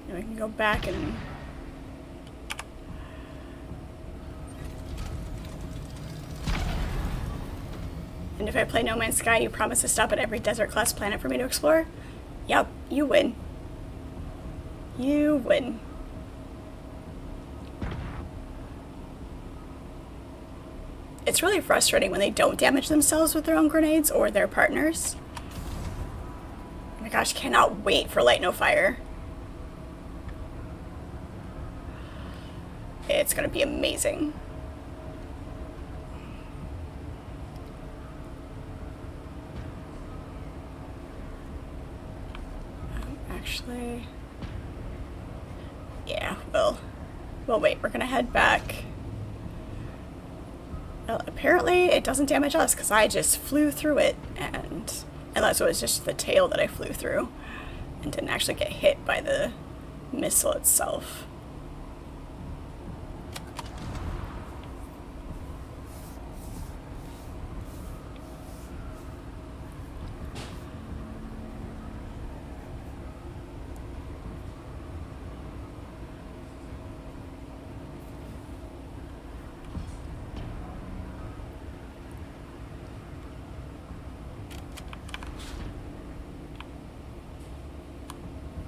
And we can go back and... And if I play No Man's Sky, you promise to stop at every desert-class planet for me to explore? Yep, you win. You win. It's really frustrating when they don't damage themselves with their own grenades or their partners. Oh my gosh, cannot wait for Light No Fire. It's gonna be amazing. Actually, yeah, well wait, we're gonna head back. Well, apparently it doesn't damage us because I just flew through it, and unless it was just the tail that I flew through and didn't actually get hit by the missile itself.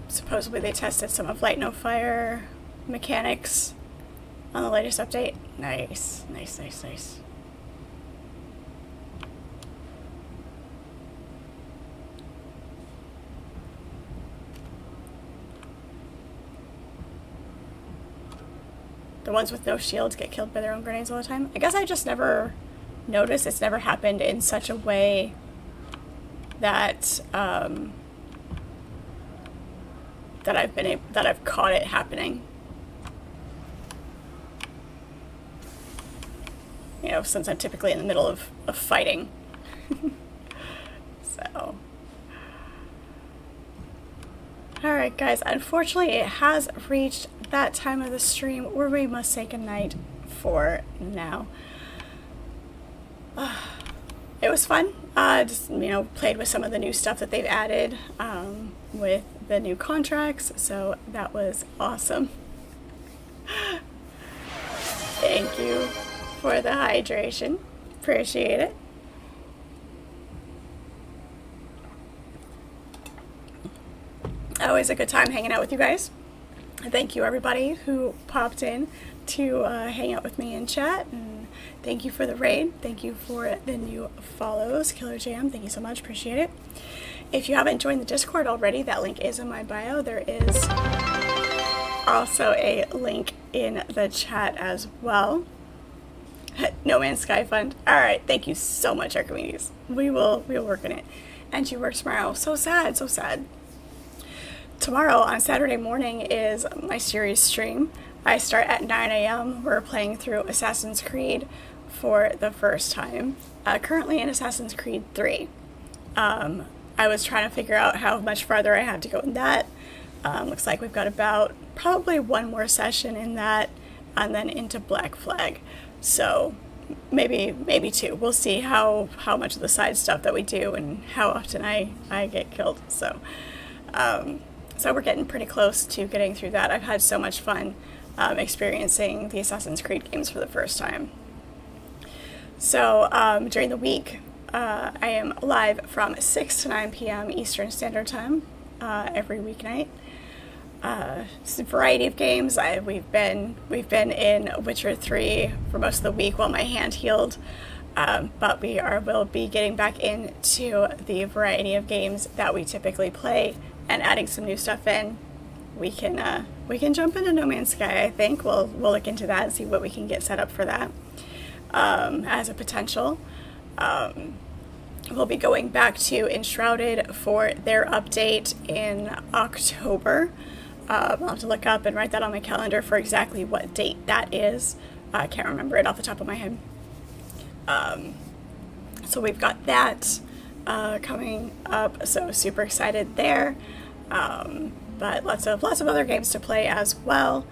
Supposedly they tested some of Light No Fire mechanics on the latest update. Nice, nice, nice, nice. The ones with no shields get killed by their own grenades all the time. I guess I just never noticed. It's never happened in such a way that that I've caught it happening. You know, since I'm typically in the middle of fighting. So. Alright guys, unfortunately it has reached that time of the stream where we must say goodnight for now. It was fun. Just, you know, played with some of the new stuff that they've added with the new contracts, so that was awesome. Thank you for the hydration. Appreciate it. Always a good time hanging out with you guys. Thank you everybody who popped in to hang out with me in chat, and thank you for the raid. Thank you for the new follows. Killer Jam, thank you so much, appreciate it. If you haven't joined the Discord already, that link is in my bio. There is also a link in the chat as well. No Man's Sky Fund. Alright, thank you so much, Archimedes. We will work on it. And she works tomorrow. So sad, so sad. Tomorrow on Saturday morning is my series stream. I start at 9 a.m. We're playing through Assassin's Creed for the first time. Currently in Assassin's Creed 3. I was trying to figure out how much farther I have to go in that. Looks like we've got about probably one more session in that, and then into Black Flag. So maybe two. We'll see how much of the side stuff that we do and how often I get killed. So we're getting pretty close to getting through that. I've had so much fun experiencing the Assassin's Creed games for the first time. So during the week, I am live from 6 to 9 p.m. Eastern Standard Time every weeknight. It's a variety of games. We've been in Witcher 3 for most of the week while my hand healed, but will be getting back into the variety of games that we typically play and adding some new stuff in. We can jump into No Man's Sky. I think we'll look into that and see what we can get set up for that as a potential. We'll be going back to Enshrouded for their update in October. I'll have to look up and write that on my calendar for exactly what date that is. I can't remember it off the top of my head. So we've got that coming up, so super excited there. but lots of other games to play as well.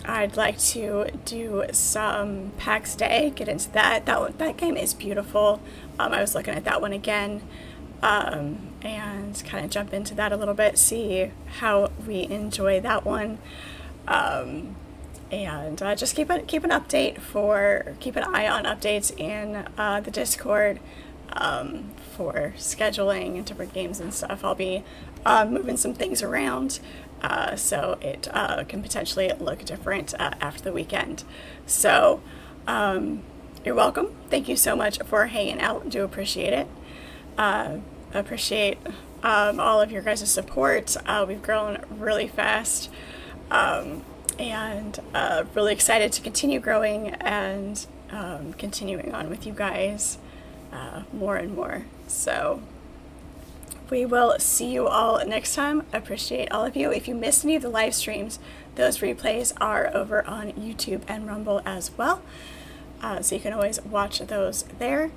I'd like to do some PAX Day, get into that. That game is beautiful. I was looking at that one again, and kind of jump into that a little bit, see how we enjoy that one, and just keep an eye on updates in the Discord for scheduling and different games and stuff. I'll be moving some things around. So it can potentially look different after the weekend. So you're welcome. Thank you so much for hanging out. Do appreciate it. Appreciate all of your guys' support. We've grown really fast, and really excited to continue growing and continuing on with you guys more and more. So we will see you all next time. I appreciate all of you. If you missed any of the live streams, those replays are over on YouTube and Rumble as well. So you can always watch those there.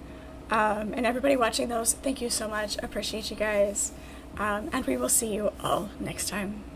And everybody watching those, thank you so much. I appreciate you guys. And we will see you all next time.